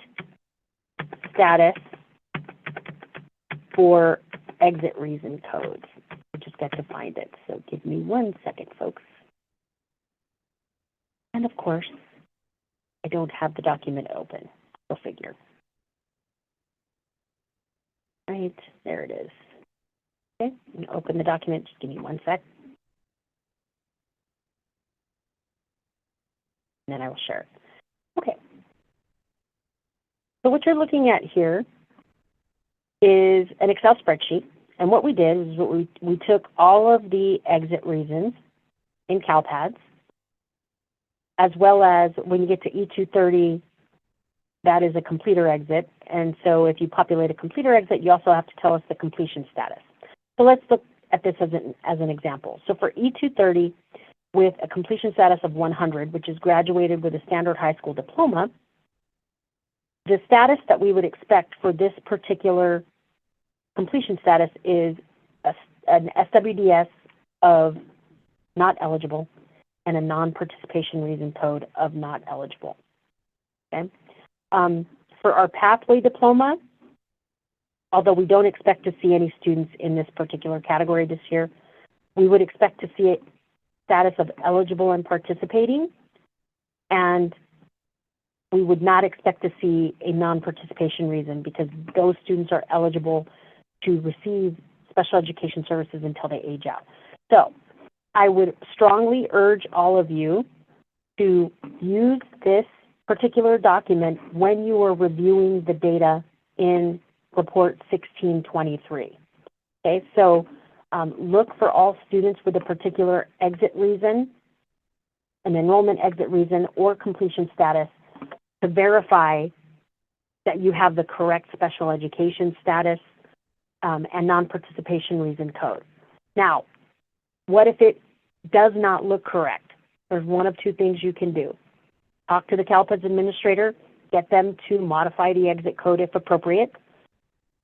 Status for Exit Reason Codes. I just got to find it, so give me 1 second, folks. And of course, I don't have the document open. Go figure. Right, there it is. Okay, I'm gonna open the document. Just give me 1 sec. And then I will share it. Okay. So what you're looking at here is an Excel spreadsheet. And what we did is we took all of the exit reasons in CALPADS, as well as when you get to E230, that is a completer exit. And so if you populate a completer exit, you also have to tell us the completion status. So let's look at this as an example. So for E230, with a completion status of 100, which is graduated with a standard high school diploma, the status that we would expect for this particular completion status is an SWDS of not eligible and a non-participation reason code of not eligible. Okay. For our pathway diploma, although we don't expect to see any students in this particular category this year, we would expect to see a status of eligible and participating, and we would not expect to see a non-participation reason because those students are eligible to receive special education services until they age out. So I would strongly urge all of you to use this particular document when you are reviewing the data in report 1623. Okay, so look for all students with a particular exit reason, an enrollment exit reason, or completion status to verify that you have the correct special education status and non-participation reason code. Now, what if it does not look correct? There's one of two things you can do. Talk to the CALPADS administrator, get them to modify the exit code if appropriate,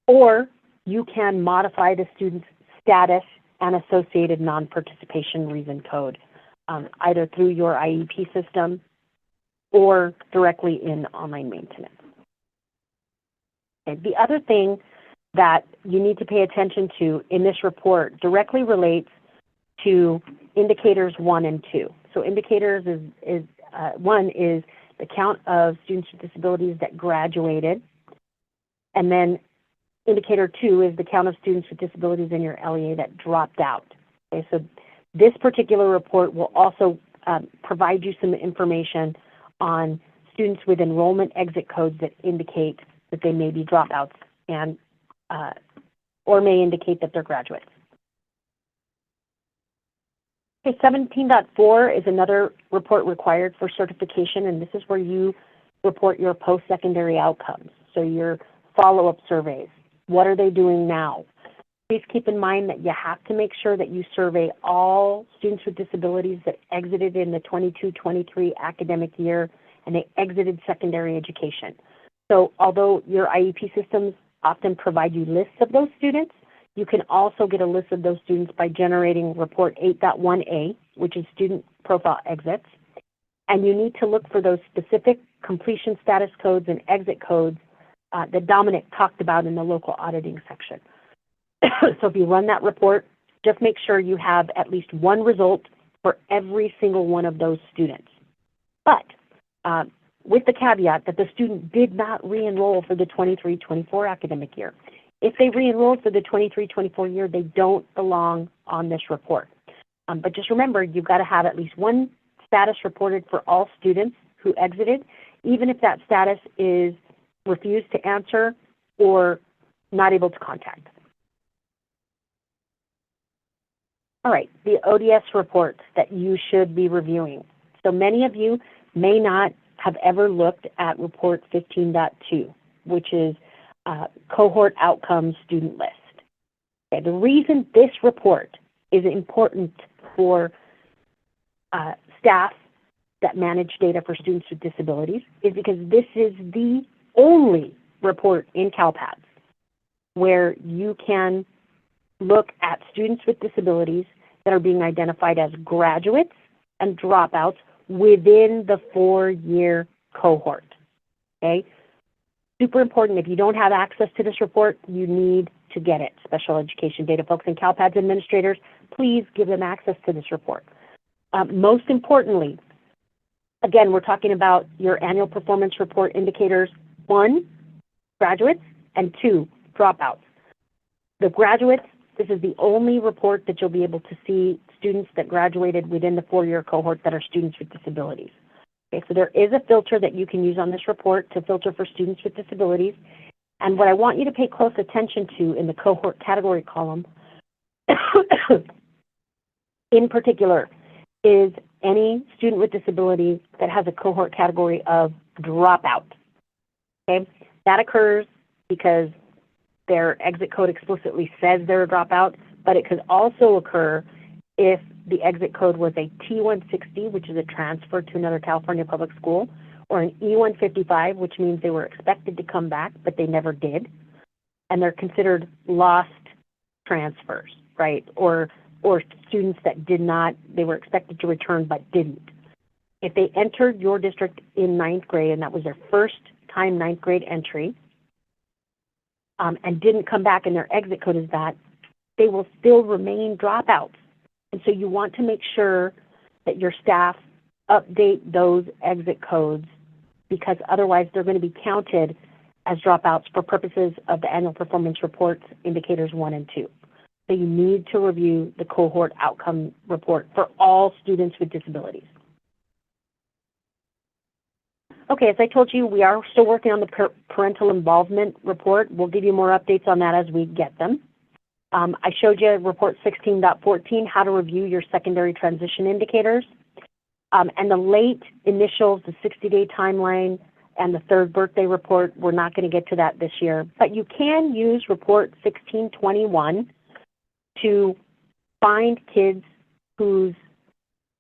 or you can modify the student's status and associated non-participation reason code, either through your IEP system or directly in online maintenance. Okay. The other thing that you need to pay attention to in this report directly relates to indicators 1 and 2. So indicators one is the count of students with disabilities that graduated, and then indicator 2 is the count of students with disabilities in your LEA that dropped out. Okay, so this particular report will also provide you some information on students with enrollment exit codes that indicate that they may be dropouts and or may indicate that they're graduates. Okay, 17.4 is another report required for certification, and this is where you report your post-secondary outcomes. So your follow-up surveys. What are they doing now? Please keep in mind that you have to make sure that you survey all students with disabilities that exited in the 22-23 academic year and they exited secondary education. So although your IEP systems often provide you lists of those students, you can also get a list of those students by generating Report 8.1a, which is student profile exits. And you need to look for those specific completion status codes and exit codes that Dominic talked about in the local auditing section. So if you run that report, just make sure you have at least one result for every single one of those students. But with the caveat that the student did not re-enroll for the 23-24 academic year. If they re-enrolled for the 23-24 year, they don't belong on this report. But just remember, you've got to have at least one status reported for all students who exited, even if that status is refused to answer or not able to contact. All right, the ODS reports that you should be reviewing. So many of you may not have ever looked at Report 15.2, which is Cohort Outcomes Student List. Okay, the reason this report is important for staff that manage data for students with disabilities is because this is the only report in CALPADS where you can look at students with disabilities that are being identified as graduates and dropouts within the 4-year cohort. Okay? Super important. If you don't have access to this report, you need to get it. Special education data folks and CALPADS administrators, please give them access to this report. Most importantly, again, we're talking about your annual performance report indicators 1, graduates, and 2, dropouts. The graduates, this is the only report that you'll be able to see students that graduated within the 4-year cohort that are students with disabilities. Okay, so there is a filter that you can use on this report to filter for students with disabilities. And what I want you to pay close attention to in the cohort category column, in particular, is any student with disability that has a cohort category of dropout. Okay, that occurs because their exit code explicitly says they're a dropout, but it could also occur if the exit code was a T160, which is a transfer to another California public school, or an E155, which means they were expected to come back, but they never did, and they're considered lost transfers, right? Or students that did not, they were expected to return but didn't. If they entered your district in 9th grade and that was their first time 9th grade entry, and didn't come back and their exit code is that, they will still remain dropouts. And so you want to make sure that your staff update those exit codes because otherwise they're going to be counted as dropouts for purposes of the annual performance reports indicators 1 and 2. So you need to review the cohort outcome report for all students with disabilities. Okay, as I told you, we are still working on the parental involvement report. We'll give you more updates on that as we get them. I showed you Report 16.14, how to review your secondary transition indicators. And the late initials, the 60-day timeline, and the 3rd birthday report, we're not going to get to that this year. But you can use Report 1621 to find kids whose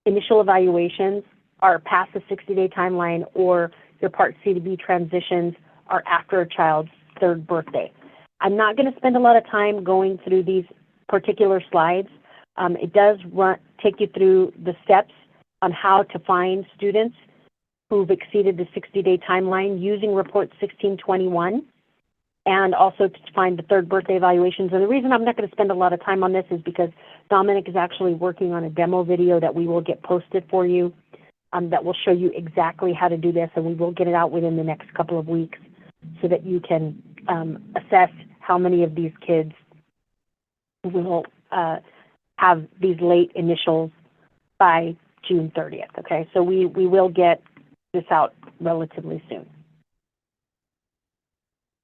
initial evaluations are past the 60-day timeline or your Part C to B transitions are after a child's 3rd birthday. I'm not going to spend a lot of time going through these particular slides. It does take you through the steps on how to find students who've exceeded the 60-day timeline using Report 1621, and also to find the third birthday evaluations. And the reason I'm not going to spend a lot of time on this is because Dominic is actually working on a demo video that we will get posted for you that will show you exactly how to do this, and we will get it out within the next couple of weeks so that you can assess how many of these kids will have these late initials by June 30th, okay? So we will get this out relatively soon.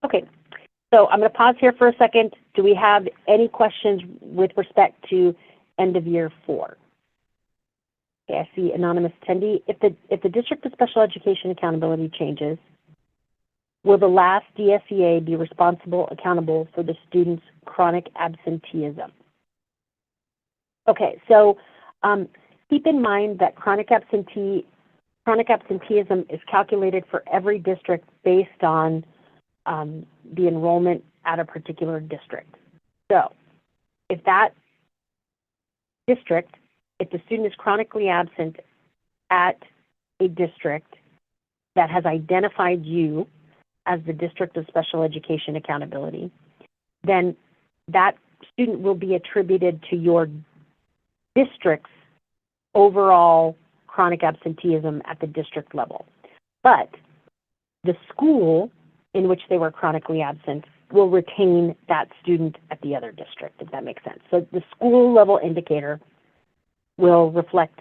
Okay, so I'm going to pause here for a second. Do we have any questions with respect to end of year 4? Okay, I see anonymous attendee. If the District of Special Education accountability changes, will the last DSEA be accountable for the student's chronic absenteeism? Okay, so keep in mind that chronic absenteeism is calculated for every district based on the enrollment at a particular district. So if that district, if the student is chronically absent at a district that has identified you as the District of Special Education accountability, then that student will be attributed to your district's overall chronic absenteeism at the district level. But the school in which they were chronically absent will retain that student at the other district, if that makes sense. So the school level indicator will reflect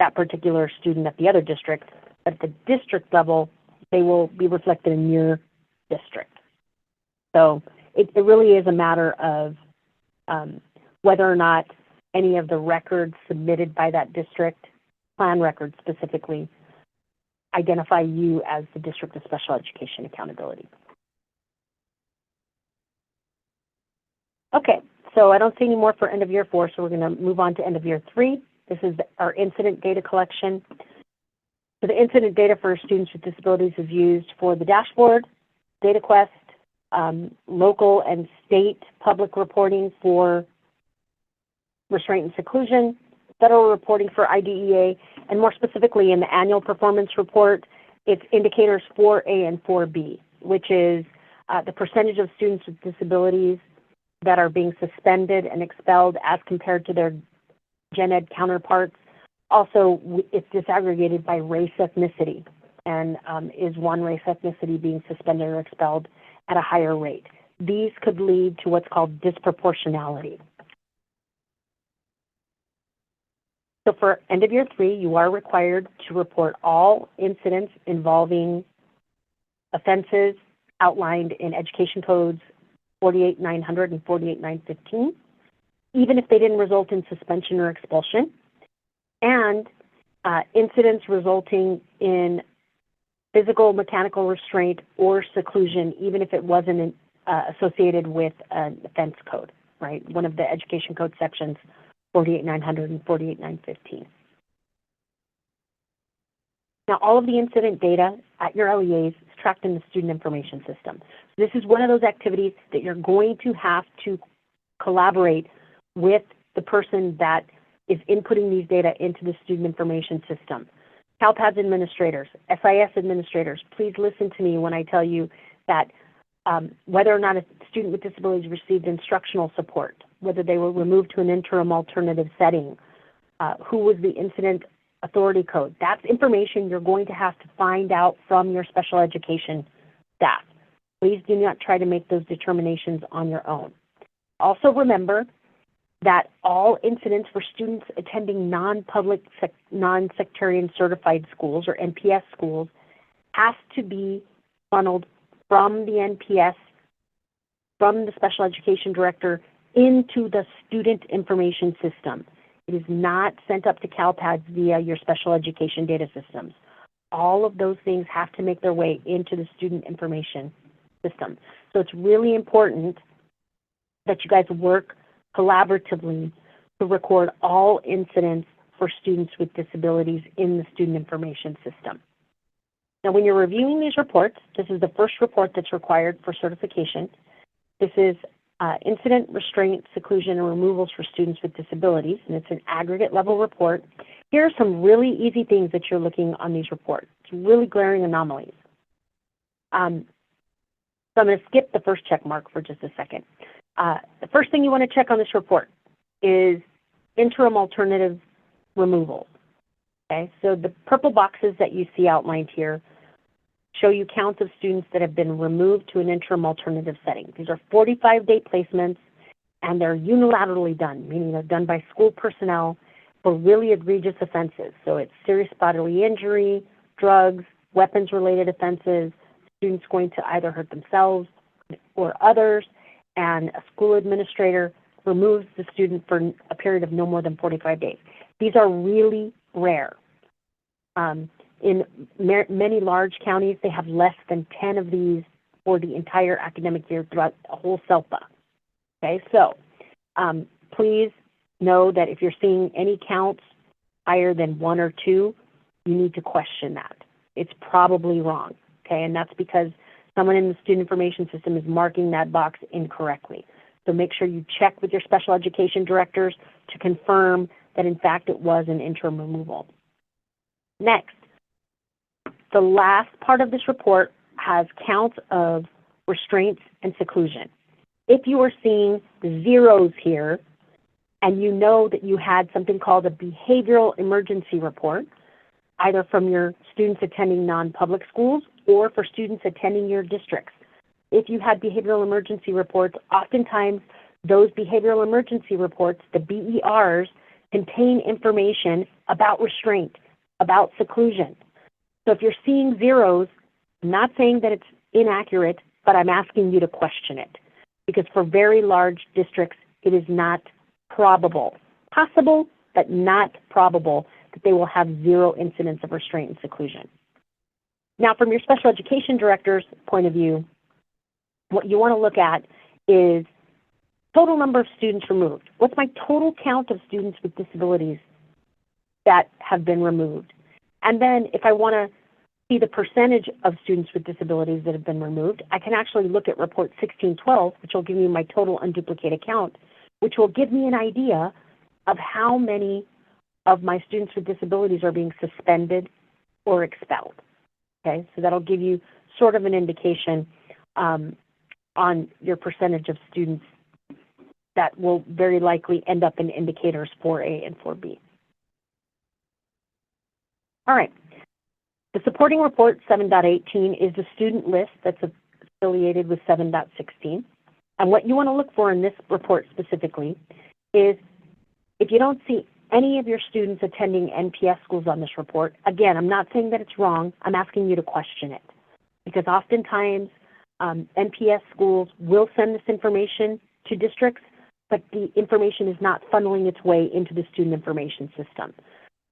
that particular student at the other district, but at the district level, they will be reflected in your district. So it really is a matter of whether or not any of the records submitted by that district, plan records specifically, identify you as the District of Special Education accountability. Okay, so I don't see any more for end of year 4, so we're going to move on to end of year 3. This is our incident data collection. So the incident data for students with disabilities is used for the dashboard, data quest, local and state public reporting for restraint-Seclusion, federal reporting for IDEA, and more specifically in the annual performance report, it's indicators 4A and 4B, which is the percentage of students with disabilities that are being suspended and expelled as compared to their gen ed counterparts. Also, it's disaggregated by race ethnicity, and is one race ethnicity being suspended or expelled at a higher rate. These could lead to what's called disproportionality. So for end of year 3, you are required to report all incidents involving offenses outlined in Education Codes 48900 and 48915, even if they didn't result in suspension or expulsion, and incidents resulting in physical, mechanical restraint or seclusion, even if it wasn't associated with an offense code, right? One of the Education Code sections, 48900 and 48915. Now, all of the incident data at your LEAs is tracked in the student information system. So this is one of those activities that you're going to have to collaborate with the person that is inputting these data into the student information system. CALPADS administrators, SIS administrators, please listen to me when I tell you that whether or not a student with disabilities received instructional support, whether they were removed to an interim alternative setting, who was the incident authority code. That's information you're going to have to find out from your special education staff. Please do not try to make those determinations on your own. Also remember that all incidents for students attending non-public, non-sectarian certified schools, or NPS schools, has to be funneled from the NPS, from the special education director, into the student information system. It is not sent up to CALPADS via your special education data systems. All of those things have to make their way into the student information system. So it's really important that you guys work collaboratively to record all incidents for students with disabilities in the student information system. Now, when you're reviewing these reports, this is the first report that's required for certification. This is incident, restraint, seclusion, and removals for students with disabilities, and it's an aggregate level report. Here are some really easy things that you're looking on these reports. It's really glaring anomalies. So I'm going to skip the first check mark for just a second. The first thing you want to check on this report is interim alternative removal. Okay, so the purple boxes that you see outlined here show you counts of students that have been removed to an interim alternative setting. These are 45-day placements, and they're unilaterally done, meaning they're done by school personnel for really egregious offenses. So it's serious bodily injury, drugs, weapons-related offenses, students going to either hurt themselves or others, and a school administrator removes the student for a period of no more than 45 days. These are really rare. In many large counties, they have less than 10 of these for the entire academic year throughout a whole CELPA. Okay, so please know that if you're seeing any counts higher than 1 or 2, you need to question that. It's probably wrong, okay, and that's because someone in the student information system is marking that box incorrectly. So make sure you check with your special education directors to confirm that in fact it was an interim removal. Next, the last part of this report has counts of restraints and seclusion. If you are seeing zeros here, and you know that you had something called a behavioral emergency report, either from your students attending non-public schools or for students attending your districts. If you had behavioral emergency reports, oftentimes those behavioral emergency reports, the BERs, contain information about restraint, about seclusion. So if you're seeing zeros, I'm not saying that it's inaccurate, but I'm asking you to question it. Because for very large districts, it is not probable. Possible, but not probable that they will have 0 incidents of restraint and seclusion. Now, from your special education director's point of view, what you want to look at is total number of students removed. What's my total count of students with disabilities that have been removed? And then if I want to see the percentage of students with disabilities that have been removed, I can actually look at report 1612, which will give me my total unduplicated count, which will give me an idea of how many of my students with disabilities are being suspended or expelled. Okay, so that'll give you sort of an indication on your percentage of students that will very likely end up in indicators 4A and 4B. All right, the supporting report 7.18 is the student list that's affiliated with 7.16. And what you want to look for in this report specifically is if you don't see any of your students attending NPS schools on this report, again, I'm not saying that it's wrong, I'm asking you to question it. Because oftentimes NPS schools will send this information to districts, but the information is not funneling its way into the student information system.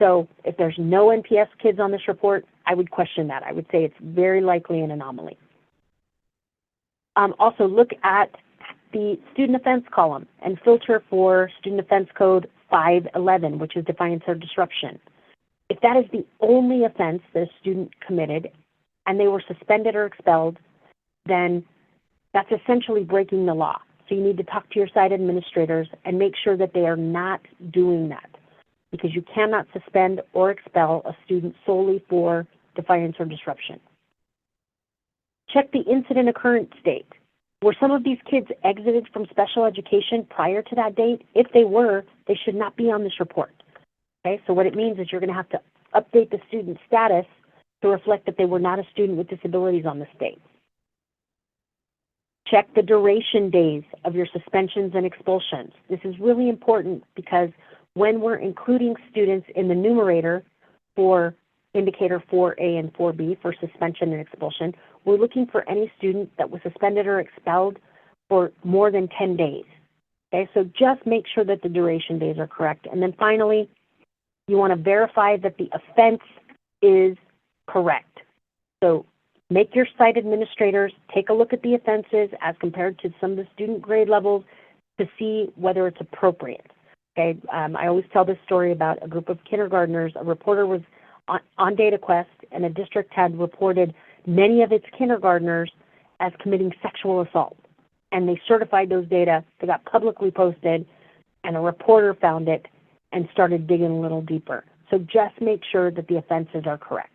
So if there's no NPS kids on this report, I would question that. I would say it's very likely an anomaly. Also look at the student offense column and filter for student offense code 511, which is defiance or disruption. If that is the only offense that a student committed and they were suspended or expelled, then that's essentially breaking the law. So you need to talk to your site administrators and make sure that they are not doing that, because you cannot suspend or expel a student solely for defiance or disruption. Check the incident occurrence date. Were some of these kids exited from special education prior to that date? If they were, they should not be on this report. Okay, so what it means is you're going to have to update the student status to reflect that they were not a student with disabilities on this date. Check the duration days of your suspensions and expulsions. This is really important because when we're including students in the numerator for indicator 4A and 4B for suspension and expulsion, we're looking for any student that was suspended or expelled for more than 10 days. Okay, so just make sure that the duration days are correct. And then finally, you want to verify that the offense is correct. So make your site administrators take a look at the offenses as compared to some of the student grade levels to see whether it's appropriate. Okay, I always tell this story about a group of kindergartners. A reporter was on DataQuest, and a district had reported many of its kindergartners as committing sexual assault. and they certified those data. They got publicly posted, and a reporter found it and started digging a little deeper. So just make sure that the offenses are correct.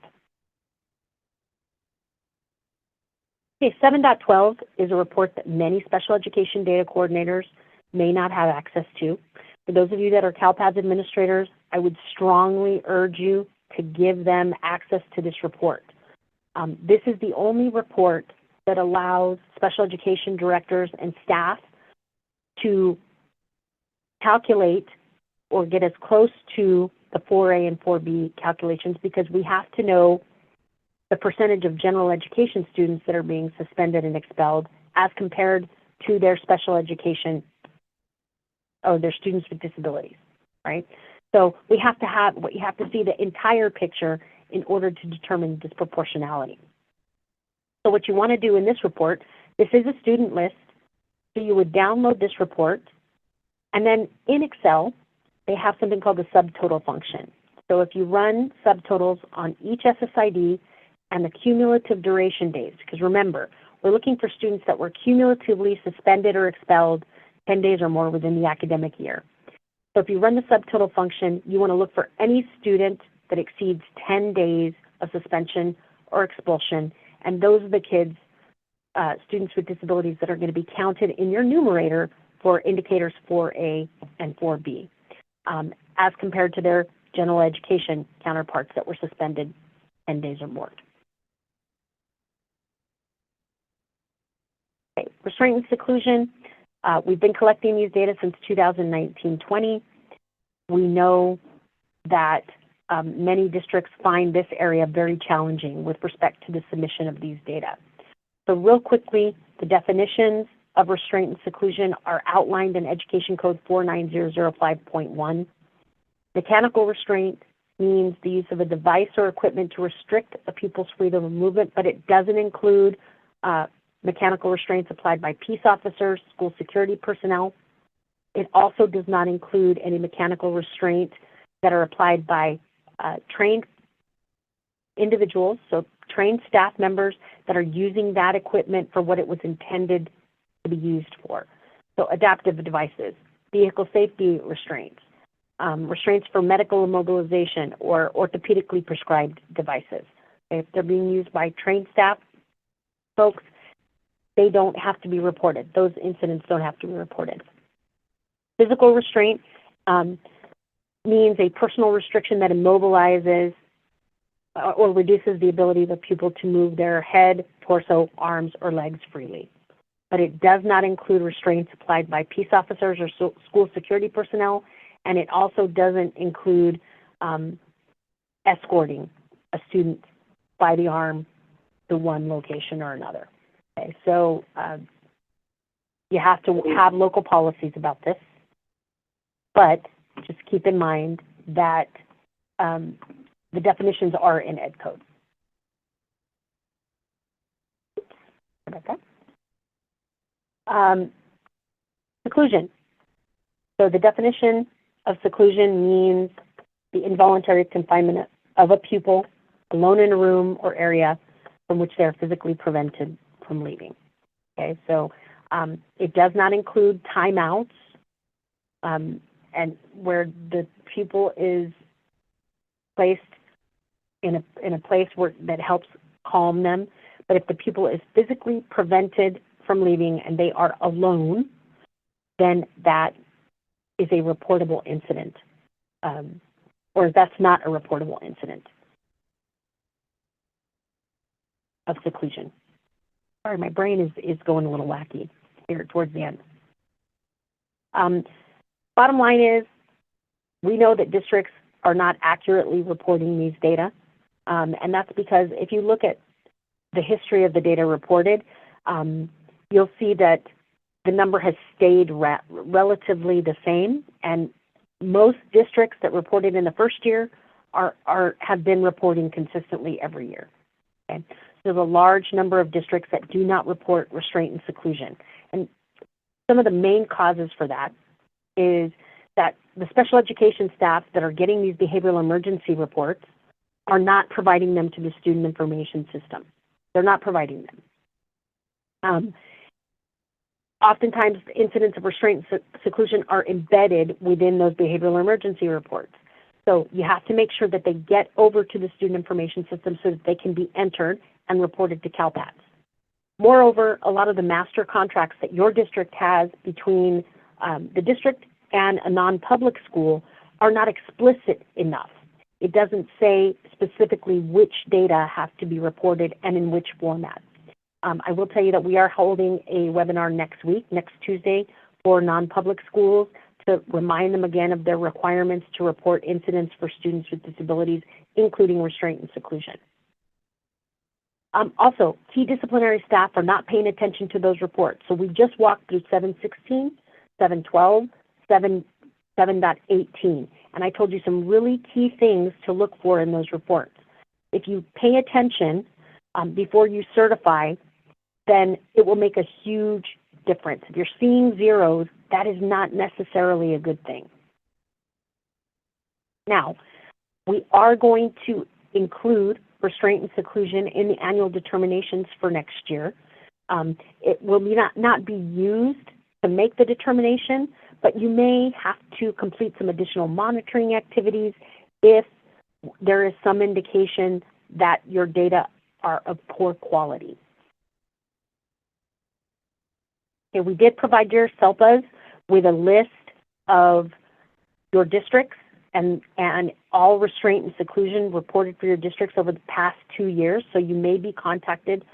Okay, 7.12 is a report that many special education data coordinators may not have access to. For those of you that are CALPADS administrators, I would strongly urge you to give them access to this report. This is the only report that allows special education directors and staff to calculate or get as close to the 4A and 4B calculations, because we have to know the percentage of general education students that are being suspended and expelled as compared to their special education or their students with disabilities, right? So we have to see the entire picture in order to determine disproportionality. So what you want to do in this report, this is a student list, so you would download this report, and then in Excel, they have something called the subtotal function. So if you run subtotals on each SSID and the cumulative duration days, because remember, we're looking for students that were cumulatively suspended or expelled 10 days or more within the academic year. So if you run the subtotal function, you want to look for any student that exceeds 10 days of suspension or expulsion, and those are the kids, students with disabilities, that are going to be counted in your numerator for indicators 4A and 4B, as compared to their general education counterparts that were suspended 10 days or more. Okay, restraint and seclusion. We've been collecting these data since 2019-20. We know that many districts find this area very challenging with respect to the submission of these data. So real quickly, the definitions of restraint and seclusion are outlined in Education Code 49005.1. Mechanical restraint means the use of a device or equipment to restrict a pupil's freedom of movement, but it doesn't include mechanical restraints applied by peace officers, school security personnel. It also does not include any mechanical restraint that are applied by trained individuals, so trained staff members that are using that equipment for what it was intended to be used for. So adaptive devices, vehicle safety restraints, restraints for medical immobilization or orthopedically prescribed devices. If they're being used by trained staff folks, they don't have to be reported. Those incidents don't have to be reported. Physical restraint means a personal restriction that immobilizes or reduces the ability of a pupil to move their head, torso, arms, or legs freely. But it does not include restraints applied by peace officers or school security personnel, and it also doesn't include escorting a student by the arm to one location or another. Okay, so you have to have local policies about this, but just keep in mind that the definitions are in Ed Code. Seclusion. So the definition of seclusion means the involuntary confinement of a pupil alone in a room or area from which they are physically prevented from leaving. Okay, so it does not include timeouts and where the pupil is placed in a place that helps calm them. But if the pupil is physically prevented from leaving and they are alone, then that is a reportable incident, or that's not a reportable incident of seclusion. Sorry, my brain is going a little wacky here towards the end. Bottom line is, we know that districts are not accurately reporting these data, and that's because if you look at the history of the data reported, you'll see that the number has stayed relatively the same, and most districts that reported in the first year have been reporting consistently every year. Okay? There's a large number of districts that do not report restraint and seclusion, and some of the main causes for that is that the special education staff that are getting these behavioral emergency reports are not providing them to the student information system. They're not providing them. Oftentimes, incidents of restraint and seclusion are embedded within those behavioral emergency reports. So you have to make sure that they get over to the student information system so that they can be entered and reported to CALPADS. Moreover, a lot of the master contracts that your district has between the district and a non-public school are not explicit enough. It doesn't say specifically which data have to be reported and in which format. I will tell you that we are holding a webinar next week, next Tuesday, for non-public schools to remind them again of their requirements to report incidents for students with disabilities, including restraint and seclusion. Also, key disciplinary staff are not paying attention to those reports. So we just walked through 716, 712, 7.18, and I told you some really key things to look for in those reports. If you pay attention before you certify, then it will make a huge difference. If you're seeing zeros, that is not necessarily a good thing. Now, we are going to include restraint and seclusion in the annual determinations for next year. It will not be used to make the determination, but you may have to complete some additional monitoring activities if there is some indication that your data are of poor quality. Okay, we did provide your CELPAs with a list of your districts and all restraint and seclusion reported for your districts over the past 2 years, so you may be contacted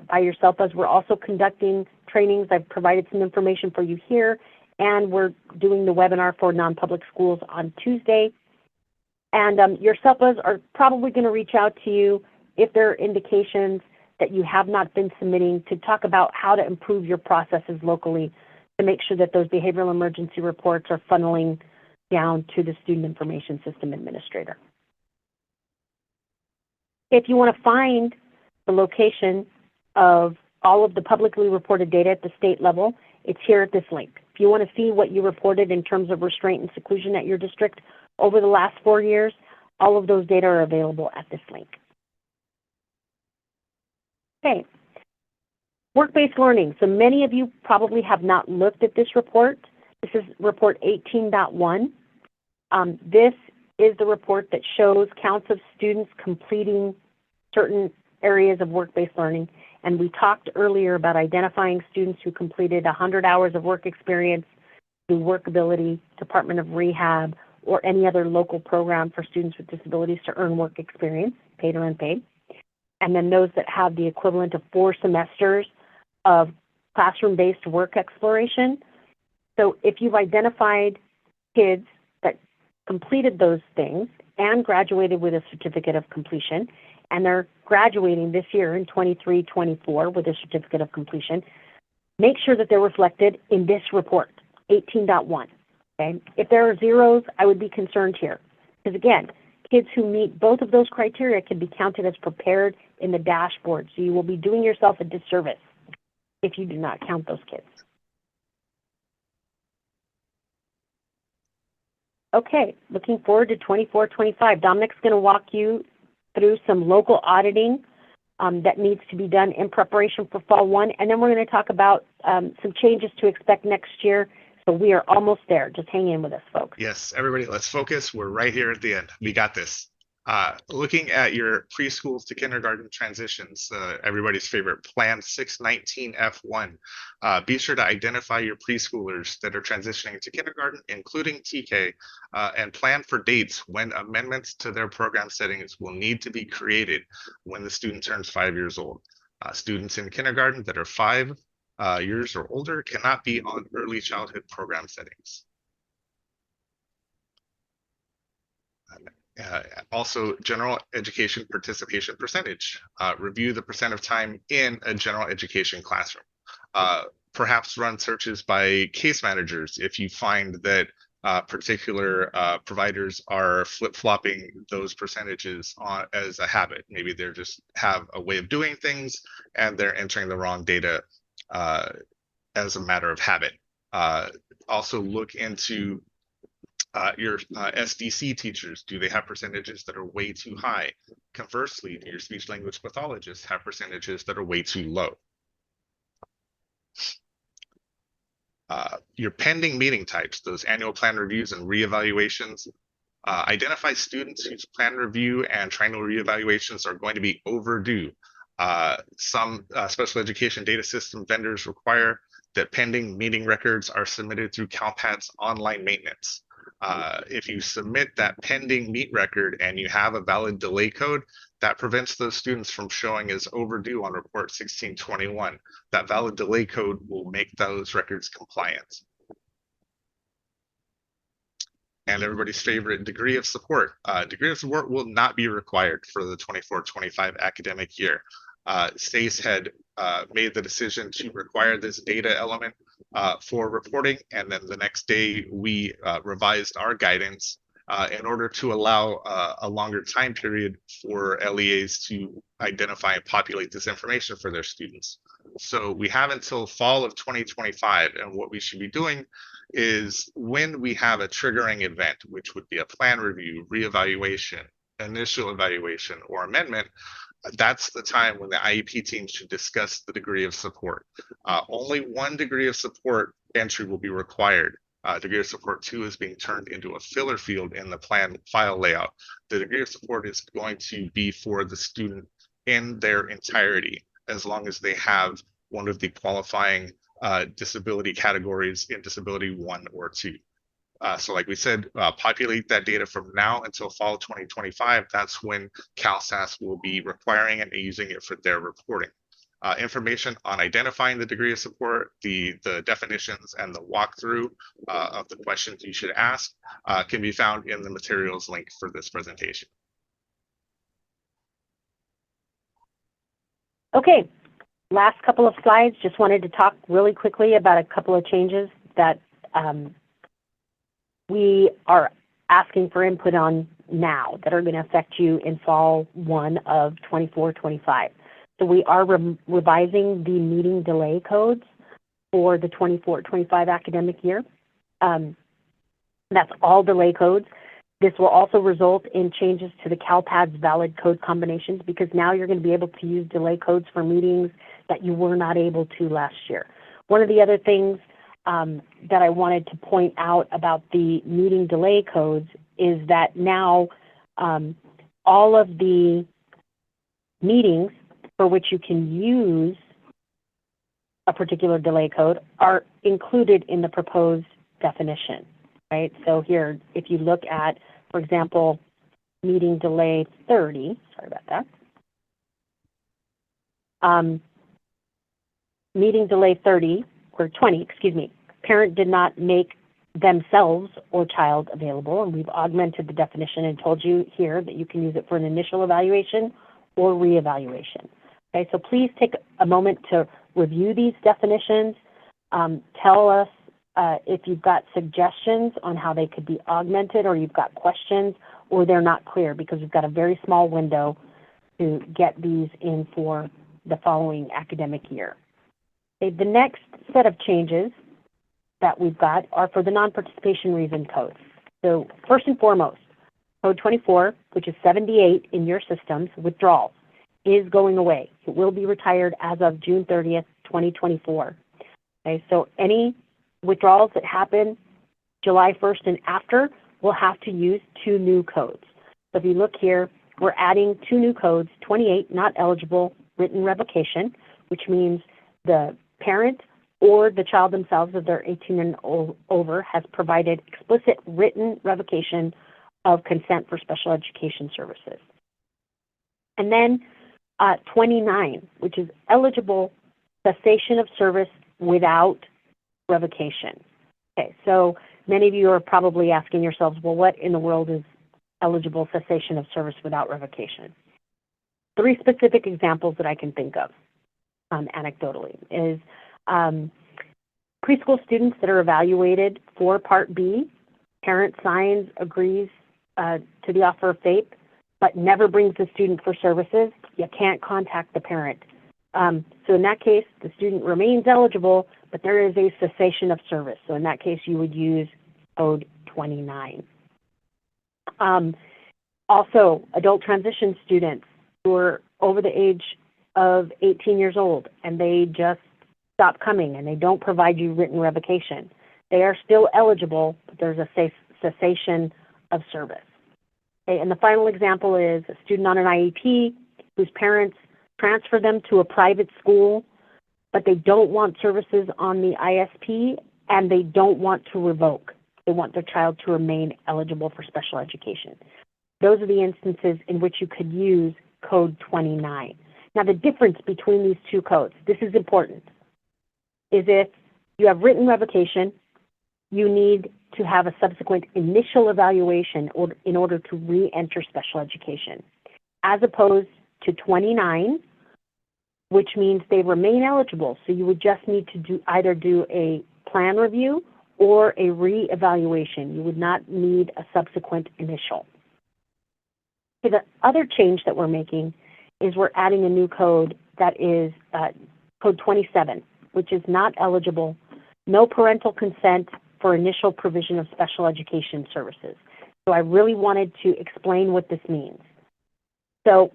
by your CELPAs. We're also conducting trainings. I've provided some information for you here, and we're doing the webinar for non-public schools on Tuesday. And your CELPAs are probably going to reach out to you if there are indications that you have not been submitting to talk about how to improve your processes locally to make sure that those behavioral emergency reports are funneling down to the Student Information System Administrator. If you want to find the location of all of the publicly reported data at the state level, it's here at this link. If you want to see what you reported in terms of restraint and seclusion at your district over the last 4 years, all of those data are available at this link. Okay, work-based learning. So many of you probably have not looked at this report. This is report 18.1. This is the report that shows counts of students completing certain areas of work-based learning. And we talked earlier about identifying students who completed 100 hours of work experience through Workability, Department of Rehab, or any other local program for students with disabilities to earn work experience, paid or unpaid. And then those that have the equivalent of 4 semesters of classroom-based work exploration. So if you've identified kids that completed those things and graduated with a certificate of completion, and they're graduating this year in 23-24 with a certificate of completion, make sure that they're reflected in this report, 18.1. Okay? If there are zeros, I would be concerned here. Because again, kids who meet both of those criteria can be counted as prepared in the dashboard. So you will be doing yourself a disservice if you do not count those kids. Okay, looking forward to 24-25. Dominic's going to walk you through some local auditing that needs to be done in preparation for Fall 1. And then we're going to talk about some changes to expect next year. So we are almost there. Just hang in with us, folks. Yes, everybody, let's focus. We're right here at the end. We got this. Looking at your preschools to kindergarten transitions, everybody's favorite Plan 619F1. Be sure to identify your preschoolers that are transitioning to kindergarten, including TK, and plan for dates when amendments to their program settings will need to be created when the student turns 5 years old. Students in kindergarten that are 5 years or older cannot be on early childhood program settings. Also, general education participation percentage. Review the percent of time in a general education classroom. Perhaps run searches by case managers if you find that particular providers are flip-flopping those percentages as a habit. Maybe they're just have a way of doing things and they're entering the wrong data as a matter of habit. Also look into your SDC teachers. Do they have percentages that are way too high? Conversely, do your speech language pathologists have percentages that are way too low? Your pending meeting types, those annual plan reviews and reevaluations, identify students whose plan review and triennial reevaluations are going to be overdue. Some special education data system vendors require that pending meeting records are submitted through CALPADS online maintenance. If you submit that pending meet record and you have a valid delay code, that prevents those students from showing as overdue on report 1621. That valid delay code will make those records compliant. And everybody's favorite, degree of support. Degree of support will not be required for the 24-25 academic year. SACE had made the decision to require this data element for reporting, and then the next day we revised our guidance in order to allow a longer time period for LEAs to identify and populate this information for their students. So we have until fall of 2025, and what we should be doing is when we have a triggering event, which would be a plan review, reevaluation, initial evaluation, or amendment, that's the time when the IEP team should discuss the degree of support. Only one degree of support entry will be required. Degree of support 2 is being turned into a filler field in the plan file layout. The degree of support is going to be for the student in their entirety, as long as they have one of the qualifying disability categories in disability 1 or 2. So like we said, populate that data from now until fall 2025. That's when CalSAS will be requiring and using it for their reporting. Information on identifying the degree of support, the definitions, and the walkthrough of the questions you should ask can be found in the materials link for this presentation. Okay, last couple of slides. Just wanted to talk really quickly about a couple of changes that we are asking for input on now that are going to affect you in fall 1 of 24-25. So we are revising the meeting delay codes for the 24-25 academic year. That's all delay codes. This will also result in changes to the CalPADS valid code combinations, because now you're going to be able to use delay codes for meetings that you were not able to last year. One of the other things that I wanted to point out about the meeting delay codes is that now all of the meetings for which you can use a particular delay code are included in the proposed definition, right? So here, if you look at, for example, meeting delay 30, sorry about that, meeting delay 30, or 20, excuse me, parent did not make themselves or child available, and we've augmented the definition and told you here that you can use it for an initial evaluation or reevaluation. Okay, so please take a moment to review these definitions. Tell us if you've got suggestions on how they could be augmented, or you've got questions, or they're not clear, because we've got a very small window to get these in for the following academic year. Okay, the next set of changes that we've got are for the non-participation reason codes. So first and foremost, code 24, which is 78 in your systems, withdrawals, is going away. It will be retired as of June 30th, 2024. Okay, so any withdrawals that happen July 1st and after will have to use 2 new codes. So if you look here, we're adding 2 new codes, 28, not eligible, written revocation, which means the parent or the child themselves, if they're 18 and over, has provided explicit written revocation of consent for special education services. And then 29, which is eligible cessation of service without revocation. Okay, so many of you are probably asking yourselves, well, what in the world is eligible cessation of service without revocation? 3 specific examples that I can think of anecdotally is preschool students that are evaluated for Part B, parent signs, agrees to the offer of FAPE, but never brings the student for services. You can't contact the parent. So in that case, the student remains eligible, but there is a cessation of service. So in that case, you would use code 29. Also, adult transition students who are over the age of 18 years old, and they just stop coming and they don't provide you written revocation, they are still eligible, but there's a cessation of service. Okay, and the final example is a student on an IEP whose parents transfer them to a private school, but they don't want services on the ISP and they don't want to revoke. They want their child to remain eligible for special education. Those are the instances in which you could use code 29. Now the difference between these two codes, this is important, is if you have written revocation, you need to have a subsequent initial evaluation in order to re-enter special education, as opposed to 29, which means they remain eligible. So you would just need to either do a plan review or a re-evaluation. You would not need a subsequent initial. Okay, the other change that we're making is we're adding a new code that is code 27, which is not eligible, no parental consent for initial provision of special education services. So I really wanted to explain what this means. So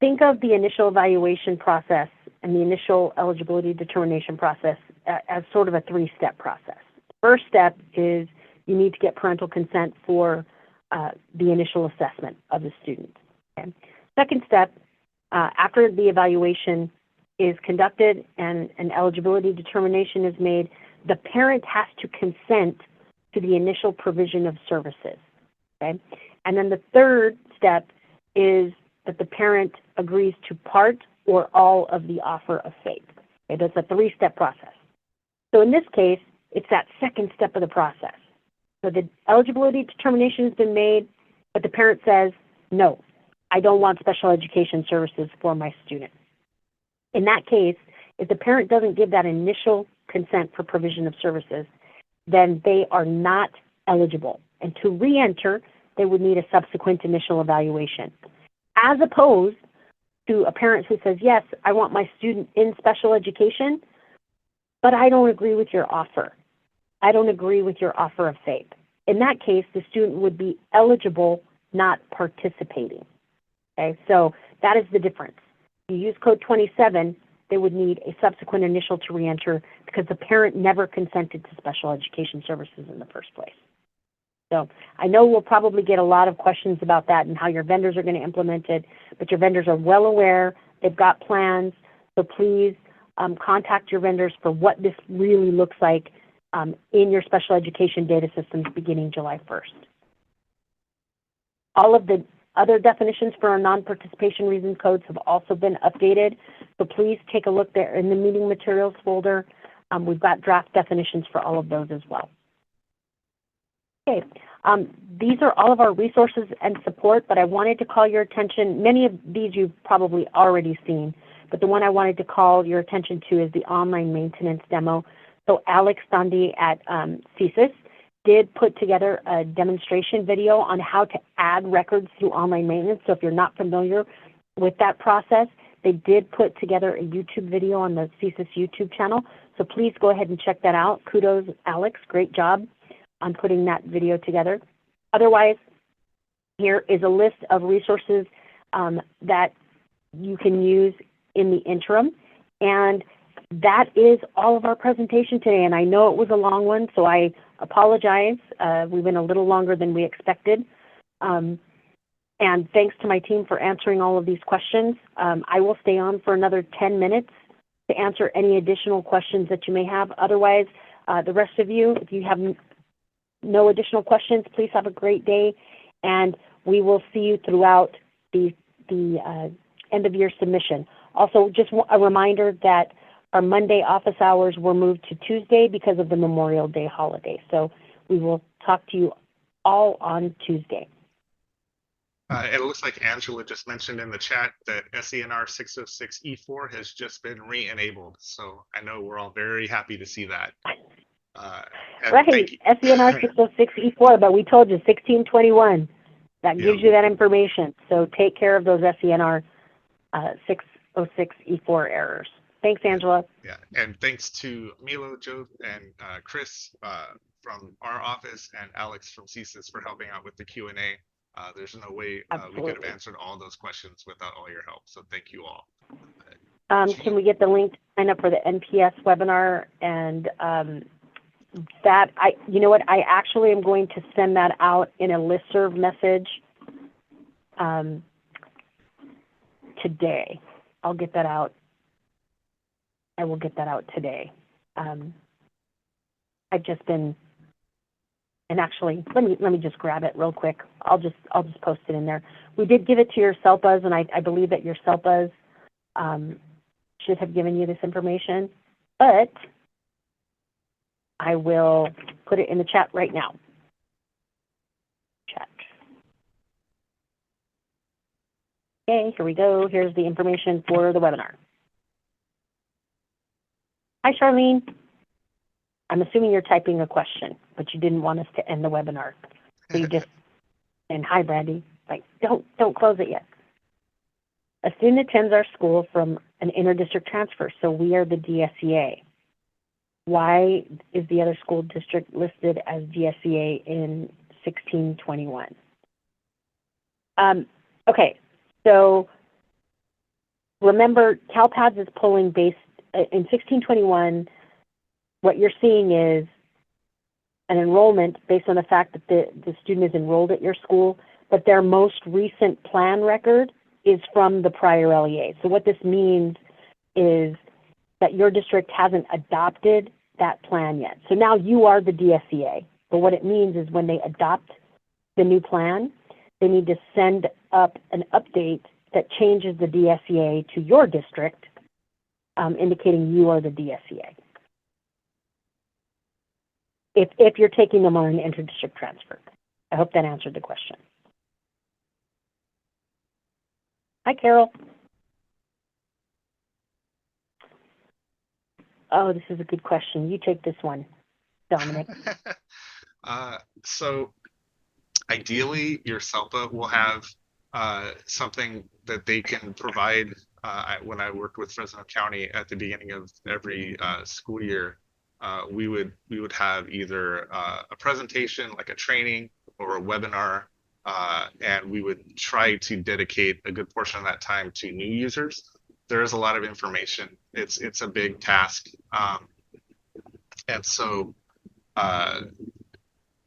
think of the initial evaluation process and the initial eligibility determination process as sort of a three-step process. First step is you need to get parental consent for the initial assessment of the student. Okay? Second step, after the evaluation is conducted and an eligibility determination is made, the parent has to consent to the initial provision of services. Okay? And then the third step is that the parent agrees to part or all of the offer of FAPE. Okay? That's a three-step process. So in this case, it's that second step of the process. So the eligibility determination has been made, but the parent says, no, I don't want special education services for my student. In that case, if the parent doesn't give that initial consent for provision of services, then they are not eligible. And to re-enter, they would need a subsequent initial evaluation, as opposed to a parent who says, yes, I want my student in special education, but I don't agree with your offer. I don't agree with your offer of FAPE. In that case, the student would be eligible, not participating. Okay, so that is the difference. If you use code 27, they would need a subsequent initial to re-enter because the parent never consented to special education services in the first place. So I know we'll probably get a lot of questions about that and how your vendors are going to implement it, but your vendors are well aware, they've got plans, so please contact your vendors for what this really looks like in your special education data systems beginning July 1st. All of the other definitions for our non-participation reason codes have also been updated, so please take a look there in the meeting materials folder. We've got draft definitions for all of those as well. Okay, these are all of our resources and support, but I wanted to call your attention, many of these you've probably already seen, but the one I wanted to call your attention to is the online maintenance demo. So Alex Dondi at CSIS did put together a demonstration video on how to add records through online maintenance. So if you're not familiar with that process, they did put together a YouTube video on the CSIS YouTube channel. So please go ahead and check that out. Kudos, Alex. Great job on putting that video together. Otherwise, here is a list of resources that you can use in the interim. And that is all of our presentation today. And I know it was a long one, so I apologize. We went a little longer than we expected. And thanks to my team for answering all of these questions. I will stay on for another 10 minutes to answer any additional questions that you may have. Otherwise, the rest of you, if you have no additional questions, please have a great day. And we will see you throughout the end of year submission. Also, just a reminder that our Monday office hours were moved to Tuesday because of the Memorial Day holiday. So we will talk to you all on Tuesday. It looks like Angela just mentioned in the chat that SENR 606E4 has just been re-enabled. So I know we're all very happy to see that. Right, SENR 606E4, but we told you 1621. That gives you that information. So take care of those SENR 606E4 errors. Thanks, Angela. Yeah, and thanks to Milo, Joe, and Chris from our office and Alex from CSIS for helping out with the Q&A. There's no way we could have answered all those questions without all your help. So thank you all. Can we get the link sign up for the NPS webinar, and you know what, I actually am going to send that out in a listserv message today. I'll get that out. I will get that out today. I've just been, and actually, let me just grab it real quick. I'll just post it in there. We did give it to your CELPAs, and I believe that your CELPAs should have given you this information, but I will put it in the chat right now. Chat. Okay, here we go. Here's the information for the webinar. Hi, Charlene. I'm assuming you're typing a question, but you didn't want us to end the webinar. So you just, and hi, Brandy. Like, don't close it yet. A student attends our school from an interdistrict transfer, so we are the DSEA. Why is the other school district listed as DSEA in 1621? Okay, so remember, CALPADS is pulling based in 1621. What you're seeing is an enrollment based on the fact that the student is enrolled at your school, but their most recent plan record is from the prior LEA. So what this means is that your district hasn't adopted that plan yet. So now you are the DSEA. But what it means is when they adopt the new plan, they need to send up an update that changes the DSEA to your district, indicating you are the DSEA. If you're taking them on an interdistrict transfer. I hope that answered the question. Hi, Carol. Oh, this is a good question. You take this one, Dominic. So ideally, your CELPA will have something that they can provide. When I worked with Fresno County at the beginning of every school year, we would have either a presentation, like a training or a webinar, and we would try to dedicate a good portion of that time to new users. There is a lot of information. It's a big task, and so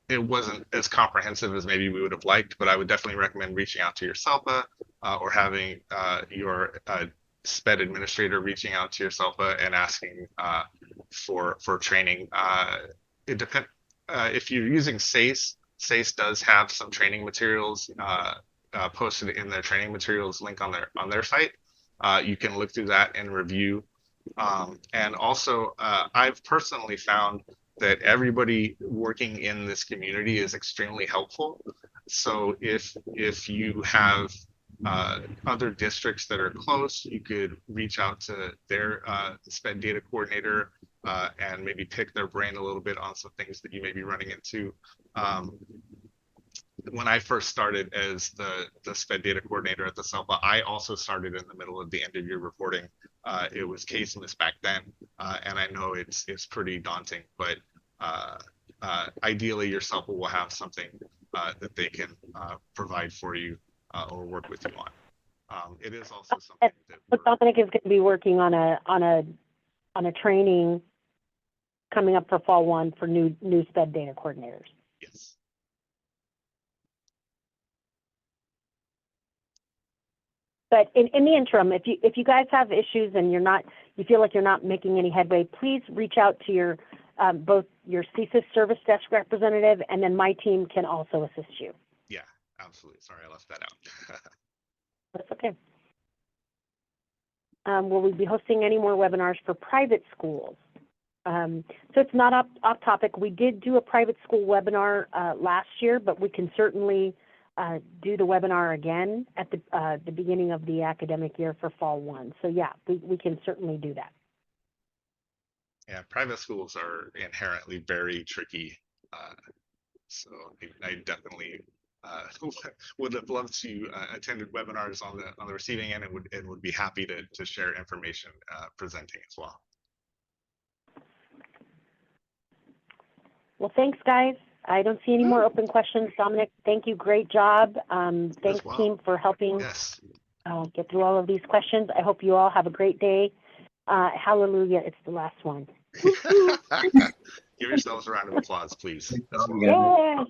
it wasn't as comprehensive as maybe we would have liked. But I would definitely recommend reaching out to your CELPA or having your SPED administrator reaching out to your CELPA and asking for training. It depends. If you're using SACE, SACE does have some training materials posted in their training materials link on their site. You can look through that and review. And also, I've personally found that everybody working in this community is extremely helpful. So if you have other districts that are close, you could reach out to their SPED data coordinator and maybe pick their brain a little bit on some things that you may be running into. When I first started as the SPED data coordinator at the CELPA, I also started in the middle of the end of year reporting. It was CASEMIS back then, and I know it's pretty daunting, but ideally your CELPA will have something that they can provide for you or work with you on. It is also something that Dominic is going to be working on a training coming up for fall 1 for new SPED data coordinators. Yes. But in the interim, if you guys have issues and you feel like you're not making any headway, please reach out to your both your CSIS service desk representative, and then my team can also assist you. Yeah, absolutely. Sorry, I left that out. That's okay. Will we be hosting any more webinars for private schools? So it's not off topic. We did do a private school webinar last year, but we can certainly do the webinar again at the beginning of the academic year for fall 1. So yeah, we can certainly do that. Yeah, private schools are inherently very tricky. So I definitely would have loved to attended webinars on the receiving end, and would be happy to share information presenting as well. Well, thanks, guys. I don't see any more open questions. Dominic, thank you. Great job. Thanks, team, for helping Yes. get through all of these questions. I hope you all have a great day. Hallelujah, it's the last one. Give yourselves a round of applause, please. Yeah.